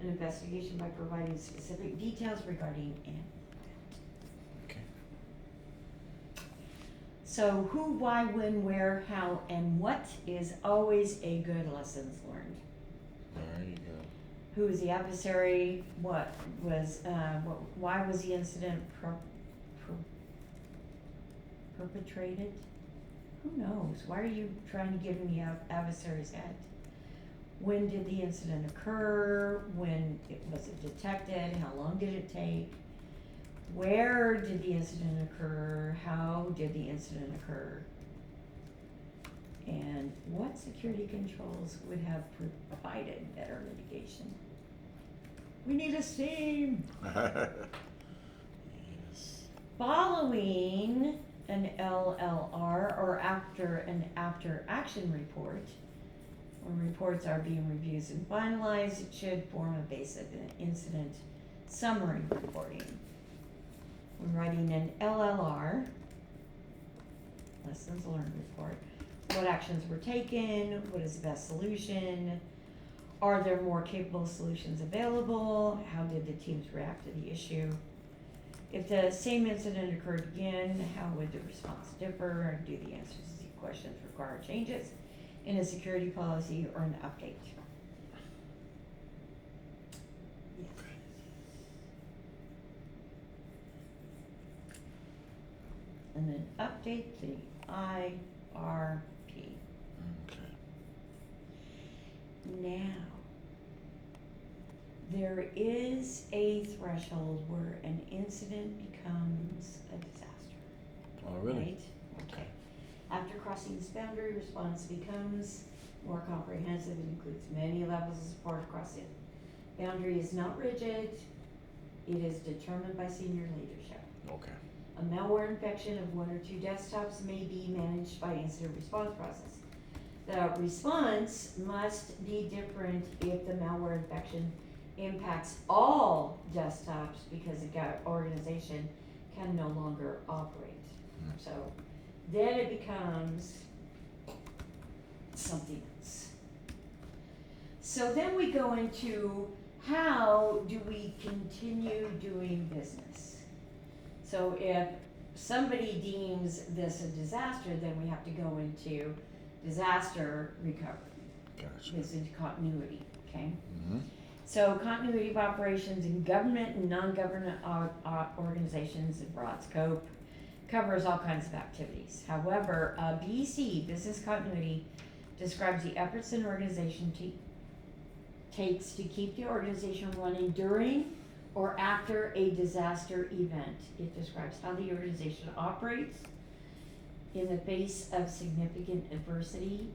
an investigation by providing specific details regarding an event. Okay. So who, why, when, where, how, and what is always a good lessons learned. There you go. Who is the adversary? What was? Why was the incident perpetrated? Who knows? Why are you trying to give me adversary's head? When did the incident occur? When was it detected? How long did it take? Where did the incident occur? How did the incident occur? And what security controls would have provided better mitigation? We need a SIEM. Yes. Following an LLR or after an after action report, when reports are being reviewed and finalized, it should form a basic incident summary reporting. When writing an LLR, lessons learned report, what actions were taken, what is the best solution, are there more capable solutions available, how did the teams react to the issue, if the same incident occurred again, how would the response differ, do the answers to these questions require changes in a security policy or an update? Yes. And then update the IRP. Okay. Now, there is a threshold where an incident becomes a disaster. Oh, really? Right? Okay. After crossing this boundary, response becomes more comprehensive. It includes many levels of support across it. Boundary is not rigid. It is determined by senior leadership. Okay. A malware infection of 1 or 2 desktops may be managed by incident response process. The response must be different if the malware infection impacts all desktops because the organization can no longer operate. So then it becomes something else. So then we go into how do we continue doing business? So if somebody deems this a disaster, then we have to go into disaster recovery. Gotcha. Business continuity, okay? Mm-hmm. So continuity of operations in government and non-government organizations, in broad scope, covers all kinds of activities. However, BC, business continuity, describes the efforts an organization takes to keep the organization running during or after a disaster event. It describes how the organization operates in the face of significant adversity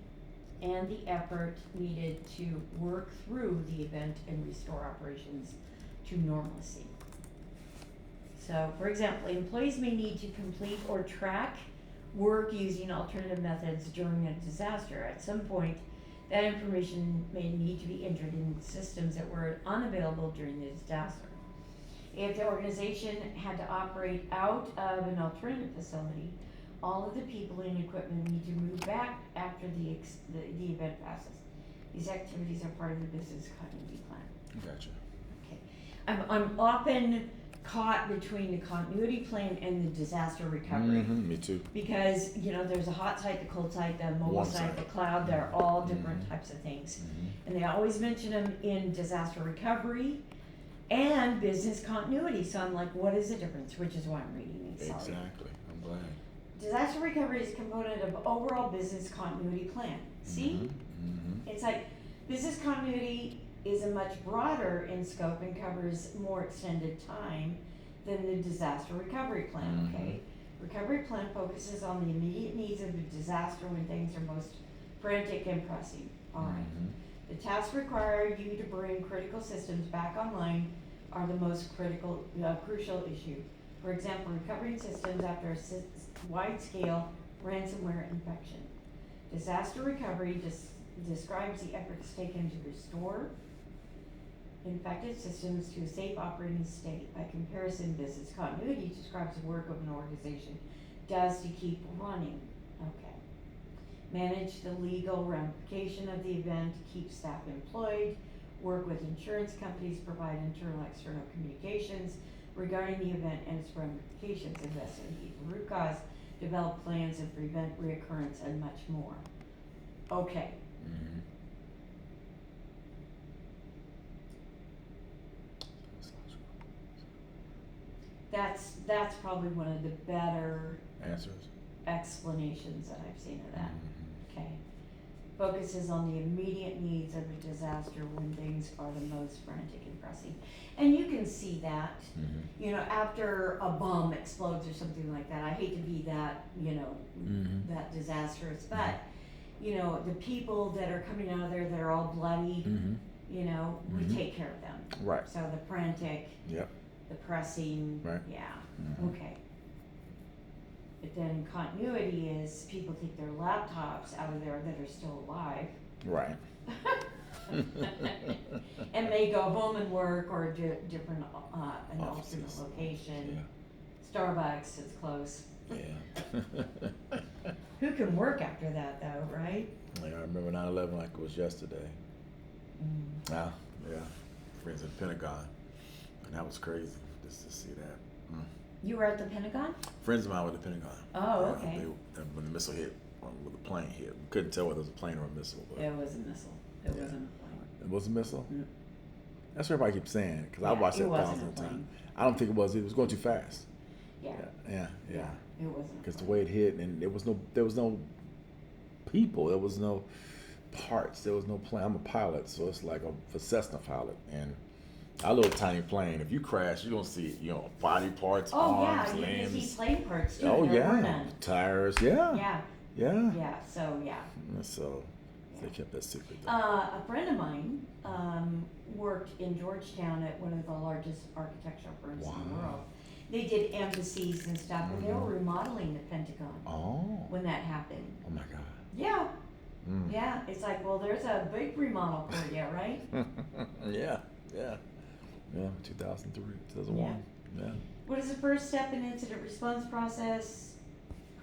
and the effort needed to work through the event and restore operations to normalcy. So, for example, employees may need to complete or track work using alternative methods during a disaster. At some point, that information may need to be entered in systems that were unavailable during the disaster. If the organization had to operate out of an alternative facility, all of the people and equipment need to move back after the event passes. These activities are part of the business continuity plan. Gotcha. Okay. I'm often caught between the continuity plan and the disaster recovery. Mm-hmm. Me too. Because, there's a hot site, the cold site, the mobile Warm site, site. the cloud, they're all different types of things. Mm-hmm. And they always mention them in disaster recovery and business continuity. So I'm like, what is the difference? Which is why I'm reading these. Sorry. Exactly. I'm glad. Disaster recovery is a component of overall business continuity plan. See? Mm-hmm. It's like business continuity is a much broader in scope and covers more extended time than the disaster recovery plan, okay? Recovery plan focuses on the immediate needs of a disaster when things are most frantic and pressing. All right. The tasks required you to bring critical systems back online are the most crucial issue. For example, recovering systems after a wide-scale ransomware infection. Disaster recovery describes the efforts taken to restore infected systems to a safe operating state. By comparison, business continuity describes the work of an organization does to keep running. Okay. Manage the legal ramification of the event, keep staff employed, work with insurance companies, provide internal and external communications regarding the event and its ramifications, investigate the root cause, develop plans to prevent reoccurrence, and much more. Okay. Mm-hmm. That's probably one of the better Answers. explanations that I've seen of that. Mm-hmm. Okay. Focuses on the immediate needs of a disaster when things are the most frantic and pressing. And you can see that, Mm-hmm. After a bomb explodes or something like that. I hate to be that, that disastrous, but, the people that are coming out of there that are all bloody, Mm-hmm. we Mhm. take care of them. Right. So the frantic, Yep. the pressing, Right. yeah, Mhm. okay. But then continuity is people take their laptops out of there that are still alive. Right. And may go home and work or do different, an alternate Offices. location. Starbucks is close. Yeah. Who can work after that though, right? Yeah, I remember 9/11 like it was yesterday. Mm. Yeah. Friends at the Pentagon. And that was crazy just to see that. You were at the Pentagon? Friends of mine were at the Pentagon. Oh, Yeah, okay. when the missile hit, when the plane hit, we couldn't tell whether it was a plane or a missile. But It was a missile. It Yeah. wasn't a plane. it was a missile? Mm. That's what everybody keeps saying, because I Yeah, watched it that wasn't thousands a of plane. times. I don't think it was. It was going too fast. Yeah. Yeah. It wasn't. a Because the plane. way it hit, and there was no people, there was no parts, there was no plane. I'm a pilot, so it's like a Cessna pilot, and our little tiny plane. If you crash, you don't see, body parts, Oh arms, yeah, you can see limbs. plane parts too. Oh and there were yeah, none. tires. Yeah. Yeah. Yeah. So yeah. So they kept that secret. Though. A friend of mine worked in Georgetown at one of the largest architectural firms in the Wow. world. They did embassies and stuff, and they were remodeling the Pentagon Oh. when that happened. Oh my God. Yeah, Mm. yeah. It's like, well, there's a big remodel for you, right? Yeah. 2003, 2001. Yeah. What is the first step in incident response process?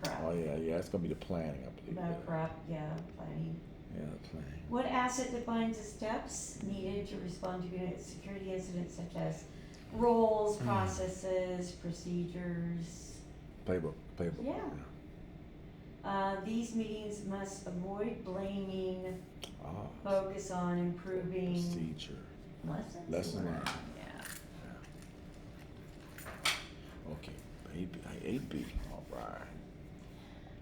Prep. Oh yeah. It's gonna be the planning, I believe. No, prep, yeah, planning. Yeah, the planning. What asset defines the steps needed to respond to a security incidents such as roles, processes, procedures? Playbook. Yeah. These meetings must avoid blaming, Ah, focus on improving procedure. lessons. Lesson learned. Yeah. Okay. AB. All right.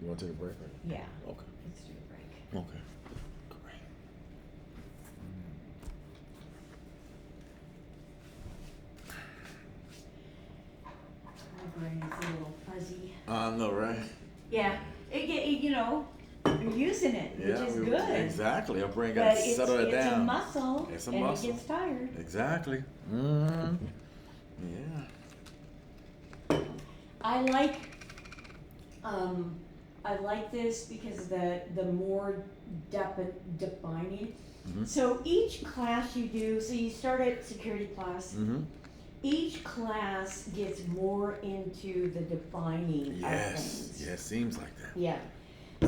You want to take a break? Or? Yeah. Okay. Let's do a break. Okay. Great. My brain is a little fuzzy. I know, right? Yeah. You're using it, which is good. Exactly. Our brain But got to settle it it's a down. muscle, It's a and muscle. it gets tired. Exactly. Mm-hmm. Yeah. I like this because the more defining. Mm-hmm. So each class you do, so you start at security class. Mm-hmm. Each class gets more into the defining of Yes. things. Yeah, seems like that. Yeah.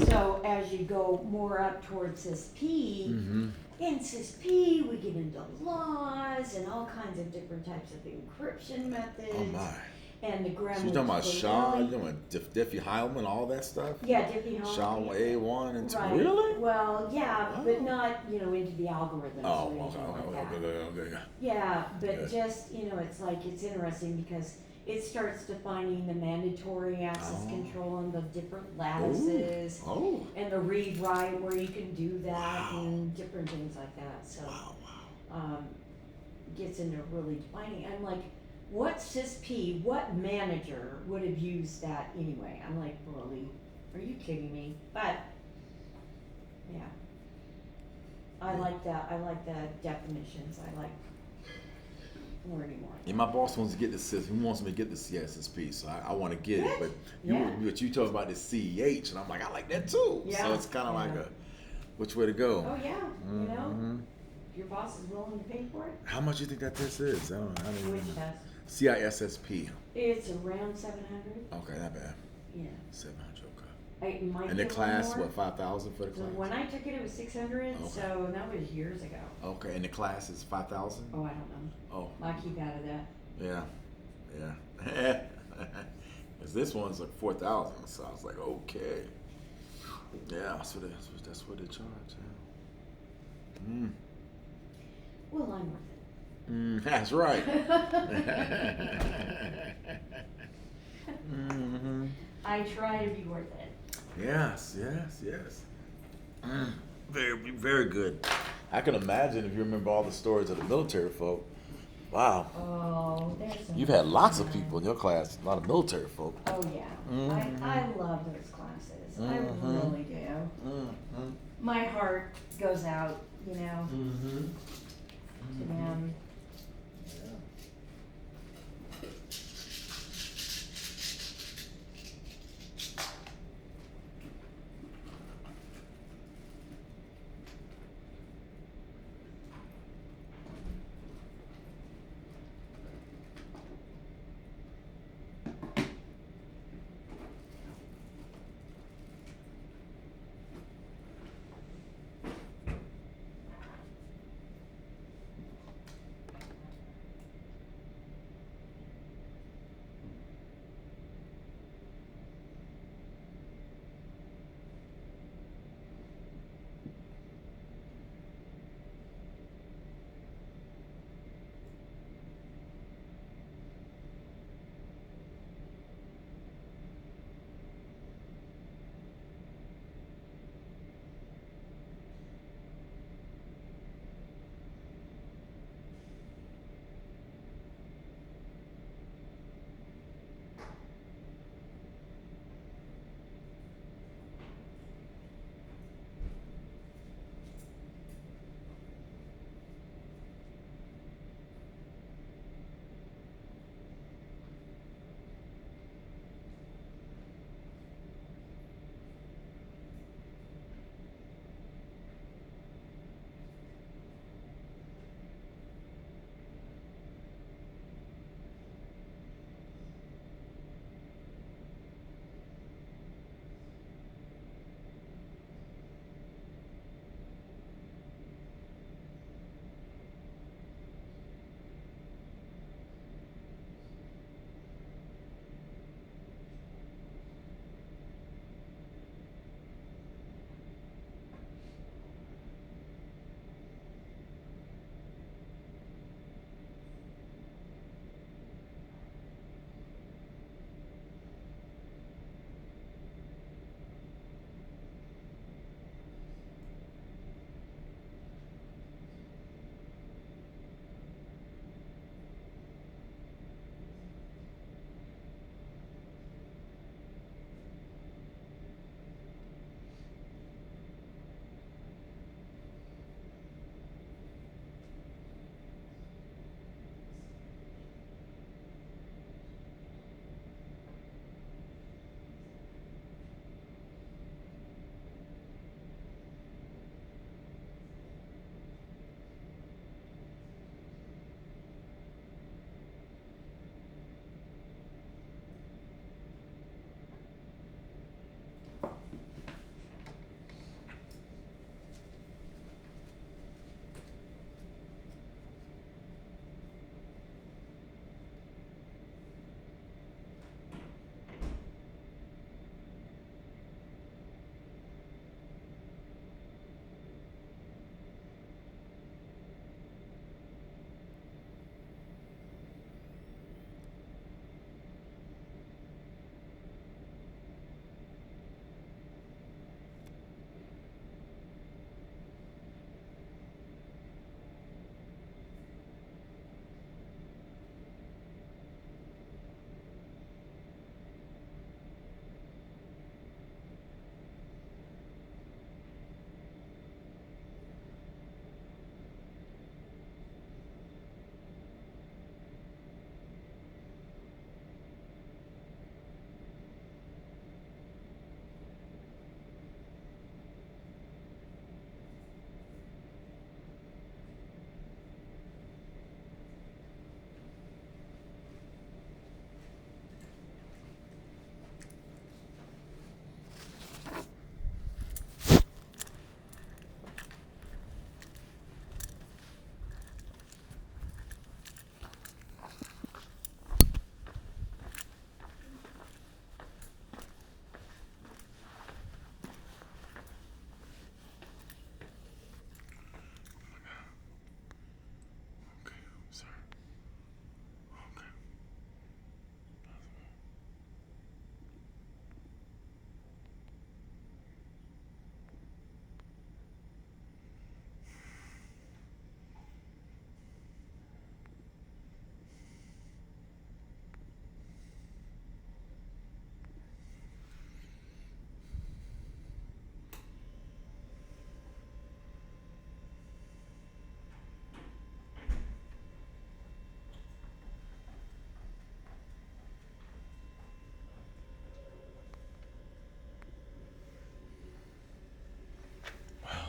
So as you go more up towards CISP, Mm-hmm. in CISP we get into laws and all kinds of different types of encryption methods. Oh my. And the grammar. So you're talking about Shaw, you're talking about Diffie-Hellman, all that stuff? Yeah, Diffie-Hellman. Shaw A1 and 2. Right. Really? Well, yeah, Oh. but not, into the algorithms Oh, or anything like that. okay. Yeah, but Good. just, it's interesting because it starts defining the mandatory access Oh. control and the different lattices Oh. and the read write where you can do that Wow. and different things like that. So Wow. gets into really defining. I'm like, what CISP, what manager would have used that anyway? I'm like, really? Are you kidding me? But yeah. I like that. I like the definitions. I like learning more. Yeah, my boss wants to get the CIS. He wants me to get the CSSP, so I want to get it. But you talk about the CEH, and I'm like, I like that too. Yeah. So it's kind of like Yeah. which way to go? Oh yeah, Mhm. if your boss is willing to pay for it. How much do you think that test is? I don't know. Which test? CISSP. It's around 700. Okay, not bad. Yeah. 700. Okay. It might And be the a class, little more. what, 5,000 for the So class? when I took it, it was 600. Okay. So that was years ago. Okay, and the class is 5,000. Oh, I don't know. Oh, I keep out of that. yeah. Cause this one's like 4,000, so I was like, okay. Yeah, that's what they charge. Yeah. Well, I'm worth it. That's right. I try to be worth it. Yes. Very, very good. I can imagine if you remember all the stories of the military folk. Wow. Oh, there's some You've had lots of fun. people in your class, a lot of military folk. Oh yeah, I love those classes. I really do. My heart goes out, to them.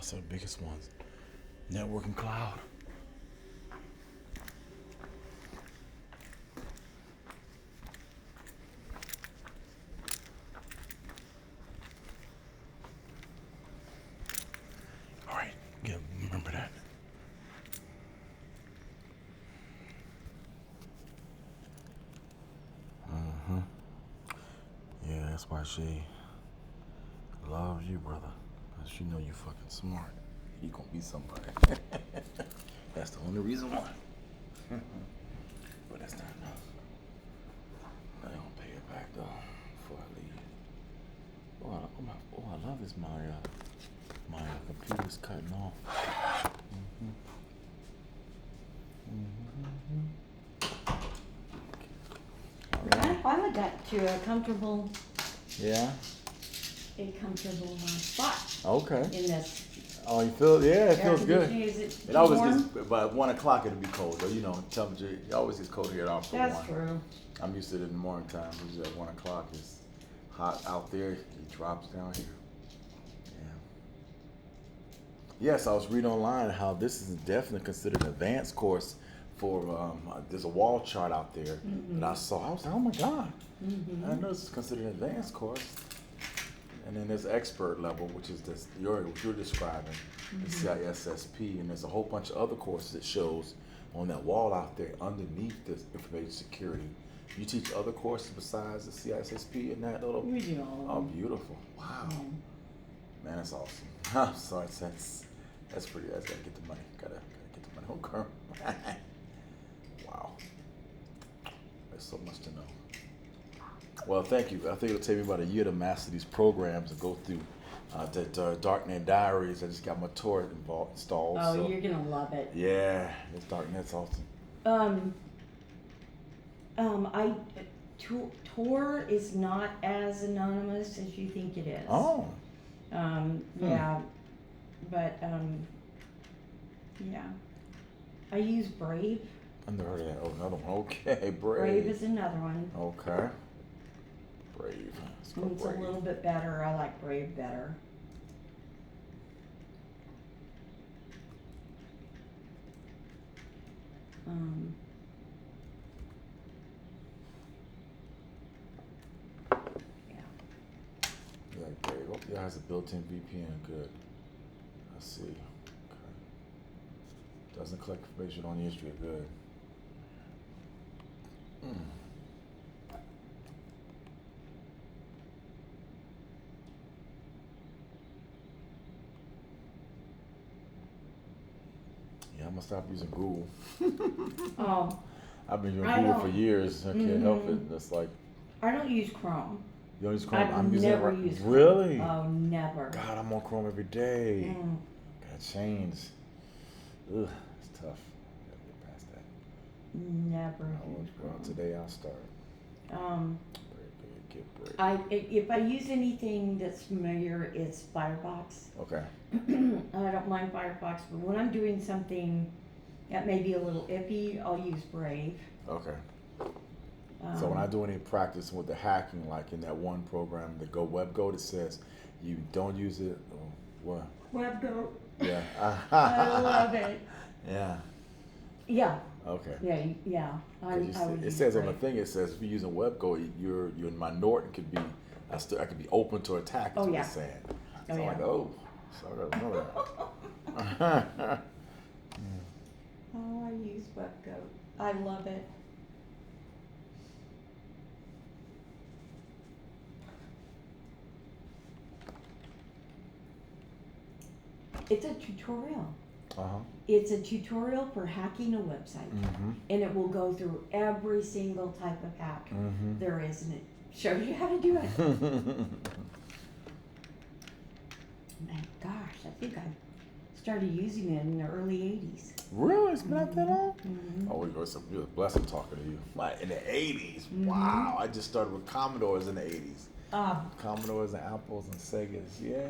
That's the biggest ones. Networking cloud. All right, yeah, remember that. Yeah, that's why she loves you, brother. Cause she know you fucking smart. You gonna be somebody. That's the only reason why. But that's not enough. I ain't gonna pay it back though before I leave. I love is my computer's cutting off. I finally got to a comfortable Yeah. Spot Okay. in this. Oh, you feel? Yeah, it Air feels good. conditioning. Is it It always warm? gets by 1 o'clock. It'll be cold though. You know, temperature. It always gets cold here after 1. That's true. I'm used to it in the morning time. Usually at 1 o'clock, it's hot out there. It drops down here. Yeah. Yes, I was reading online how this is definitely considered an advanced course for. There's a wall chart out there that I saw. I was like, oh my god! I know this is considered an advanced course. And then there's expert level, which is this what you're describing, the CISSP, and there's a whole bunch of other courses it shows on that wall out there underneath this information security. You teach other courses besides the CISSP in that little. We do all of Oh, them. beautiful! Wow, Yeah. man, that's awesome. So that's pretty. That's gotta get the money. Gotta get the money. Okay. Wow, there's so much to know. Well, thank you. I think it'll take me about a year to master these programs and go through the Darknet Diaries. I just got my Tor installed. Oh, so. you're gonna love it. Yeah, this Darknet's awesome. Tor is not as anonymous as you think it is. Oh. Yeah, but yeah, I use Brave. I've never heard of that. Oh, another one. Okay, Brave. Brave is another one. Okay. Brave. Let's go It's Brave. a little bit better. I like Brave better. Yeah, Brave. Oh, yeah, it has a built-in VPN. Good. Let's see. Okay. Doesn't collect information on your history. Good. Yeah, I'm gonna stop using Google. Oh, I've been using I Google for don't- years. I can't help it. It's like I don't use Chrome. you don't use Chrome. I've I'm using never it right. used Chrome. Really? Oh, never. God, I'm on Chrome every day. Mm. Gotta change. Ugh, it's tough. Gotta get past that. Never I will use go out Chrome. today. I'll start. Get Brave. If I use anything that's familiar, it's Firefox. Okay. I don't mind Firefox, but when I'm doing something that may be a little iffy, I'll use Brave. Okay. So when I do any practice with the hacking, like in that one program, the WebGo, that says you don't use it, or what? WebGo. Yeah. I love it. Yeah. Yeah. Okay. Yeah. I would It use says on the Brave. thing, it says if you're using WebGo, your minority could be, I could be open to attack. Is Oh, what yeah. it's saying. Oh, So I'm yeah. like, oh, so I gotta know that. Oh, I use WebGo. I love it. It's a tutorial. Uh-huh. It's a tutorial for hacking a website. Mm-hmm. And it will go through every single type of hack Mm-hmm. there is, and it shows you how to do it. My gosh, I think I started using it in the early 80s. Really? It's not that long? Mhm. Oh, it's a real blessing talking to you. Like in the 80s. Mhm. Wow. I just started with Commodores in the 80s. Ah, Commodores and Apples and Segas. Yeah.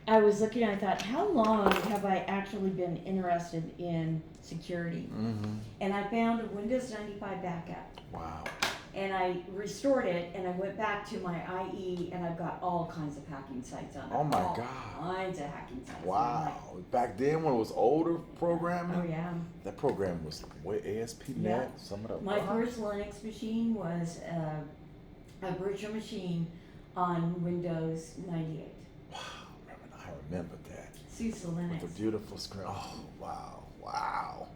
I was looking, I thought, how long have I actually been interested in security? Mm-hmm. And I found a Windows 95 backup. Wow. And I restored it, and I went back to my IE, and I've got all kinds of hacking sites on it. Oh my all God. Kinds of hacking sites. And I'm Wow. Back then when it was older programming, like, oh yeah. that program was way ASP.NET, Yeah. some of the My first Linux machine was a virtual machine on Windows 98. Wow, I remember that. CYSA Linux. With the beautiful screen. Oh, wow, wow.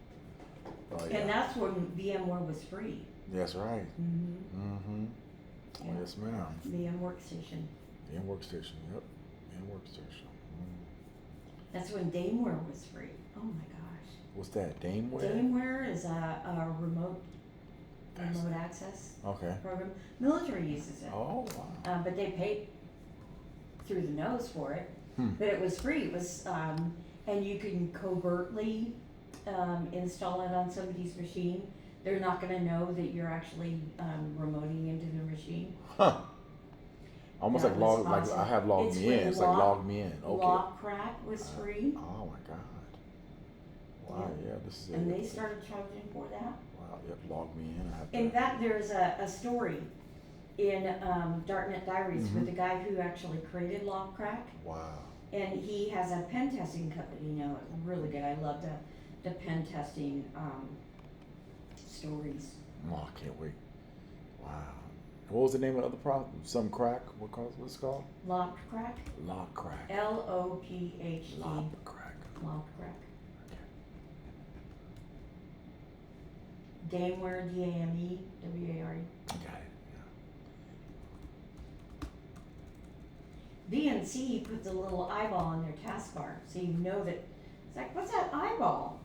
Oh, yeah. And that's when VMware was free. That's right. Mm-hmm. Oh, Yeah. yes, ma'am. VM Workstation. VM Workstation, yep. VM Workstation. That's when Dameware was free. Oh my gosh. What's that, Dameware? Dameware is a remote access Okay. program. Military uses it. Oh, wow. But they paid through the nose for it. Hmm. But it was free. It was, and you can covertly install it on somebody's machine. They're not going to know that you're actually remoting into the machine. Huh. Almost That like was log, awesome. like I have logged It's me when in. It's like log me in. Okay. Lockcrack was free, Oh my God. Wow. Yeah. This is it. and they started charging for that. Wow. Yep. Log me in. I have In to. fact, there's a story in Darknet Diaries with the guy who actually created Lockcrack, Wow. and he has a pen testing company now. It's really good. I love the pen testing stories. Oh, I can't wait. Wow. What was the name of the other problem? Some crack? What's it called? Lockcrack. Lock crack. LOPHD. Lock crack. Lockcrack. Dameware, DAMEWARE. I got it. VNC puts a little eyeball on their taskbar, so you know that, it's like, what's that eyeball?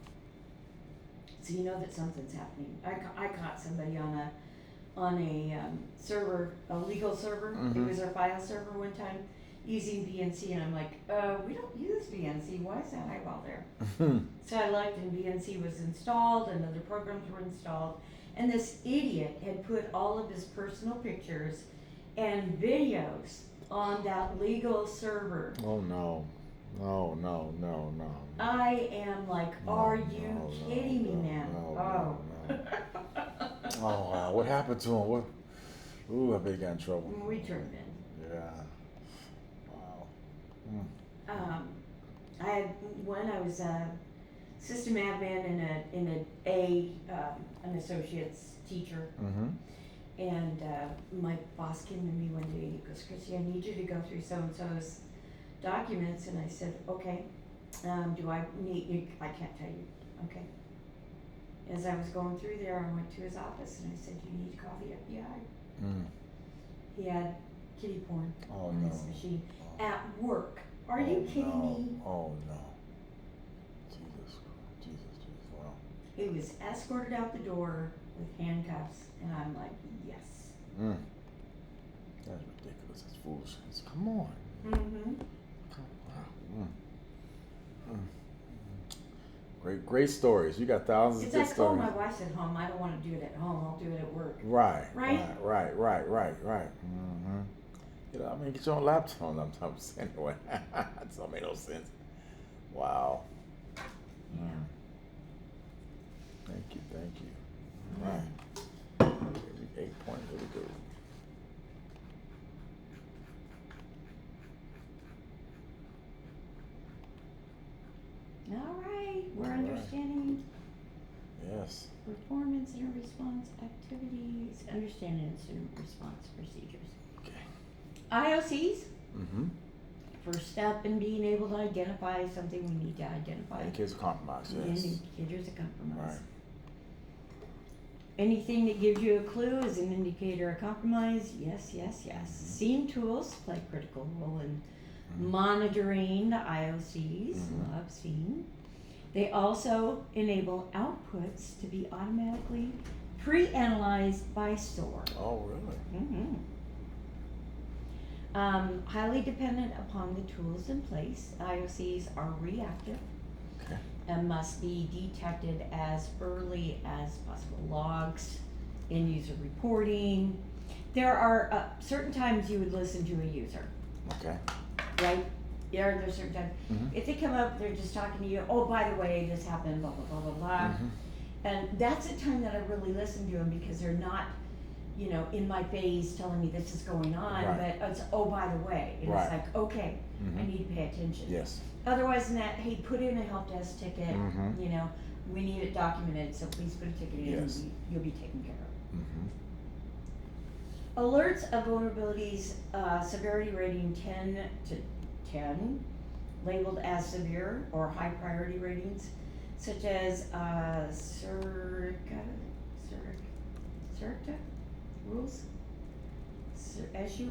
So you know that something's happening. I caught somebody on a server, a legal server. It was our file server one time using VNC, and I'm like, we don't use VNC. Why is that eyeball there? Yeah. So I looked, and VNC was installed, and other programs were installed, and this idiot had put all of his personal pictures and videos on that legal server. Oh no. No, no, no, no. I am like, are you kidding me, man? No. Oh wow. What happened to him? What? Ooh, I bet he got in trouble. We turned in. Yeah. Wow. I had when I was a system admin in an associate's teacher, and my boss came to me one day and he goes, Chrissy, I need you to go through so and so's documents, and I said, okay. Do I need you? I can't tell you. Okay. As I was going through there, I went to his office and I said, you need to call the FBI. He had kitty porn on his machine at work. Are you kidding me? Oh no. Jesus, wow. He was escorted out the door with handcuffs, and I'm like, yes. That's ridiculous. That's foolishness. Come on. Mm-hmm. Wow. Great stories. You got thousands It's of good like, stories. oh, my wife's at home. I don't want to do it at home. I'll do it at work. Right. Right? You know, I mean, get your own laptop sometimes anyway. That don't make no sense. Wow. Yeah. Thank you. Right. 8 points. Here we go. All right. We're All right. understanding Yes. performance, incident response activities, understanding incident response procedures. Okay. IOCs. Mm-hmm. First step in being able to identify something we need to identify. Indicators of compromise. Yes. Indicators of compromise. Right. Anything that gives you a clue is an indicator of compromise. Yes. SIEM tools play a critical role in monitoring the IOCs. Love SIEM. They also enable outputs to be automatically pre-analyzed by SOAR. Oh, really? Mm-hmm. Highly dependent upon the tools in place, IOCs are reactive Okay. and must be detected as early as possible. Logs, end user reporting. There are certain times you would listen to a user, Okay. right? There's certain times. Mhm. If they come up, they're just talking to you, oh, by the way, this happened, blah, blah, blah, blah, blah. Mhm. And that's a time that I really listen to them because they're not you know, in my face telling me this is going on, Right. but it's, oh, by the way, and Right. it's like, okay, I Mhm. need to pay attention. Yes. Otherwise than that, hey, put in a help desk ticket, Mhm. you know, we need it documented, so please put a ticket in and Yes. you'll be taken care of. Mhm. Alerts of vulnerabilities, severity rating 10 to 10, labeled as severe or high priority ratings, such as SURICATA rules, SURICATA,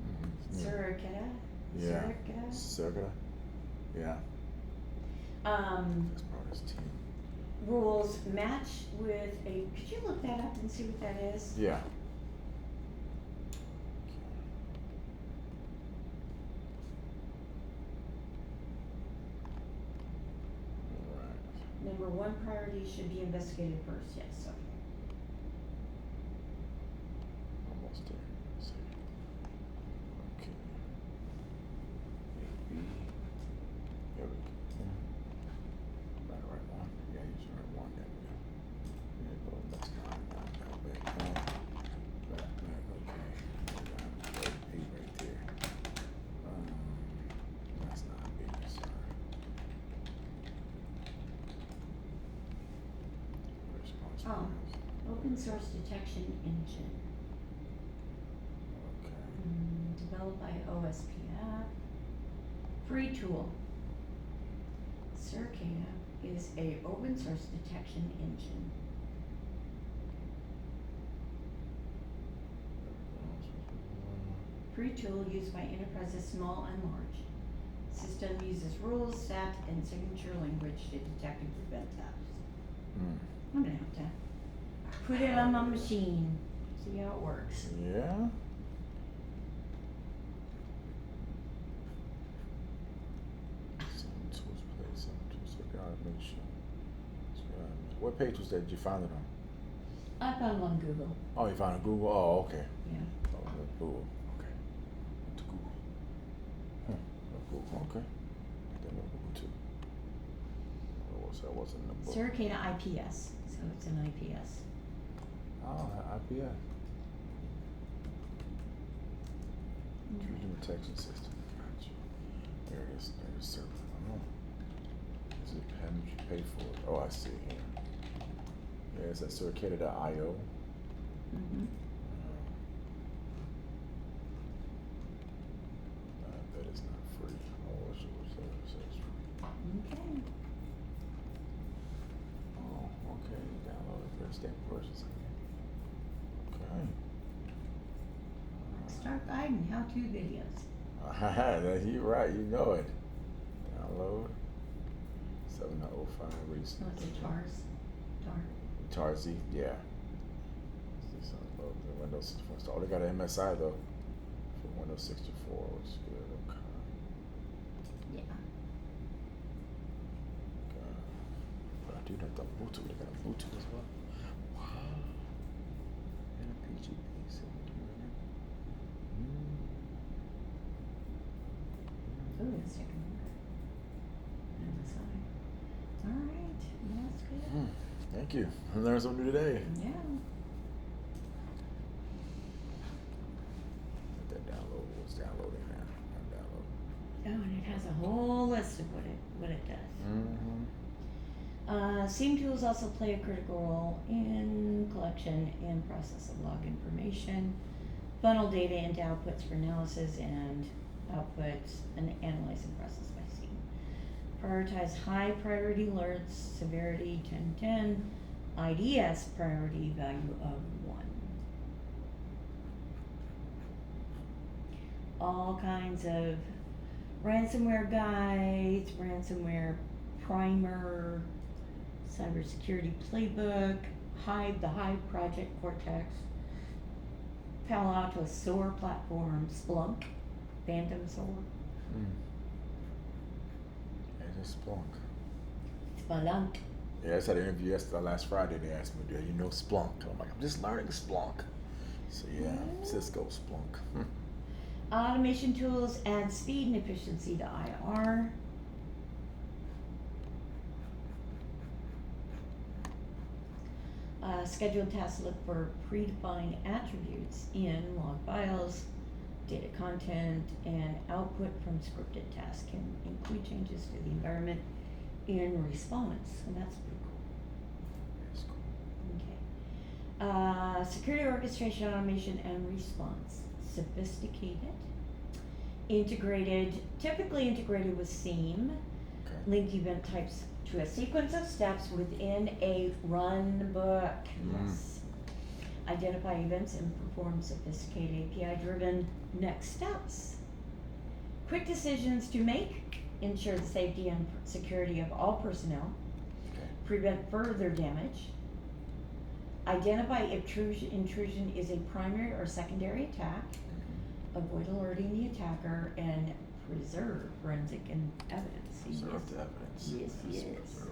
Mhm. SURICATA, Yeah. SURICATA. Circular. Yeah. That's part of this team. Rules match with a, could you look that up and see what that is? Yeah. Alright. Number one priority should be investigated first, yes, okay. Almost there. Let's see. Okay. AB. There we go. Right one. Yeah, you should right one. There we go. There we go. Next time. Back. Okay. A right there. That's not B. Sorry. Response Oh. times. Open source detection engine, Okay. developed by OSPF. Free tool. Circata is a open source detection engine. Free tool used by enterprises small and large. System uses rules, stat, and signature language to detect and prevent thefts. Hmm. I'm gonna have to put it on my machine, see how it works. Yeah. Some tools play, some tools I gotta make sure. What page was that? Did you find it on? I found it on Google, Oh, you found it on Google? Oh, okay. yeah. Oh, Google. Okay. Went to Google. Google. Okay. Then Google too. That wasn't in the book. Circata IPS, so it's an IPS. Oh, IPS. Intrusion detection system. Gotcha. There it is. There's server. Oh. Is it how much you pay for it? Oh, I see here. Yeah, it's at Circata.io. Mm-hmm. I bet it's not free. Oh, it says free. Okay. Oh, okay. Download it. There's stamp versions. Okay. Start guiding how-to videos. You're right. You know it. Download. 7.05 release. Oh, it's a TARS. Tarzi, yeah. This is unload the Windows 64 install. They got an MSI though for Windows 64, which is good. Okay. Yeah. But I do have the Bluetooth. They got a Bluetooth as well. Wow. And a PGP. So, Ooh, that's taking longer. MSI. All right, well, that's good. Thank you. I learned something new today. Yeah. Let that download. What's downloading now? Oh, and it has a whole list of what it does. Mm-hmm. SIEM tools also play a critical role in collection and process of log information, funnel data into outputs for analysis and outputs and analyze and process by SIEM. Prioritize high priority alerts, severity 10-10, IDS priority value of 1. All kinds of ransomware guides, ransomware primer, cybersecurity playbook, Hive, the Hive Project Cortex, Palo Alto SOAR platform, Splunk, Phantom SOAR. It's Splunk. Splunk. Yeah, I just had an interview last Friday. They asked me, do you know Splunk? I'm like, I'm just learning Splunk. So yeah, Cisco Splunk. Automation tools add speed and efficiency to IR. Scheduled tasks look for predefined attributes in log files, data content, and output from scripted tasks can include changes to the environment in response, and that's pretty cool. That's cool. Okay. Security orchestration, automation, and response. Sophisticated, integrated, typically integrated with SIEM. Okay. Link event types to a sequence of steps within a run book. Yes. Identify events and perform sophisticated API-driven next steps. Quick decisions to make, ensure the safety and security of all personnel, Okay. prevent further damage, identify if intrusion is a primary or secondary attack, avoid alerting the attacker, and preserve forensic evidence. Preserve the evidence. Yes. Preserve.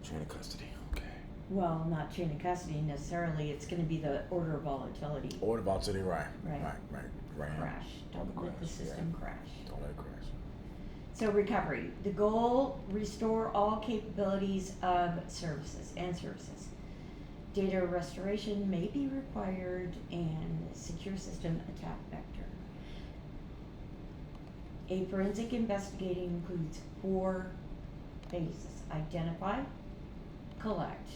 Chain of custody. Okay. Well, not chain of custody necessarily, it's gonna be the order of volatility. Order of volatility, right. Right. Right. Crash, don't let the system crash. Don't let it crash. So recovery, the goal, restore all capabilities of services. Data restoration may be required and secure system attack vector. A forensic investigating includes 4 phases: identify, collect,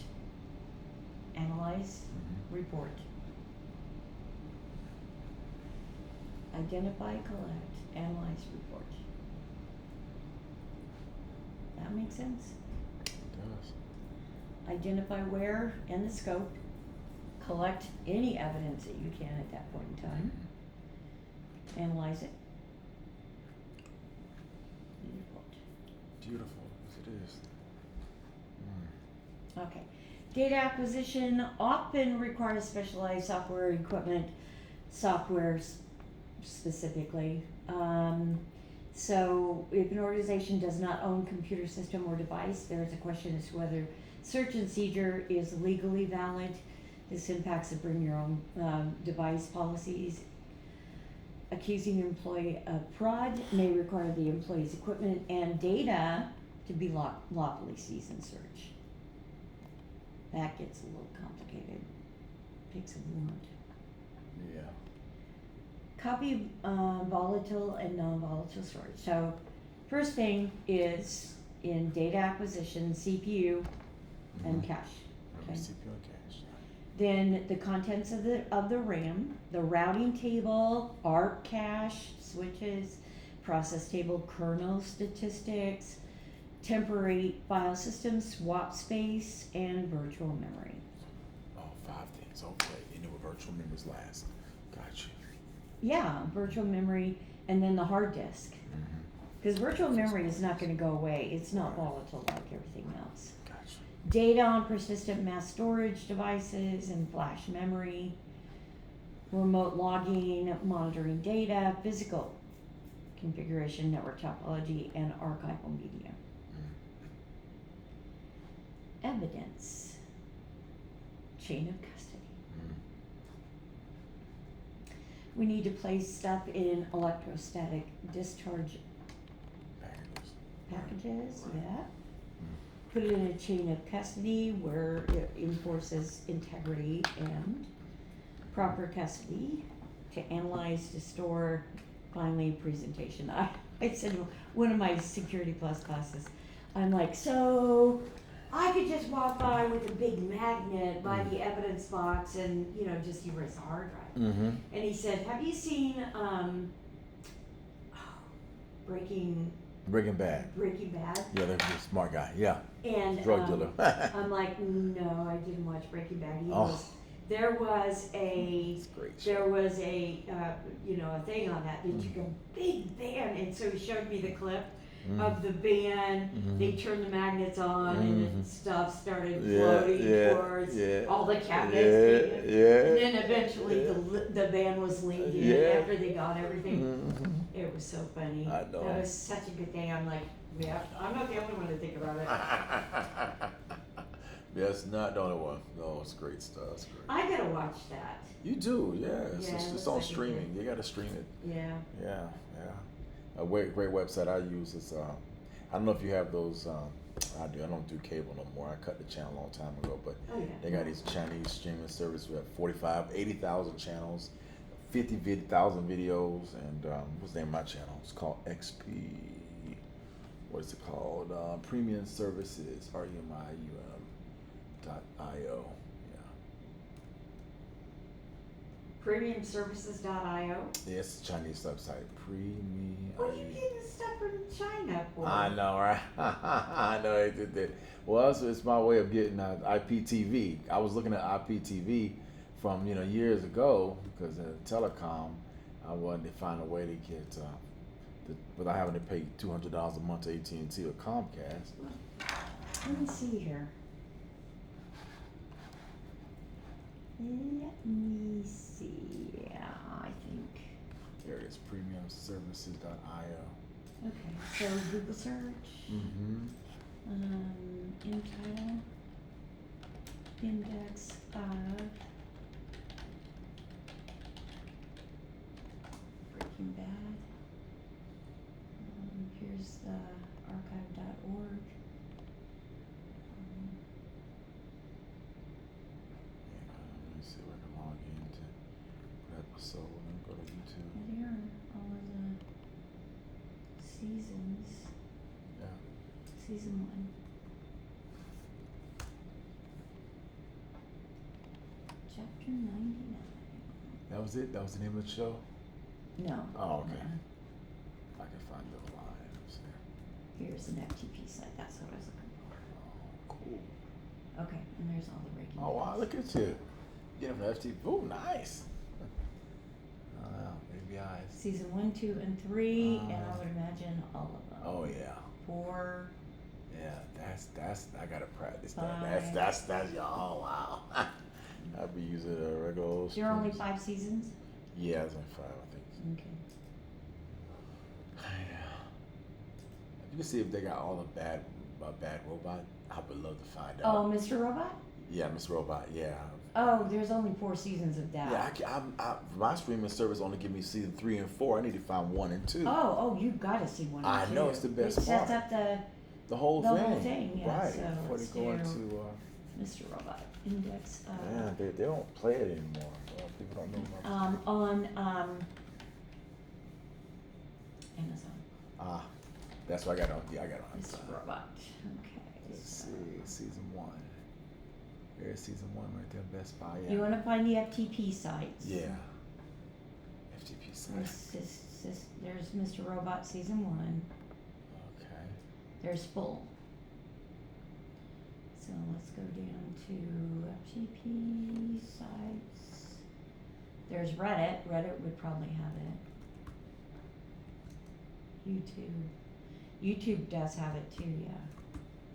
analyze, report. Identify, collect, analyze, report. That makes sense? It does. Identify where and the scope, collect any evidence that you can at that point in time, analyze it, and report. Beautiful, yes it is. Okay. Data acquisition often requires specialized software equipment, specifically. So if an organization does not own computer system or device, there is a question as to whether search and seizure is legally valid. This impacts the bring your own device policies. Accusing an employee of fraud may require the employee's equipment and data to be lawfully seized and searched. That gets a little complicated. Takes a moment. Yeah. Copy volatile and non-volatile storage. So first thing is in data acquisition, CPU and cache. Okay. CPU and cache. Then the contents of the RAM, the routing table, ARP cache, switches, process table, kernel statistics, temporary file system, swap space, and virtual memory. Oh, 5 things. Okay. You know what virtual memories last. Gotcha. Yeah, virtual memory, and then the hard disk. Because virtual memory is not going to go away. It's not volatile like everything else. Gotcha. Data on persistent mass storage devices and flash memory. Remote logging, monitoring data, physical configuration, network topology, and archival media. Evidence. Chain of custody. We need to place stuff in electrostatic discharge packages, yeah. Put it in a chain of custody where it enforces integrity and proper custody to analyze, to store, finally presentation. I said to one of my Security Plus classes, I'm like, so I could just walk by with a big magnet by the evidence box and, just erase the hard drive. And he said, have you seen Breaking Bad. Yeah, that's a smart guy. Yeah. And drug dealer. I'm like, no, I didn't watch Breaking Bad. He Oh. goes, there was a It's great. a thing on that. They took a big van, and so he showed me the clip of the van. They turned the magnets on, and then stuff started floating towards all the cabinets. And then eventually the van was leaned in after they got everything. It was so funny. I know. That was such a good day. I'm like, yeah, I'm not the only one to think about it. That's not the only one. No, it's great stuff. It's great. I gotta watch that. You do, yeah. It's Yeah, just it it's looks on like you streaming. do. You gotta stream it. Yeah. Yeah. A great website I use is I don't know if you have those I do. I don't do cable no more. I cut the channel a long time ago. But Oh, yeah. they got these Chinese streaming services. We have 45, 80,000 channels, 50,000 videos, and what's the name of my channel? It's called XP. What is it called? Premium Services, RUMIUM.io. Premiumservices.io. Yeah, it's a Chinese website. Premium. What are you getting stuff from China for? I know, right? I know they did that. Well, it's my way of getting IPTV. I was looking at IPTV from years ago because of telecom. I wanted to find a way to get without having to pay $200 a month to AT&T or Comcast. Let me see here. Let me see. Yeah, I think. There it is, premiumservices.io. Okay, so Google search. Mm-hmm. In title. Index of Breaking Bad. Here's the archive.org. Let me see if I can log into episode. Let me go to YouTube. And here are all of the seasons. Yeah. Season 1. Chapter 99. That was it? That was the name of the show? No. Oh, okay. No. I can find the lines here. Here's an FTP site. That's what I was looking for. Oh, cool. Okay, and there's all the Breaking Oh, wow, Bads. look at you. Get from FTP. Oh, nice. Wow, maybe eyes. Season 1, 2, and 3, and I would imagine all of them. Oh, yeah. 4. Yeah, that's I gotta practice that. 5. That's oh wow. I'll be using a regular old There are only streams. 5 seasons? Yeah, there's only 5, I think. Okay. Yeah. You can see if they got all the bad robot. I would love to find Oh, out. Mr. Robot? Yeah, Miss Robot. Yeah. Oh, there's only 4 seasons of that. Yeah, my streaming service only give me season 3 and 4. I need to find 1 and 2. Oh, you've got to see 1 and 2. I know, it's the best It sets part. up The whole the thing. whole thing, yeah, Right. so Before they let's go do into. Mr. Robot Index. Yeah, they don't play it anymore. People don't know much. On Amazon. That's what I got on. Yeah, I got on. Mr. Robot. Okay. Let's so- see, season 1. There's season 1 right there, Best Buy. Yeah. You want to find the FTP sites? Yeah. FTP site. There's Mr. Robot season 1. Okay. There's full. So let's go down to FTP sites. There's Reddit. Reddit would probably have it. YouTube. YouTube does have it too, yeah.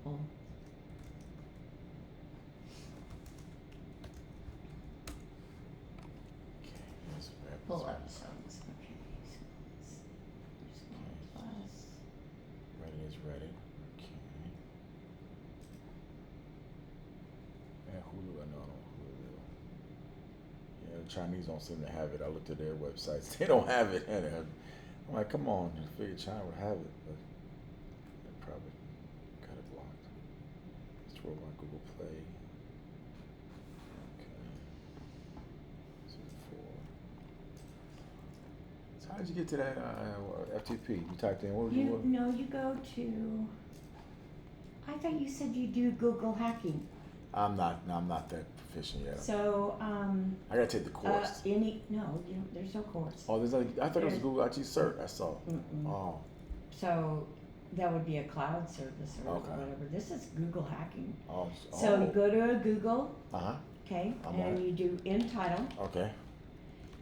Full. Okay. That's Full episodes. Okay. So let's see. There's one plus. Reddit is Reddit. Okay. And Hulu, I know Hulu. Yeah, the Chinese don't seem to have it. I looked at their websites. They don't have it. I'm like, come on. I figured China would have it, but they probably got it blocked. Let's roll on Google Play. Okay. Season 4. So how did you get to that FTP? You typed in, what was you? No, you go to. I thought you said you do Google hacking. I'm not that proficient yet. So, I gotta take the course. there's no course. Oh, I thought it was there's- Google IT Cert. I saw. Mm-mm. Oh, So that would be a cloud service or Okay. whatever. This is Google hacking. oh. So you go to Google, Uh-huh. okay, I'm and on it. you do in title, Okay.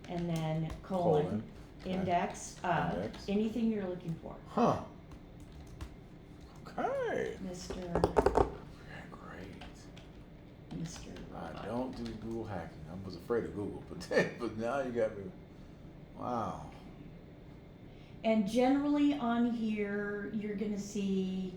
and then Colon. Okay. index, Index. anything you're looking for. Huh. Okay. Mr. Great. Mr. I Robot. don't do Google hacking. I was afraid of Google, but but now you got me. Wow. And generally on here, you're gonna see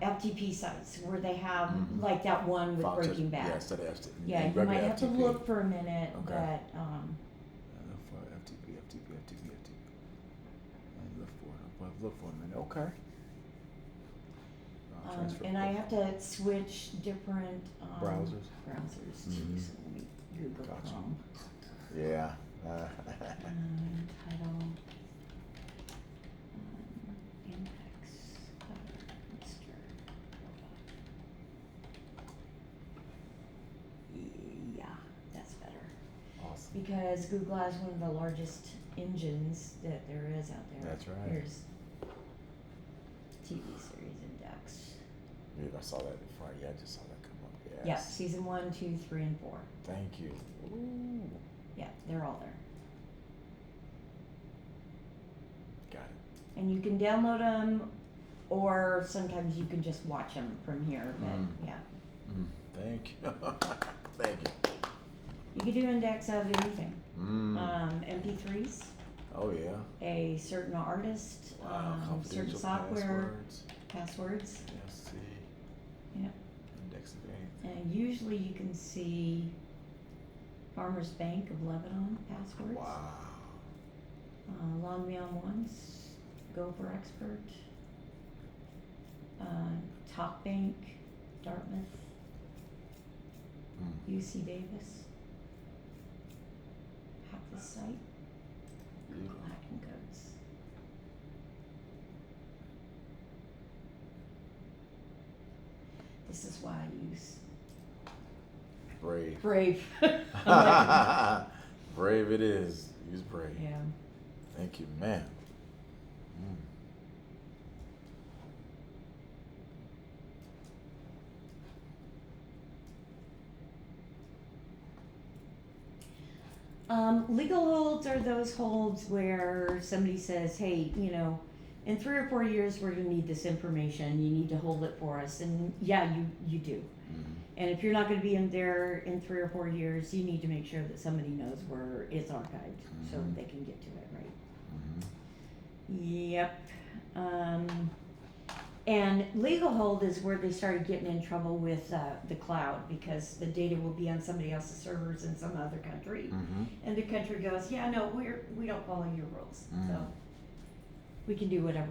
FTP sites where they have Mhm. like that one with Fox- Breaking Bad. Yeah, instead of FTP. Yeah, you might have to look for a minute, Okay. but For FTP. And look for it above look for a minute. Okay. Transfer And I profile. have to switch different, Browsers? browsers too, Mhm. so let me Google Gotcha. Chrome. Yeah. Title, index, Mr. Yeah, that's better. Awesome. Because Google has one of the largest engines that there is out there. That's right. Here's TV series index. Yeah, I saw that before. Yeah, I just saw that come up. Yes. Yeah, season 1, 2, 3, and 4. Thank you. Ooh. Yeah, they're all there. Got it. And you can download them, or sometimes you can just watch them from here, but yeah. Thank you. Thank you. You can do index of anything. Mm. MP3s, Oh yeah. a certain artist, Wow. certain Confidential software, passwords. passwords. Yes. See. Yeah. Index of anything. And usually you can see Farmers Bank of Lebanon passwords. Wow. Longmeon ones, Gopher Expert, Top Bank, Dartmouth, UC Davis. Hack the site, Beautiful. hacking codes. This is why I use Brave. Brave. I'm like, Brave it is. Use Brave. yeah. Thank you, man. Legal holds are those holds where somebody says, hey, you know, in 3 or 4 years, we're gonna need this information, you need to hold it for us, and yeah, you do. And if you're not gonna be in there in 3 or 4 years, you need to make sure that somebody knows where it's archived, so they can get to it, right? Yep. And legal hold is where they started getting in trouble with the cloud, because the data will be on somebody else's servers in some other country. And the country goes, yeah, no, we don't follow your rules, so we can do whatever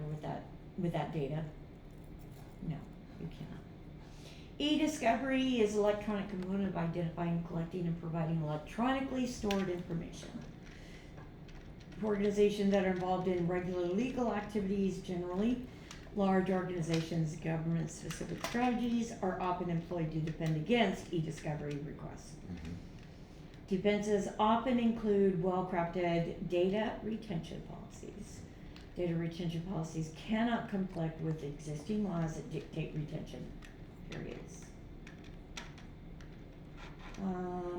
with that data. No, you cannot. E-discovery is electronic component of identifying, collecting, and providing electronically stored information. For organizations that are involved in regular legal activities, generally, large organizations, government-specific strategies are often employed to defend against e-discovery requests. Defenses often include well-crafted data retention policies. Data retention policies cannot conflict with existing laws that dictate retention periods.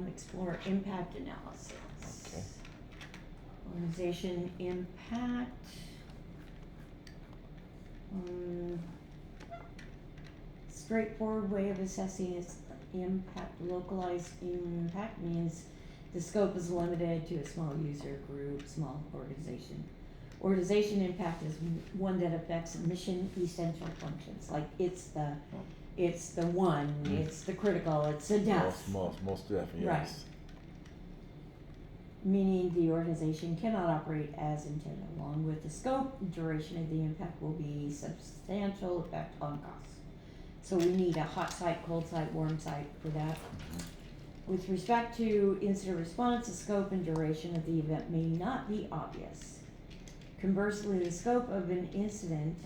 Explore impact analysis. Okay. Organization impact. Straightforward way of assessing its impact. Localized impact means the scope is limited to a small user group, small organization. Organization impact is one that affects mission essential functions, like it's the one, it's the critical, it's the death. Most definitely, Right. yes. Meaning the organization cannot operate as intended. Along with the scope, duration of the impact will be substantial effect on costs. So we need a hot site, cold site, warm site for that. With respect to incident response, the scope and duration of the event may not be obvious. Conversely, the scope of an incident,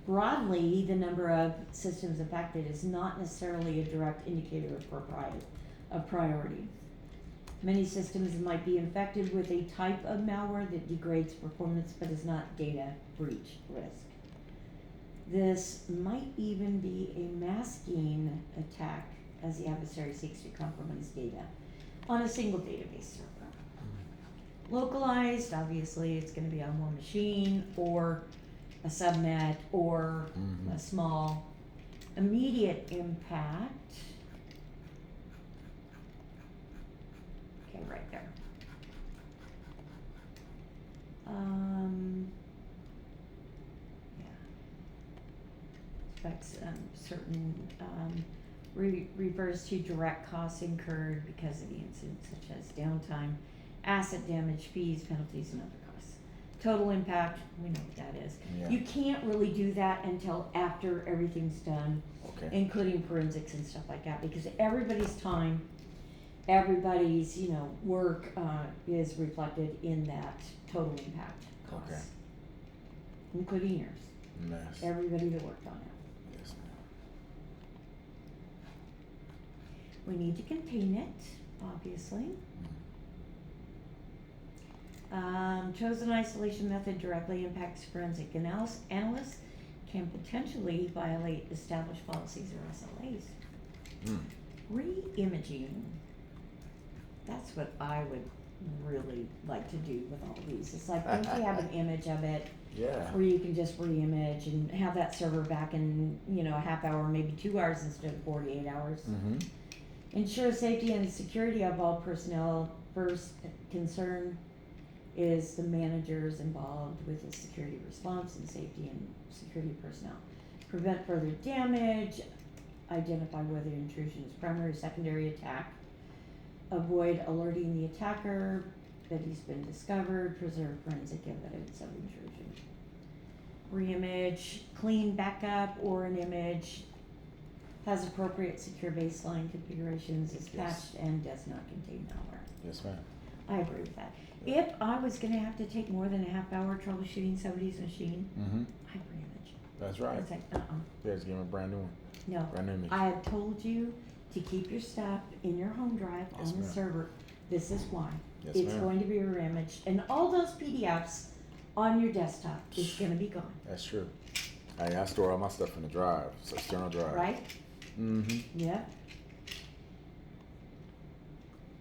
broadly, the number of systems affected is not necessarily a direct indicator of priority. Many systems might be infected with a type of malware that degrades performance but is not data breach risk. This might even be a masking attack as the adversary seeks to compromise data on a single database server. Localized, obviously, it's going to be on one machine or a subnet or a small. Immediate impact. Okay, right there. Affects certain, refers to direct costs incurred because of the incident, such as downtime, asset damage, fees, penalties, and other costs. total impact, we know what that is. Yeah. You can't really do that until after everything's done, Okay. including forensics and stuff like that, because everybody's time, everybody's, work, is reflected in that total impact cost. Okay. Including yours, Nice. everybody that worked on it. Yes, ma'am. We need to contain it, obviously. Chosen isolation method directly impacts forensic analysts, can potentially violate established policies or SLAs. Mm. Re-imaging, that's what I would really like to do with all these. It's like, don't you have an image of it Yeah. where you can just re-image and have that server back in, a half hour, maybe 2 hours instead of 48 hours. Mm-hmm. Ensure safety and security of all personnel. First concern is the managers involved with the security response and safety and security personnel. Prevent further damage, identify whether intrusion is primary or secondary attack. Avoid alerting the attacker that he's been discovered, preserve forensic evidence of intrusion. Re-image, clean backup or an image, has appropriate secure baseline configurations, is Yes. patched, and does not contain malware. Yes, ma'am. I agree with that. If I was gonna have to take more than a half hour troubleshooting somebody's machine, Mm-hmm. I'd re-image. That's right. It's like, Yeah, just give him a brand new one. no. Brand new image. I have told you to keep your stuff in your home drive Yes, on the ma'am. server. This is why. Yes, It's ma'am. going to be re-imaged, and all those PDFs on your desktop is gonna be gone, That's true. I store all my stuff in the drive, so external drive. right? Mm-hmm. Yeah.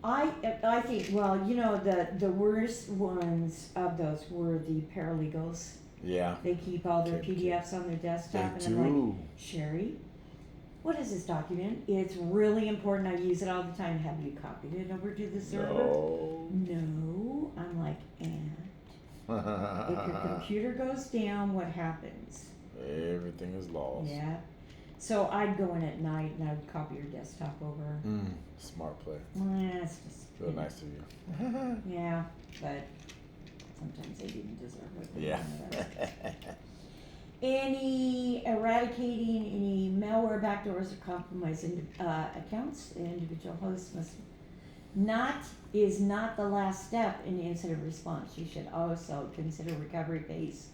I think, well, the worst ones of those were the paralegals. Yeah. They keep all their Okay, PDFs on their desktop, They and I'm like, do. Sherry, what is this document? It's really important. I use it all the time. Have you copied it over to the server? No. No. I'm like, and if your computer goes down, what happens? Everything is lost. Yeah. So I'd go in at night and I'd copy your desktop over. Smart play. It's just Real nice of you. Yeah, but sometimes they didn't deserve it. Yeah. Eradicating any malware backdoors or compromised accounts, individual hosts is not the last step in incident response. You should also consider recovery phase,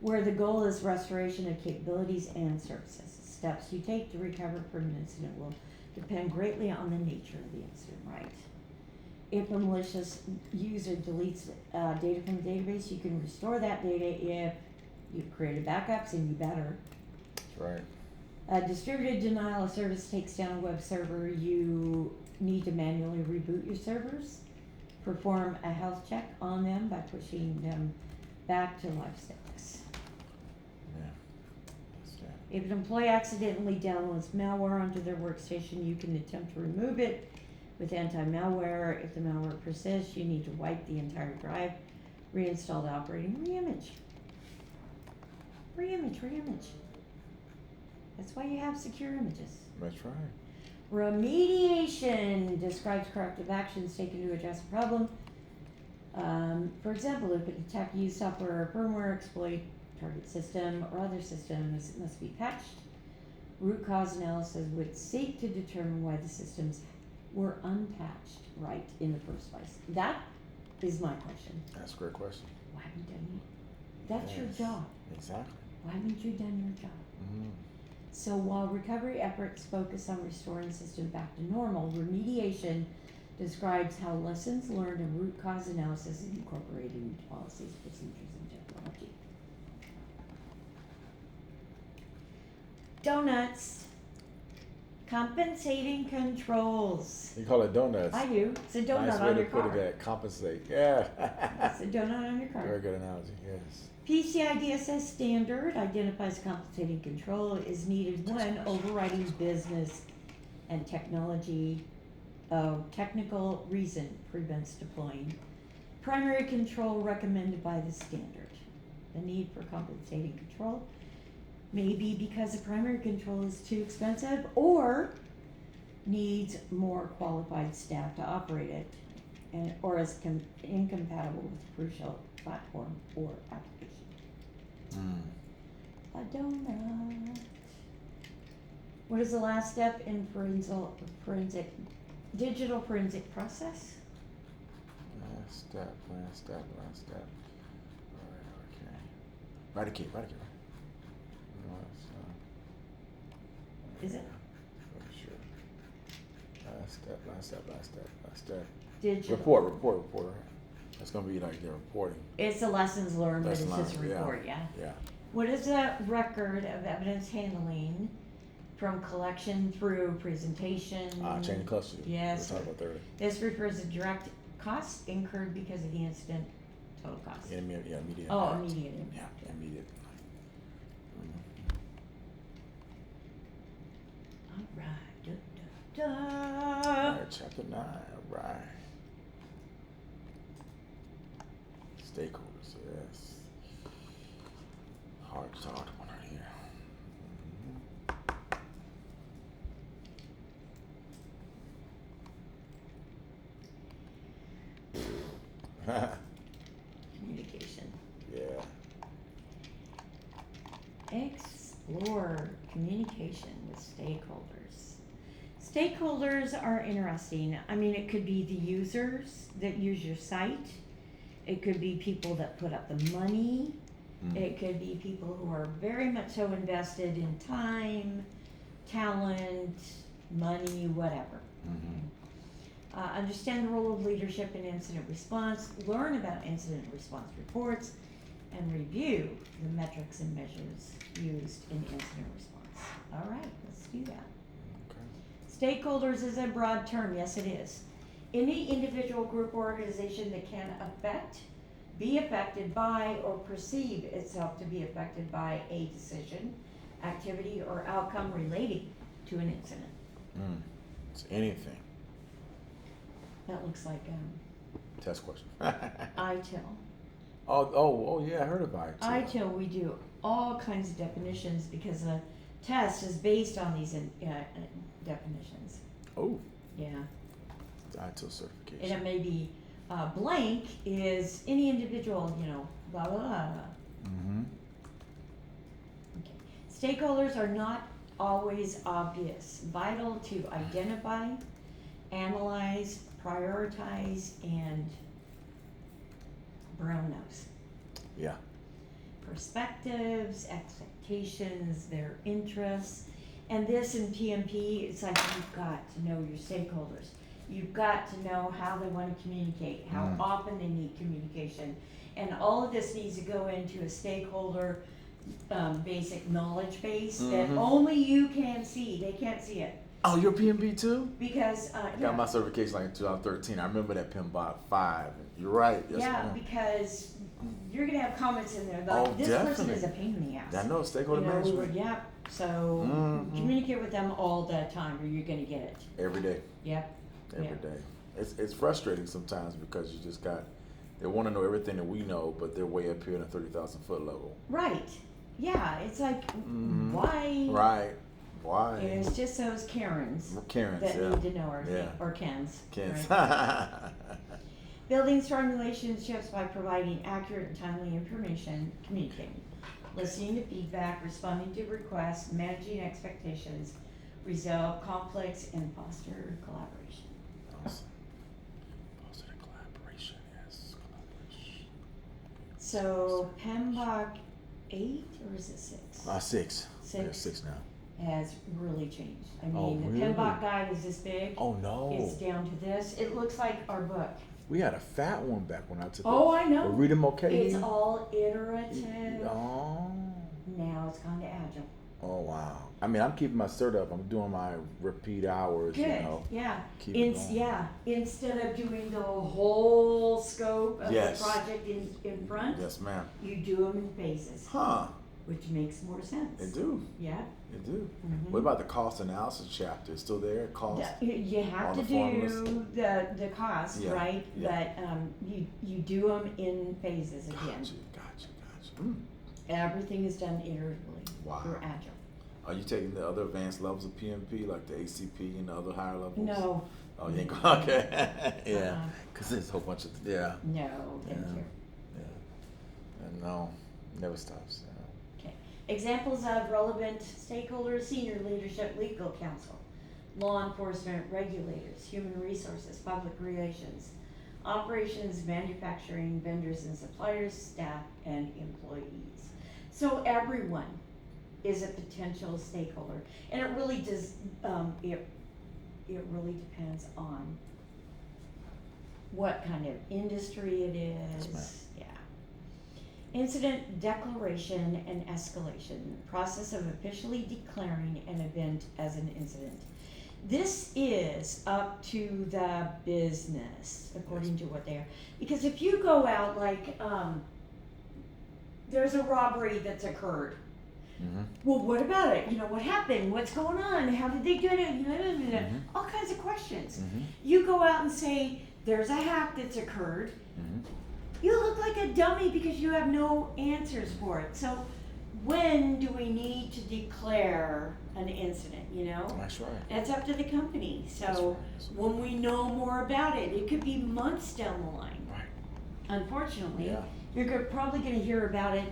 where the goal is restoration of capabilities and services. Steps you take to recover from an incident will depend greatly on the nature of the incident, right? If a malicious user deletes data from the database, you can restore that data if you've created backups, and you better. That's right. Distributed denial of service takes down a web server. You need to manually reboot your servers. Perform a health check on them by pushing them back to life status. Yeah. That's that. If an employee accidentally downloads malware onto their workstation, you can attempt to remove it with anti-malware. If the malware persists, you need to wipe the entire drive, reinstall the operating, re-image. Re-image. That's why you have secure images. That's right. Remediation describes corrective actions taken to address a problem. For example, if an attack used software or firmware exploit target system or other systems, it must be patched. Root cause analysis would seek to determine why the systems were unpatched right in the first place. That is my question. That's a great question. Why haven't you done it? That's Yes. your job. Exactly. Why haven't you done your job? Mm-hmm. So while recovery efforts focus on restoring system back to normal, remediation describes how lessons learned and root cause analysis is incorporated into policies, procedures, and technology. Donuts. Compensating controls. You call it donuts. I do. It's a donut Nice way on to your put car. it at compensate. Yeah. It's a donut on your car. Very good analogy. Yes. PCI DSS standard identifies compensating control is needed when overriding business and technology technical reason prevents deploying. Primary control recommended by the standard. The need for compensating control may be because the primary control is too expensive or needs more qualified staff to operate it. and, or is incompatible with crucial platform or application. A donut. What is the last step in digital forensic process? Last step. Alright, okay. Right key. Is it? Sure. Last step. Digital. Report. That's gonna be like their reporting. It's the lessons learned, but it's Lesson just a learned, yeah. report, yeah? Yeah. What is a record of evidence handling from collection through presentation? Chain of custody. Yes. We'll talk about 30. This refers to direct costs incurred because of the incident, total cost. Immediate. Oh, impact. immediate impact. Yeah, immediate. Alright, Alright, chapter 9. Alright. Stakeholders, yes. Hard one right here. Communication. Yeah. Explore communication with stakeholders. Stakeholders are interesting. I mean, it could be the users that use your site. It could be people that put up the money. It could be people who are very much so invested in time, talent, money, whatever. Understand the role of leadership in incident response, learn about incident response reports, and review the metrics and measures used in incident response. All right, let's do that. Okay. Stakeholders is a broad term, yes it is. Any individual, group, or organization that can be affected by, or perceive itself to be affected by a decision, activity, or outcome relating to an incident. It's anything. That looks like Test question. ITIL. Oh, yeah, I heard about it. ITIL, we do all kinds of definitions because the test is based on these definitions. Oh, Yeah. the ITIL certification. And it may be blank is any individual, blah, blah, blah. Okay. Stakeholders are not always obvious. Vital to identify, analyze, prioritize, and brown nose. Yeah. Perspectives, expectations, their interests. And this in PMP, it's like you've got to know your stakeholders. You've got to know how they want to communicate, how often they need communication. And all of this needs to go into a stakeholder basic knowledge base that only you can see. They can't see it. Oh, you're PMB too? Because, I got my certification like in 2013. I remember that PMBOK 5. You're right. Yes, yeah, ma'am. because you're going to have comments in there like, Oh, this person definitely. is a pain in the ass. I know, stakeholder management. Yeah, so communicate with them all the time or you're going to get it. Every day. Yep. Every day. It's frustrating sometimes because you just they want to know everything that we know, but they're way up here in a 30,000 foot level. Right. Yeah, it's like, why? Right. Why? It's just those Karens Karens, that yeah. need to know, or Kens. Right? Building strong relationships by providing accurate and timely information, communicating, listening to feedback, responding to requests, managing expectations, resolve conflicts, and foster collaboration. Awesome. Foster collaboration, yes. Collaboration. So PMBOK 8 or is it 6? 6. 6. Yeah, 6 now. Has really changed. I Oh, mean, really? the PMBOK guide is this big. Oh no. It's down to this. It looks like our book. We had a fat one back when I took it. Oh, I know. Read them okay? It's all iterative. Oh. Now it's gone to Agile. Oh wow. I mean, I'm keeping my cert up. I'm doing my repeat hours. Good. You know. Yeah. Keep it going. Yeah. Instead of doing the whole scope of Yes. the project in front, Yes, ma'am. you do them in phases, Huh. which makes more sense. They do. Yeah. They do. Mhm. What about the cost analysis chapter? It's still there? Cost? You have All to the do formulas? the cost, Yeah, right? yeah. But you do them in phases again. Gotcha. Everything is done iteratively Wow. through Agile. Are you taking the other advanced levels of PMP, like the ACP and the other higher levels? No, Oh, you ain't going, okay. Yeah, Uh-uh. because there's a whole bunch of, yeah. No, thank Yeah. you. Yeah. And no, never stops. Okay. Examples of relevant stakeholders: senior leadership, legal counsel, law enforcement, regulators, human resources, public relations, operations, manufacturing, vendors and suppliers, staff, and employees. So everyone is a potential stakeholder, and it really does. It really depends on what kind of industry it is. Yes, ma'am. Yeah. Incident declaration and escalation, process of officially declaring an event as an incident. This is up to the business, according to what they are. Because if you go out, like, there's a robbery that's occurred. Mm-hmm. Well, what about it? You know, what happened? What's going on? How did they get it? Mhm. All kinds of questions. Mm-hmm. You go out and say, there's a hack that's occurred. Mm-hmm. You look like a dummy because you have no answers for it. So when do we need to declare an incident, you know? That's right. That's up to the company. That's So right. That's right. when we know more about it, it could be months down the line. Right. Unfortunately, Yeah. you're probably going to hear about it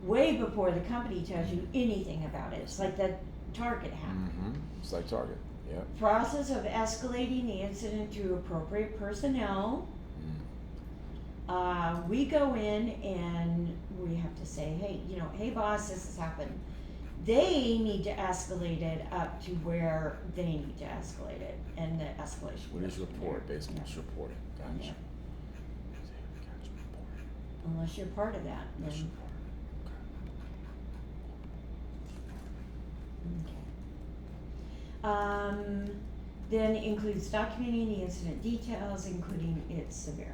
way before the company tells you anything about it. It's like that Target hack. Mm-hmm. It's like Target. Yeah. Process of escalating the incident to appropriate personnel. We go in and we have to say, hey, you know, hey boss, this has happened. They need to escalate it up to where they need to escalate it, and the escalation. What is goes from report? there. Basically, Yeah. it's reporting. Gotcha. Yeah. Gotcha. Reporting. Unless you're part of that, That's then. reporting. Okay. Then includes documenting the incident details, including its severity.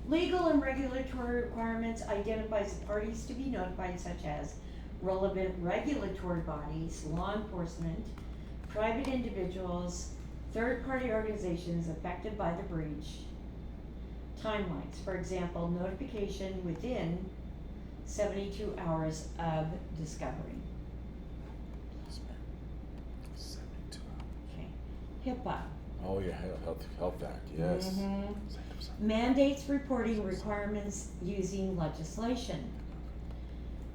Legal and regulatory requirements identifies the parties to be notified, such as relevant regulatory bodies, law enforcement, private individuals, third-party organizations affected by the breach. Timelines, for example, notification within 72 hours of discovery. Yes, ma'am. 72 hours. Okay. HIPAA. Oh yeah, Health Act. Yes. Mhm. Mandates reporting requirements using legislation.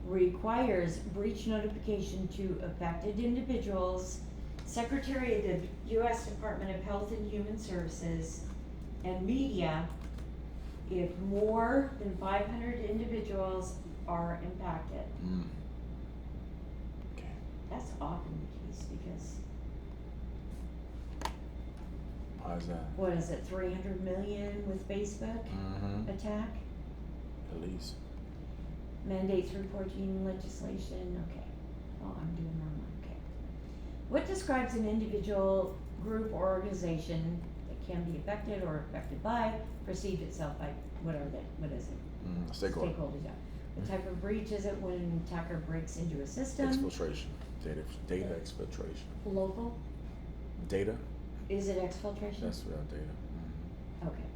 Requires breach notification to affected individuals, Secretary of the U.S. Department of Health and Human Services, and media if more than 500 individuals are impacted. Mm. Okay. That's often the case because, Why is that? what is it, 300 million with Facebook Mm-hmm. attack? At least. Mandates reporting legislation, okay. Oh, I'm doing wrong one, okay. What describes an individual, group, or organization that can be affected or affected by, perceived itself by, what is it? Stakeholder. Stakeholders, yeah. What type of breach is it when an attacker breaks into a system? Exfiltration. Data exfiltration. Local? Data. Is it exfiltration? That's real data. Mm-hmm. Okay.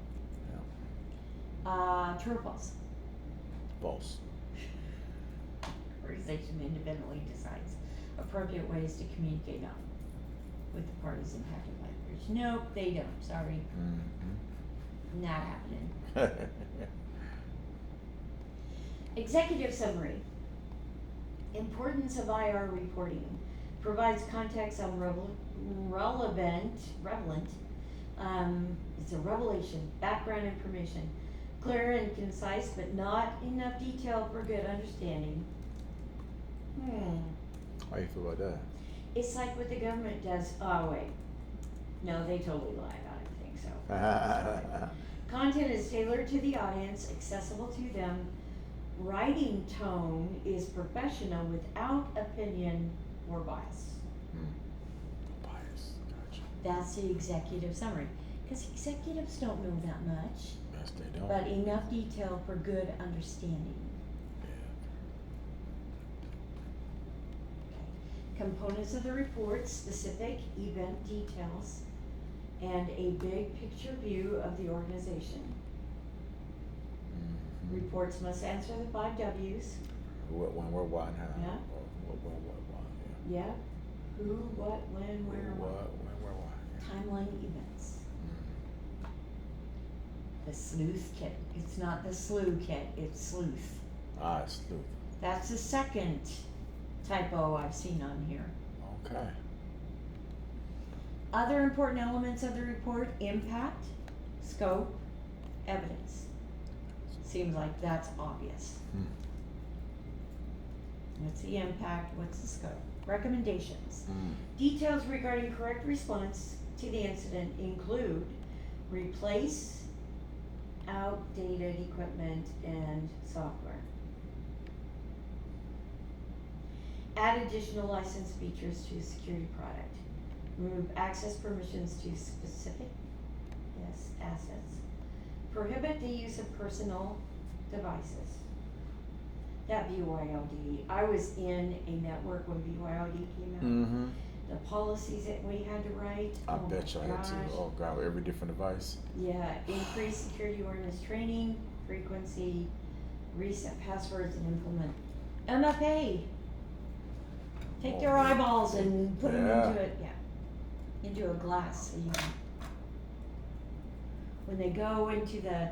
Yeah. True or false? False. Organization independently decides appropriate ways to communicate with the parties impacted by the breach. Nope, they don't, sorry, Mm-hmm. not happening. Executive summary. Importance of IR reporting. Provides context on relevant, it's a revelation, background information. Clear and concise, but not enough detail for good understanding. How you feel about that? It's like what the government does, oh wait, no, they totally lie, I don't think so. Content is tailored to the audience, accessible to them. Writing tone is professional without opinion or bias. Bias. Gotcha. That's the executive summary. Because executives don't know that much, Yes, they don't. but enough detail for good understanding. Yeah. Components of the report, specific event details, and a big picture view of the organization. Mm-hmm. Reports must answer the 5 W's. What, when, where, why, and how. Yeah. Or what, when, what, why. Yeah. Yeah. Who, what, when, where, What? When? Where? Why? Timeline events. Mm. The sleuth kit. It's not the slew kit, it's sleuth. Ah, it's sleuth. That's the second typo I've seen on here. Okay. Other important elements of the report: impact, scope, evidence. Seems like that's obvious. Hmm. What's the impact? What's the scope? Recommendations. Mm. Details regarding correct response to the incident include replace outdated equipment and software. Add additional license features to a security product. Remove access permissions to specific assets. Prohibit the use of personal devices. That BYOD, I was in a network when BYOD came out. Mm-hmm. The policies that we had to write. I Oh bet you I my had to. gosh. Oh God, with every different device. Yeah, increase security awareness training, frequency, reset passwords, and implement MFA. Take Oh, their man. eyeballs and put them Yeah. into it, into a glass, so you can. When they go into the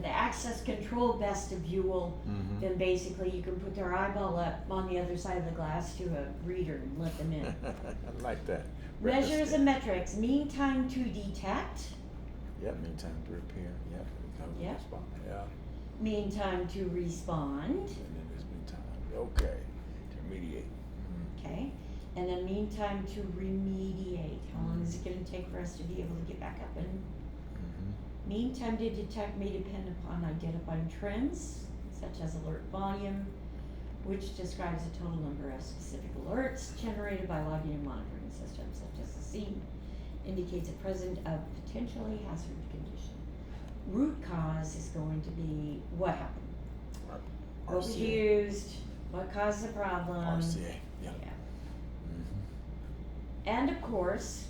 access control vestibule, Mm-hmm. then basically you can put their eyeball up on the other side of the glass to a reader and let them in. I like that. Measures and metrics: mean time to detect, Yep. Meantime to repair. Yep. Yep. Respond. Yeah. mean time to respond, And then there's meantime. Okay. To remediate. Mm. okay, and then mean time to remediate. How long is it gonna take for us to be able to get back up? And Mm-hmm. mean time to detect may depend upon identifying trends, such as alert volume, which describes the total number of specific alerts generated by logging and monitoring systems, such as the scene indicates a presence of potentially hazardous condition. Root cause is going to be what happened, what was RCA. used, what caused the problem. RCA. Yeah. Yep. Mm-hmm. And of course,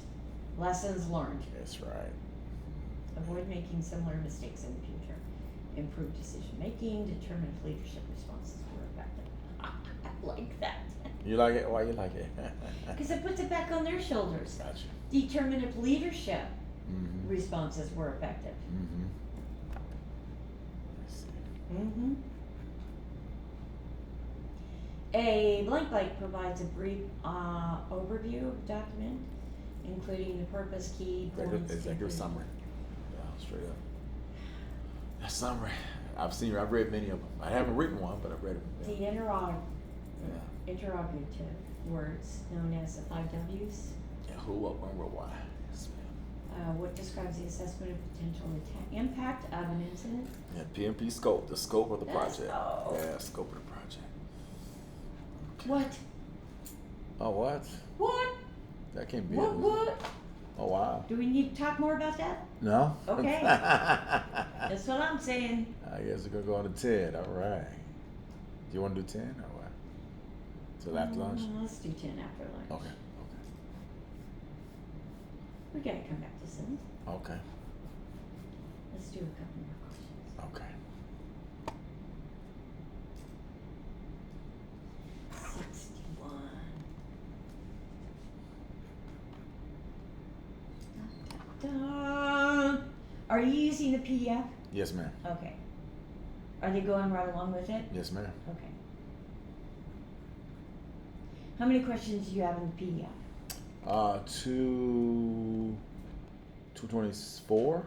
lessons learned. That's right. Avoid making similar mistakes in the future. Improve decision making, determine if leadership responses were effective. I like that. You like it? Why you like it? Because it puts it back on their shoulders. Gotcha. Determine if leadership Mm-hmm. responses were effective. Mm-hmm. Let's see. Mm-hmm. A blank provides a brief overview of the document, including the purpose, key points. Executive summary. Yeah, straight up. That's summary. I've read many of them. I haven't written one, but I've read them. The Yeah. interrogative words known as the 5 Ws. Yeah, who, what, when, where, why. Yes, ma'am. What describes the assessment of potential impact of an incident? Yeah, PMP scope, the scope of the That's- project. oh. Yeah, scope of the project. Okay. What? Oh, what? What? That can't be What? it. What? Oh, wow. Do we need to talk more about that? No? Okay. That's what I'm saying. I guess we're going to go on to 10. All right. Do you want to do 10 or what? Till after lunch? Let's do 10 after lunch. Okay. We gotta come back to 7. Okay. Let's do a couple more questions. Okay. 61. Da, da, da. Are you using the PDF? Yes, ma'am. Okay. Are they going right along with it? Yes, ma'am. Okay. How many questions do you have in the PDF? 224.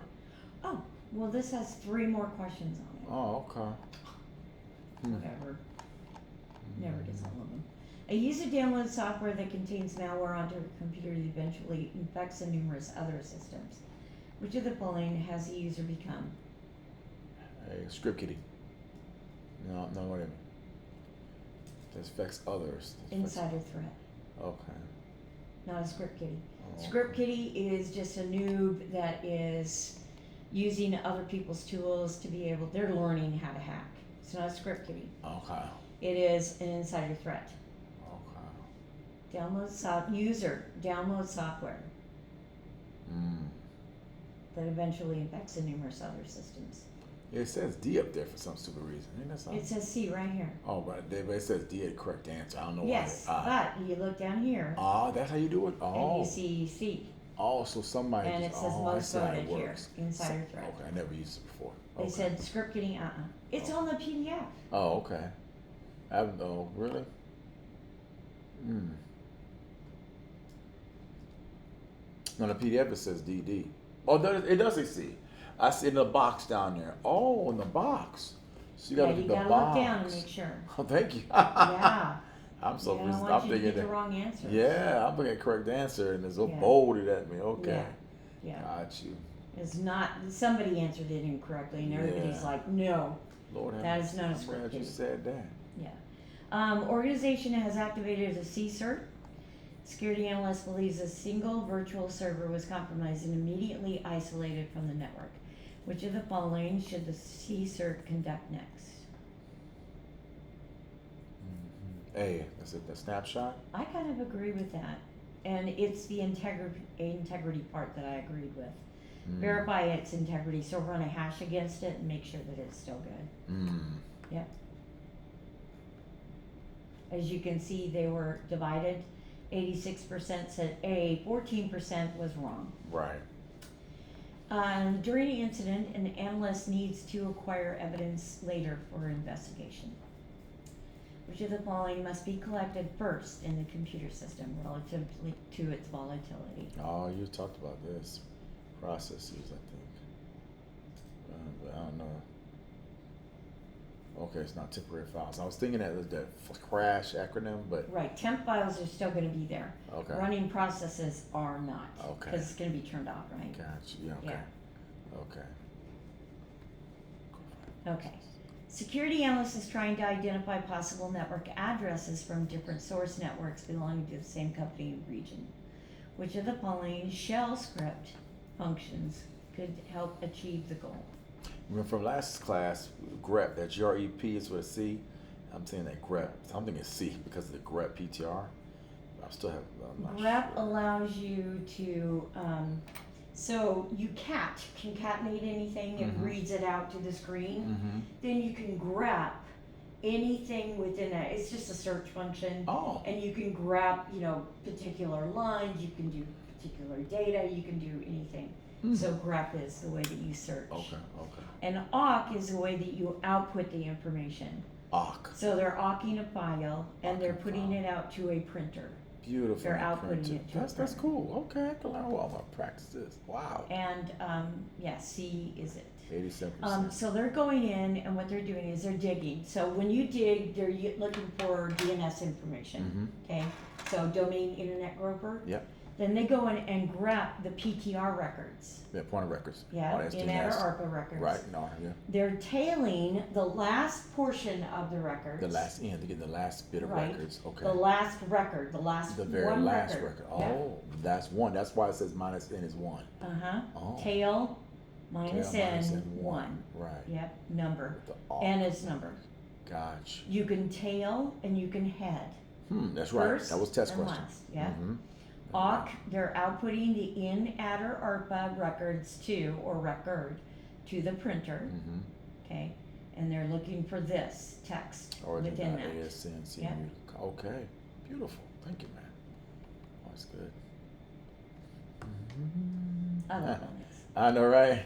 Oh, well, this has 3 more questions on it. Oh, okay. Whatever. Never gets all of them. A user downloads software that contains malware onto a computer that eventually infects the numerous other systems. Which of the following has the user become? A script kiddie. No, whatever. This affects others. Insider threat, Okay. not a script kiddie. Oh, Script okay. kiddie is just a noob that is using other people's tools to be able, they're learning how to hack. It's not a script kiddie. Okay. It is an insider threat. Okay. User downloads software Mm. that eventually infects the numerous other systems. It says D up there for some stupid reason. Ain't that something? It says C right here. Oh, but it says D is the correct answer. I don't know Yes, why. but you look down here That's how you do it? and Oh. you see C. Oh, so somebody And just, it says I most see how it voted here, works. insider thread. Okay, I never used it before. They Okay. said script getting It's Oh. on the PDF. Oh, okay. Oh, really? Hmm. On the PDF it says DD. Oh, it does say C. I see in the box down there. Oh, in the box. So you gotta Yeah, look you at the gotta box. look down and make sure. Oh, thank you. Yeah. I'm so You don't I'm want you to thinking get the that. wrong answer. Yeah, I'm thinking correct answer and it's so Yeah. bolded at me. Okay. Yeah. Got you. It's not, somebody answered it incorrectly and everybody's Yeah. like, no. Lord have That mercy. is not a I'm script glad you kidding. said that. Yeah. Organization has activated a CCERT. Security analyst believes a single virtual server was compromised and immediately isolated from the network. Which of the following should the CCERT conduct next? A, that's it, the snapshot? I kind of agree with that. And it's the integrity part that I agreed with. Mm. Verify its integrity, so run a hash against it and make sure that it's still good. Yep. As you can see, they were divided. 86% said A, 14% was wrong. Right. During the incident, an analyst needs to acquire evidence later for investigation. Which of the following must be collected first in the computer system relative to its volatility? Oh, you talked about this. Processes, I think. But I don't know. Okay, it's not temporary files. I was thinking that was that crash acronym, but Right, temp files are still gonna be there. okay. Running processes are not. Okay. Because it's gonna be turned off, right? Gotcha. Yeah, okay. Yeah. Okay. Security analyst is trying to identify possible network addresses from different source networks belonging to the same company and region. Which of the following shell script functions could help achieve the goal? Remember from last class, grep, that GREP is with a C. I'm saying that grep. I'm thinking C because of the grep PTR. I'm not grep sure. allows you to, so you concatenate anything and Mhm. reads it out to the screen. Mm-hmm. Then you can grep anything within that. It's just a search function. Oh. And you can grep, particular lines, you can do particular data, you can do anything. Mm. So grep is the way that you search. Okay. And awk is the way that you output the information. Awk. So they're awking a file and they're Awking a putting file. it out to a printer. Beautiful. They're outputting printed. it to a That's printer. cool. Okay, I can learn well about practices. Wow. And, C is it. 87%. So they're going in and what they're doing is they're digging. So when you dig, they're looking for DNS information. Mhm. Okay, so domain internet groper. Yep. Then they go in and grep the PTR records. Yeah, point of records. Yeah, Oh, that's in DNS. or ARPA records. Right. No. Yeah. They're tailing the last portion of the records. The last end to get the last bit of Right. records. Okay. The last record, the very one last record. record. Oh, that's one. That's why it says minus n is one. Uh-huh. Oh. Tail, minus Tail n, minus n, one. Right. Yep, number. With the awk. N is number. Gotcha. You can tail and you can head. That's right. First That was test and question. last, yeah. Mhm. Awk, they're outputting the in-adder ARPA records or record to the printer, Mhm. okay? And they're looking for this text Origin within that. ASN. Yep. Okay. Beautiful. Thank you, man. Oh, that's good. I love Linux. I know, right?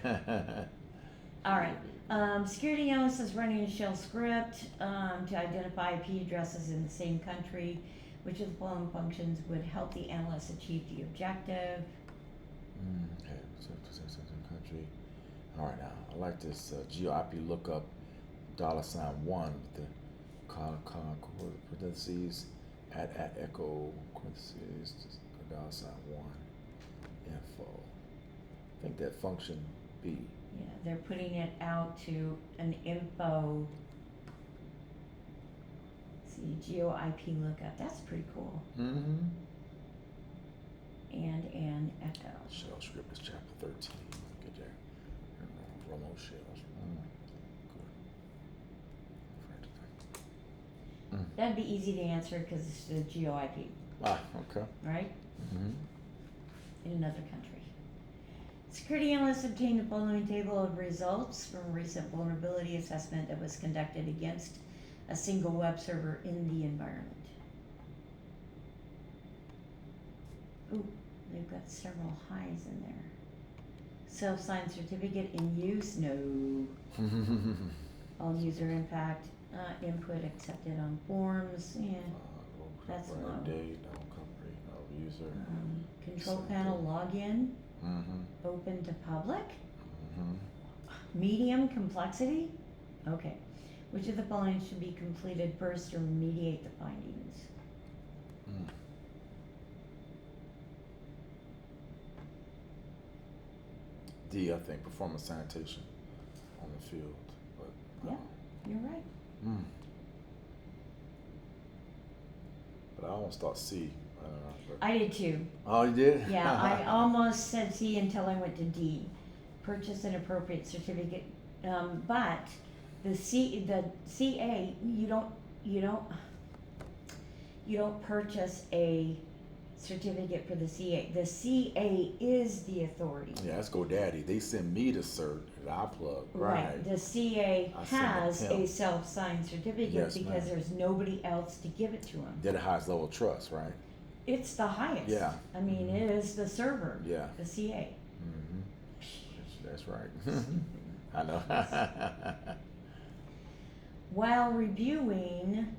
All right. Security analyst is running a shell script to identify IP addresses in the same country. Which of the following functions would help the analyst achieve the objective? Okay, so country. All right, now I like this GeoIP lookup $1 with the parentheses at echo parentheses $1 info. I think that function B. Yeah, they're putting it out to an info. See, GeoIP lookup. That's pretty cool. Mm-hmm. And an echo. Shell script is chapter 13. Get there. Remote shells. Good. That'd be easy to answer because it's the GeoIP, Ah, okay. right? Mm-hmm. In another country. Security analysts obtained the following table of results from a recent vulnerability assessment that was conducted against a single web server in the environment. Ooh, they've got several highs in there. Self-signed certificate in use, no. All user impact, input accepted on forms, yeah, that's low. Date, user. Control Accepted. panel login, Mm-hmm. open to public. Mm-hmm. Medium complexity? Okay. Which of the following should be completed first to remediate the findings? Mm. D, I think, performance sanitation on the field. But, Yeah, you're right. Mm. But I almost thought C. I don't know. But I did too. oh, you did? Yeah, I almost said C until I went to D. Purchase an appropriate certificate, but the CA, you don't purchase a certificate for the CA. The CA is the authority. Yeah, that's GoDaddy. They send me the cert that I plug. Right. The CA I send it has to a him. self-signed certificate Yes, because ma'am. there's nobody else to give it to them. They're the highest level of trust, right? It's the highest. Yeah. I mean, Mhm. it is the server. Yeah. The CA. Mm-hmm. That's right. I know. While reviewing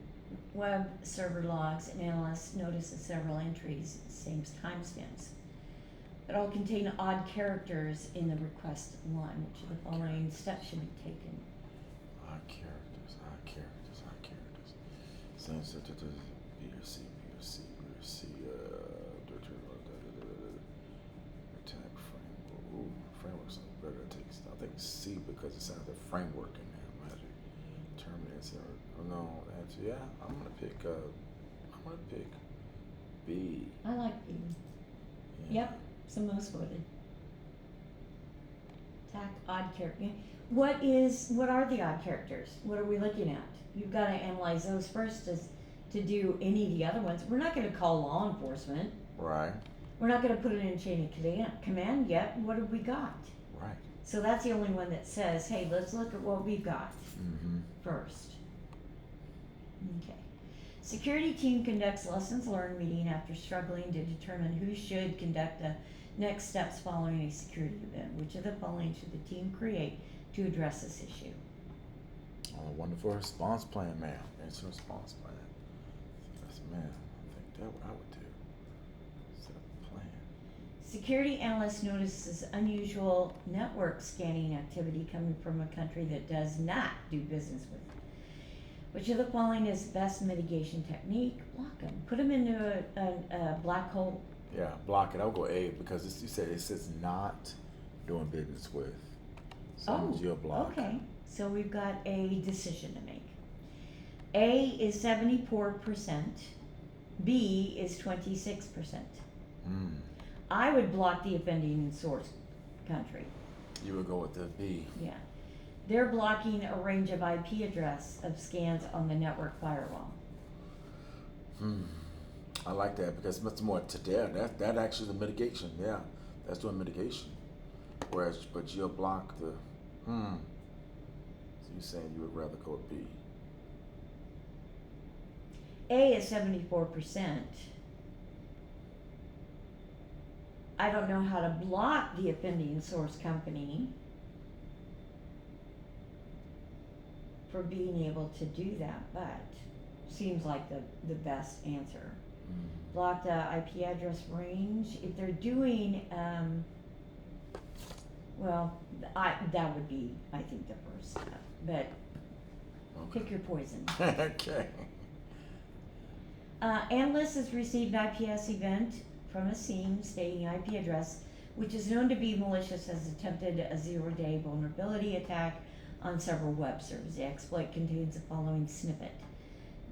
web server logs, an analyst notices several entries, same timestamps, that all contain odd characters in the request line, which of the following steps should be taken. Odd characters, odd characters, odd characters. Same set to B or C, B or C, B or C, attack framework. Ooh, framework sounds better. I think C because it sounds like framework in there. Magic. Terminates or no, actually, yeah, I'm gonna pick B. I like B. Yeah. Yep, it's the most voted. Attack odd character. What are the odd characters? What are we looking at? You've got to analyze those first to do any of the other ones. We're not going to call law enforcement. Right. We're not going to put it in chain of command yet. What have we got? Right. So that's the only one that says, hey, let's look at what we've got Mm-hmm. first. Okay. Security team conducts lessons learned meeting after struggling to determine who should conduct the next steps following a security event. Which of the following should the team create to address this issue? Oh, wonderful response plan, ma'am. Incident response plan. Yes, ma'am. I think that's what I would do. Set up a plan. Security analyst notices unusual network scanning activity coming from a country that does not do business with. Which of the following is best mitigation technique? Block them. Put them into a black hole. Yeah, block it. I'll go A because you said it says not doing business with. So you'll block. Okay. So we've got a decision to make. A is 74%. B is 26%. Mm. I would block the offending source country. You would go with the B. Yeah. They're blocking a range of IP address of scans on the network firewall. I like that because it's much more to that. That actually the mitigation. Yeah, that's doing mitigation. Whereas, but you'll block the. So you're saying you would rather go with B. A is 74%. I don't know how to block the offending source company for being able to do that, but seems like the best answer. Block the IP address range. If they're doing, that would be, I think, the first step. But pick your poison. Okay. Analyst has received an IPS event from a SIEM stating IP address, which is known to be malicious, has attempted a zero-day vulnerability attack on several web servers. The exploit contains the following snippet: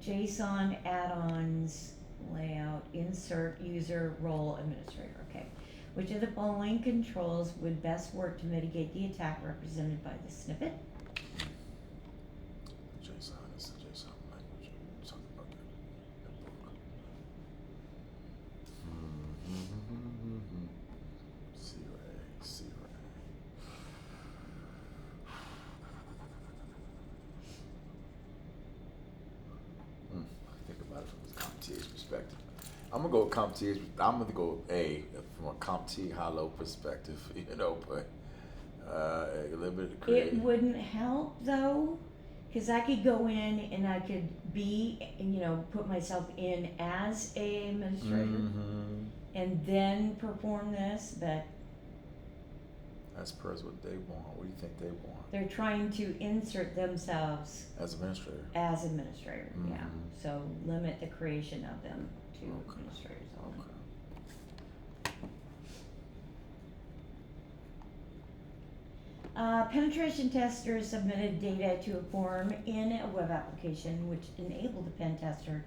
JSON add-ons, layout, insert, user, role, administrator. Okay. Which of the following controls would best work to mitigate the attack represented by the snippet? JSON is the JSON language. Talk about that book. C or A. perspective. I'm gonna go with CompTIA. I'm gonna go A from a CompTIA high-low perspective, but a little bit of creative. It wouldn't help though, because I could go in and I could be, put myself in as a administrator Mhm. and then perform this, but As per what they want. What do you think they want they're trying to insert themselves as administrator? as administrator, yeah. Mhm. So limit the creation of them to Okay. administrators only. Penetration testers submitted data to a form in a web application which enabled the pen tester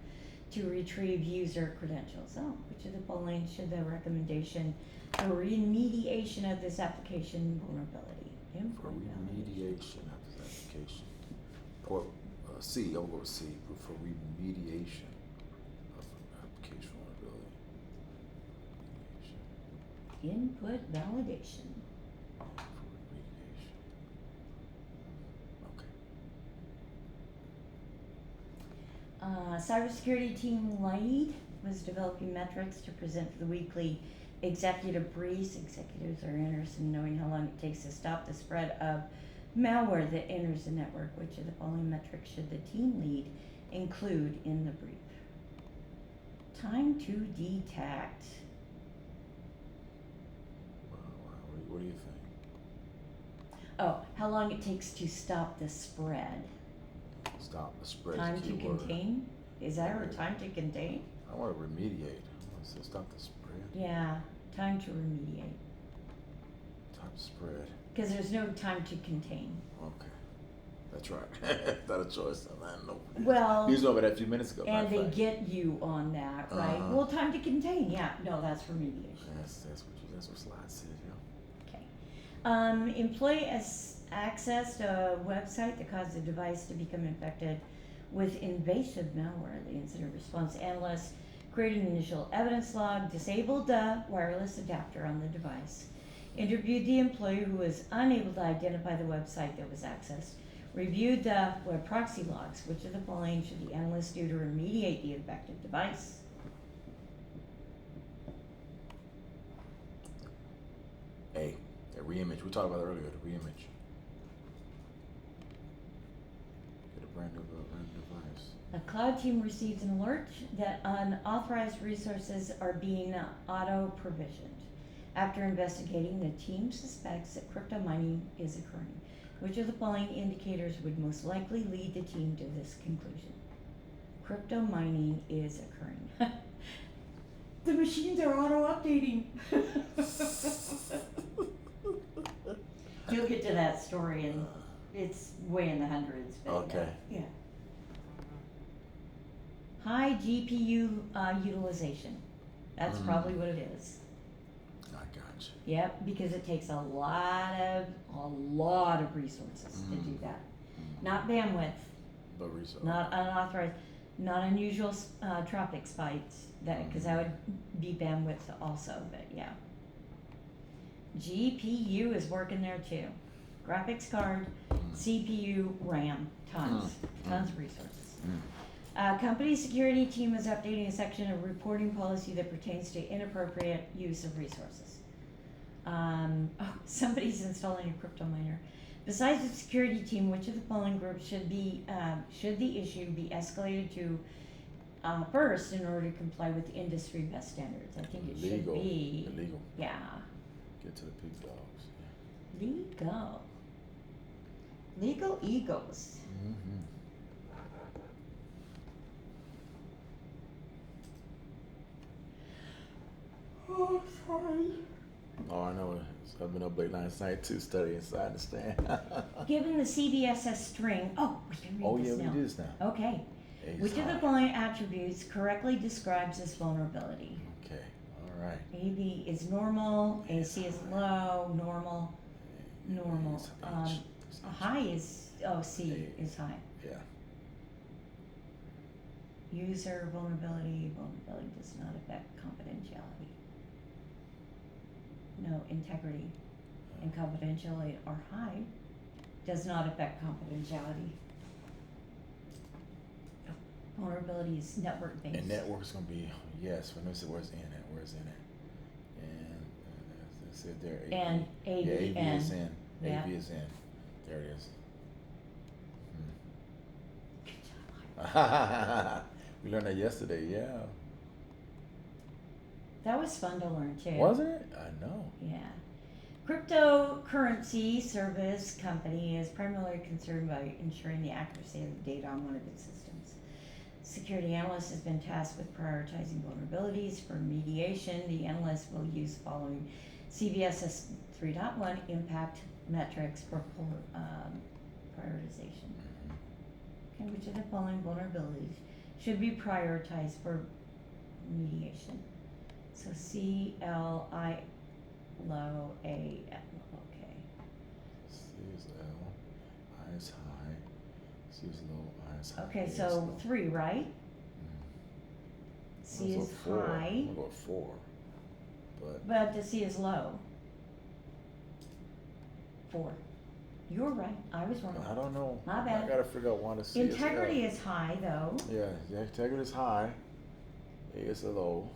to retrieve user credentials. Oh, which of the following should the recommendation for remediation of this application vulnerability? For Import validation. remediation of this application. Or C, I'll go with C, for remediation of application vulnerability. Remediation. Input validation. For remediation. Okay. Cybersecurity team lead was developing metrics to present to the weekly executive briefs. Executives are interested in knowing how long it takes to stop the spread of malware that enters the network. Which of the following metrics should the team lead include in the brief? Time to detect. What do you think? Oh, how long it takes to stop the spread. Stop the spread. Time to keyword. contain? Is that or time to contain? I want to remediate. I want to stop the spread. Yeah, time to remediate. Stop the spread. Because there's no time to contain. Okay. That's right. Not a choice. I don't know. Well, You was over that a few minutes ago. and matter they of fact. get you on that, right? Uh-huh. Well, time to contain, yeah. No, that's remediation. That's what Slide said, yeah. Okay. Employee accessed a website that caused the device to become infected with invasive malware. The incident response analyst created an initial evidence log, disabled the wireless adapter on the device, interviewed the employee who was unable to identify the website that was accessed, reviewed the web proxy logs. Which of the following should the analyst do to remediate the infected device? A reimage. We talked about it earlier, the reimage. Get a brand new device. A cloud team receives an alert that unauthorized resources are being auto-provisioned. After investigating, the team suspects that crypto mining is occurring. Which of the following indicators would most likely lead the team to this conclusion? Crypto mining is occurring. The machines are auto-updating. You'll get to that story, and it's way in the hundreds. But Okay. Yeah. High GPU utilization. That's probably what it is. I got you. Yep, because it takes a lot of resources to do that. Not bandwidth, But research. not unauthorized, not unusual traffic spikes. Because that would be bandwidth also. But yeah. GPU is working there too. Graphics card, CPU, RAM, tons of resources. Company security team is updating a section of reporting policy that pertains to inappropriate use of resources. Somebody's installing a crypto miner. Besides the security team, which of the following groups should the issue be escalated to first in order to comply with industry best standards? I think it should be Illegal. Yeah. Get to the big dogs. Legal egos. Mm-hmm. Oh, sorry. Oh, I know. I've been up late last night too, studying, so I understand. Given the CVSS string, we can read this now. We do this now. Okay. A's Which of the high. following attributes correctly describes this vulnerability? Okay, all right. AB is normal, AC is low, normal. It's H. It's H. High is, C A. is high. Yeah. User vulnerability does not affect confidentiality. No, integrity and confidentiality are high, does not affect confidentiality. vulnerability is network based. And network's gonna be, yes, when they say where's in it, where's in it? And they said there, AV. And Yeah, AV is in, Yeah. AV is in, there it is. We learned that yesterday, yeah. That was fun to learn too. Wasn't it? I know. Yeah. Cryptocurrency service company is primarily concerned by ensuring the accuracy of the data on one of its systems. Security analyst has been tasked with prioritizing vulnerabilities for remediation. The analyst will use following CVSS 3.1 impact metrics for prioritization. Okay, which of the following vulnerabilities should be prioritized for remediation? So CLI low A, okay. C is L, I is high, C is low, I is high. Okay, A is so low. 3, right? C I'll is go 4. high, I'll go 4. but the C is low. 4. You were right, I was wrong. I don't know. My bad. I gotta figure out why the C is Integrity L. is high though. Yeah, the integrity is high. A is a low.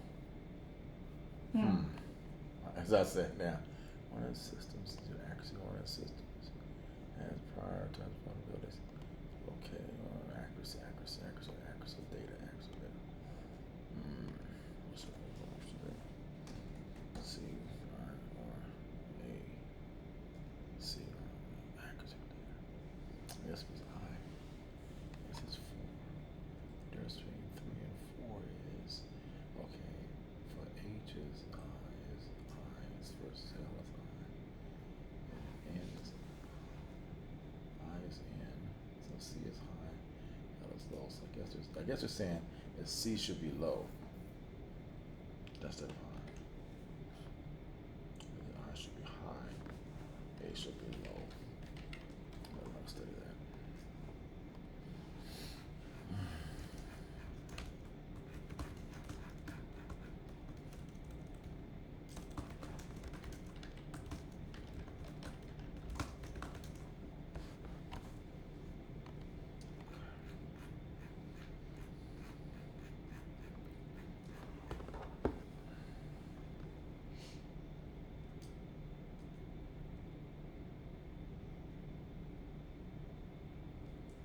As I said now, one of the systems, the accuracy of one of the systems has prioritized vulnerabilities. Okay, accuracy of data, accuracy of data. What's it? C, R, A, C, accuracy of data. This was high. This is 4. There's 3 and 4 is, okay, for H is first cell is I, and N is I is N, so C is high, L is low. So I guess they're saying that C should be low. That's the high. I should be high. A should be low. I'm gonna study that.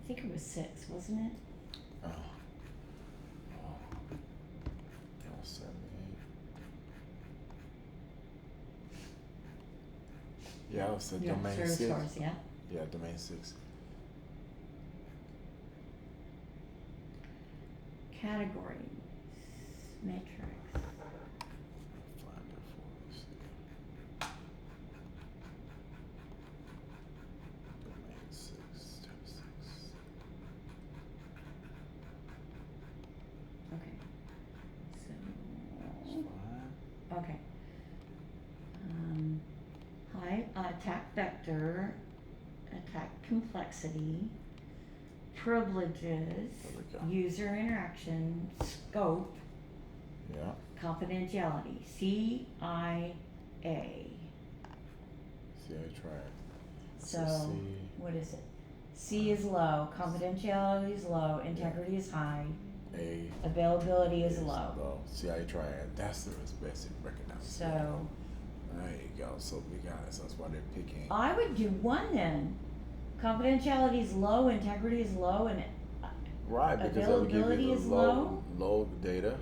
I think it was 6, wasn't it? Oh. That was 78. Yeah, it was the Yeah, domain service 6. scores, yeah. Yeah, domain 6. Categories, metrics. Find it for us. Domain 6, 36. Okay. That's So, fine. okay. High attack vector, attack complexity, privileges, There we go. user interaction, scope, Yeah. confidentiality, CIA. See, I tried. So, C. what is it? C is low, confidentiality is low, integrity is high, A. availability is low. See, I tried. That's the best recognized. So, There you go. So we got it. So that's why they're picking. I would do 1 then. Confidentiality is low, integrity is low, and Right, because that would give availability you is the low data.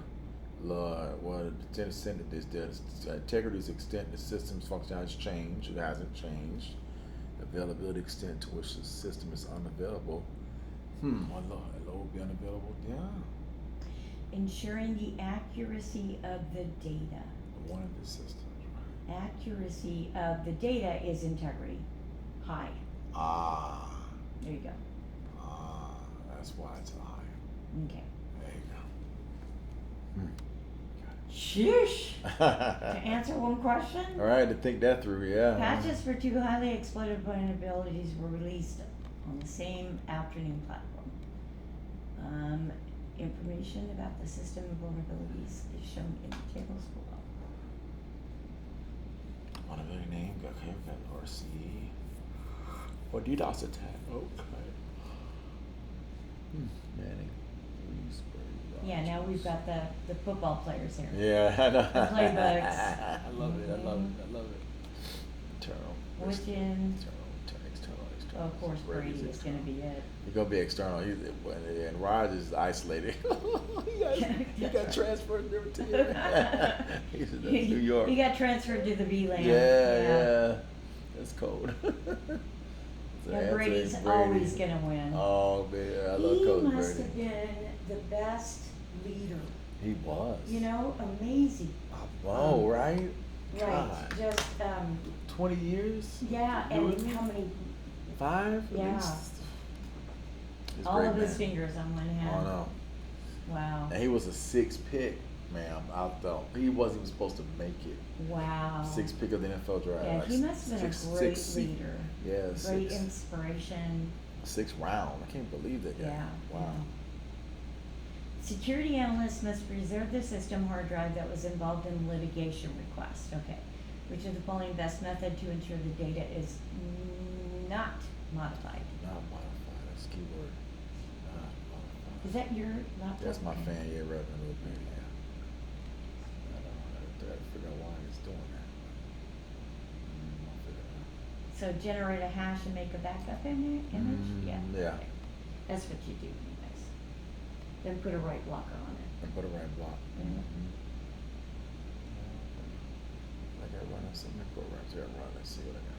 Well, the extent that this integrity is extent the system's functionality has changed. It hasn't changed. Availability extent to which the system is unavailable. Low will be unavailable. Yeah. ensuring the accuracy of the data. One of the systems. Right. Accuracy of the data is integrity. High. Ah. There you go. Ah. That's why it's high. Okay. There you go. Sheesh. To Got it. answer one question, All right, to think that through, yeah. patches for 2 highly exploited vulnerabilities were released on the same afternoon platform. Information about the system vulnerabilities is shown in the tables below. Vulnerability name, okay, we've got RC. Or DDoS attack, okay. Manning, please. Yeah, now we've got the football players here. Yeah, I know. The playbooks. I love it. I love it. I love it. Internal. Which is, External. oh, of course, Brady is gonna be it. He's gonna be external. And Rodgers is isolated. he got transferred to the team. He's in New York. He got transferred to the V-Land. Yeah. That's cold. Yeah, Brady's always gonna win. Oh man, I love Coach Brady. He must have been the best leader. He was. You know, amazing. Oh, right? Right, God. just, 20 years? yeah, Doing and it? how many, 5? At Yeah. least? He's a all great of his man. fingers on one hand. Oh, no. Wow, And he was a 6th pick, ma'am. I thought he wasn't even supposed to make it. wow. 6th pick of the NFL draft. Yeah, like he must have been a great leader. Yeah, Great 6th inspiration. round. I can't believe that guy. Yeah. Wow. yeah. Security analysts must preserve the system hard drive that was involved in litigation request. Okay. Which of the following best method to ensure the data is not modified? Not modified. That's the key word. Not modified. Is that your laptop? That's my Okay. fan, yeah, rather than a little bit, yeah. I don't know how to figure out why it's doing that. I'll figure it out. So generate a hash and make a backup image? Yeah. Yeah. Okay. That's what you do, anyways. Then put a right blocker on it. And put a right block. Mhm. I got running some programs here. Let's see what I got.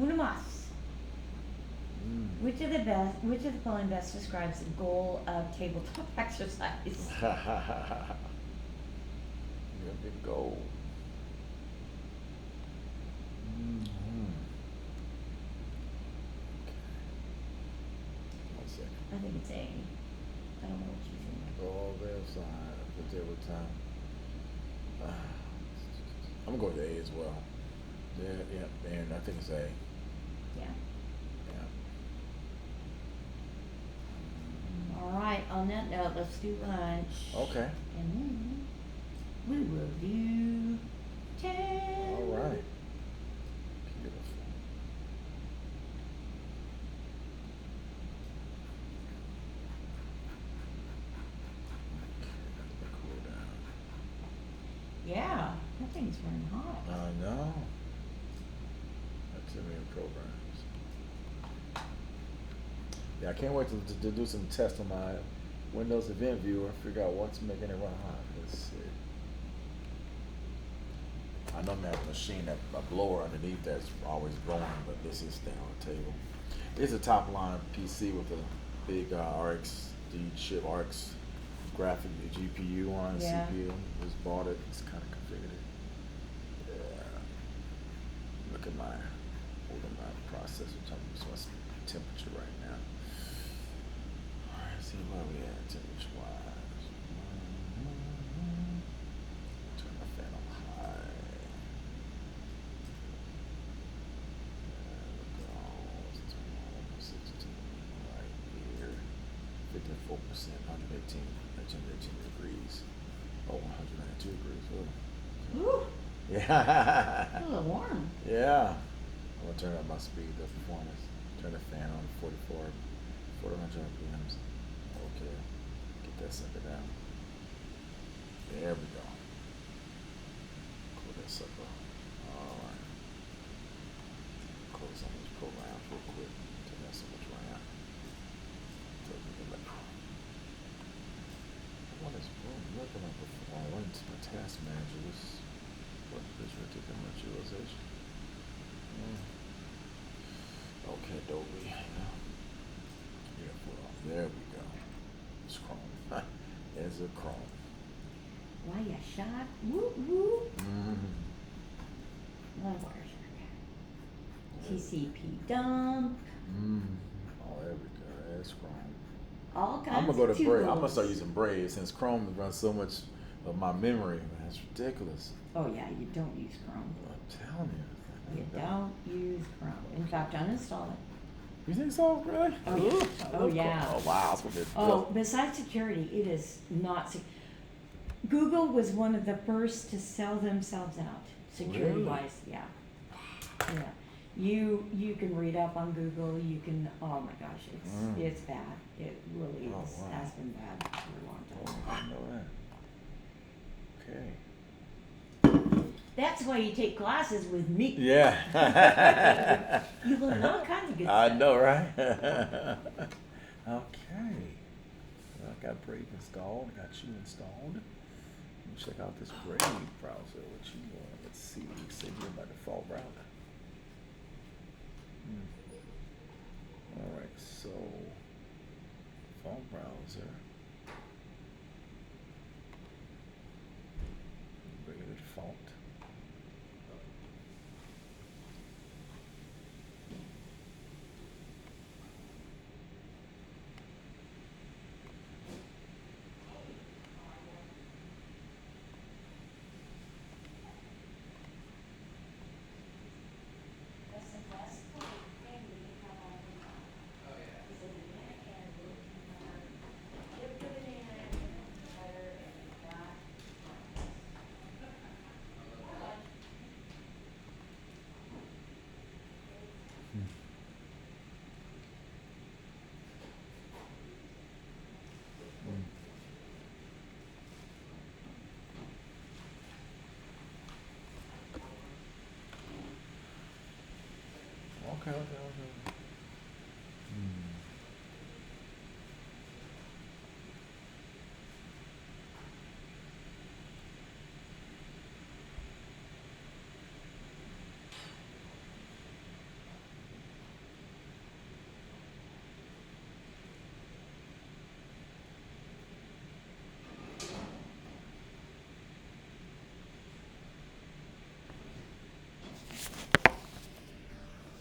Uno más. Which of the following best describes the goal of tabletop exercise? Your big goal. One second. I think it's A. I don't know what you think. Go all the other side. Put there with time. I'm gonna go with A as well. Yeah, and I think it's A. Yeah. Yeah. All right, on that note, let's do lunch. Okay. And then we will do 10. All right. Beautiful. Okay, cool down. Yeah, that thing's running hot. I know. Activity and programs. Yeah, I can't wait to do some tests on my Windows Event Viewer, figure out what's making it run hot. Let's see. I know I'm having a machine, a blower underneath that's always blowing, but this is staying on the table. It's a top line PC with a big RX graphic GPU on it, Yeah. CPU. Just bought it, it's kind of configured it. Yeah. Look at holding my processor, so what's temperature right now. Alright, see where we at temperature wise. Turn the fan on high. Look at all, let's turn on 16 right here. 54%, 118 degrees. Oh, 192 degrees. Oh. Ooh, Yeah. a little warm. Yeah. I'm gonna turn up my speed, the performance. Turn the fan on 400 RPMs. Okay. Get that sucker down. There we go. Cool that sucker. Alright. Close some of these programs real quick. Turn that so much right out. What is looking up before I went to my task manager? What is particular virtualization? Okay, Adobe. Yeah, there we go. It's Chrome. There's a Chrome. Why you shot? Whoop whoop. Love TCP dump. Oh, there we go. There's Chrome. All kinds I'm gonna go to of Brave. I'm gonna tools. start using Brave since Chrome runs so much of my memory. Man, it's ridiculous. Oh yeah, you don't use Chrome. I'm telling you. You don't use Chrome. In fact, uninstall it. You think so, really? Oh, yeah. Ooh, I Oh, love yeah. Chrome. Oh wow, that's what it Oh, besides security, it is not Google was one of the first to sell themselves out, security-wise, yeah. Yeah. You can read up on Google. You can. Oh my gosh, it's bad. It really Oh, is, wow. has been bad for a long Oh, time. I didn't know that. Okay. That's why you take classes with me. Yeah. You learn all kinds of good I stuff. know, right? Okay. I got Brave installed. Got you installed. Let me check out this Brave browser. What you want? Let's see. Save you by default browser. All right. So, phone browser. Regular default. Okay.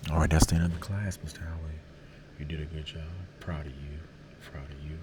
All right, that's the end of the class, Mr. Howard. You did a good job. Proud of you. Proud of you.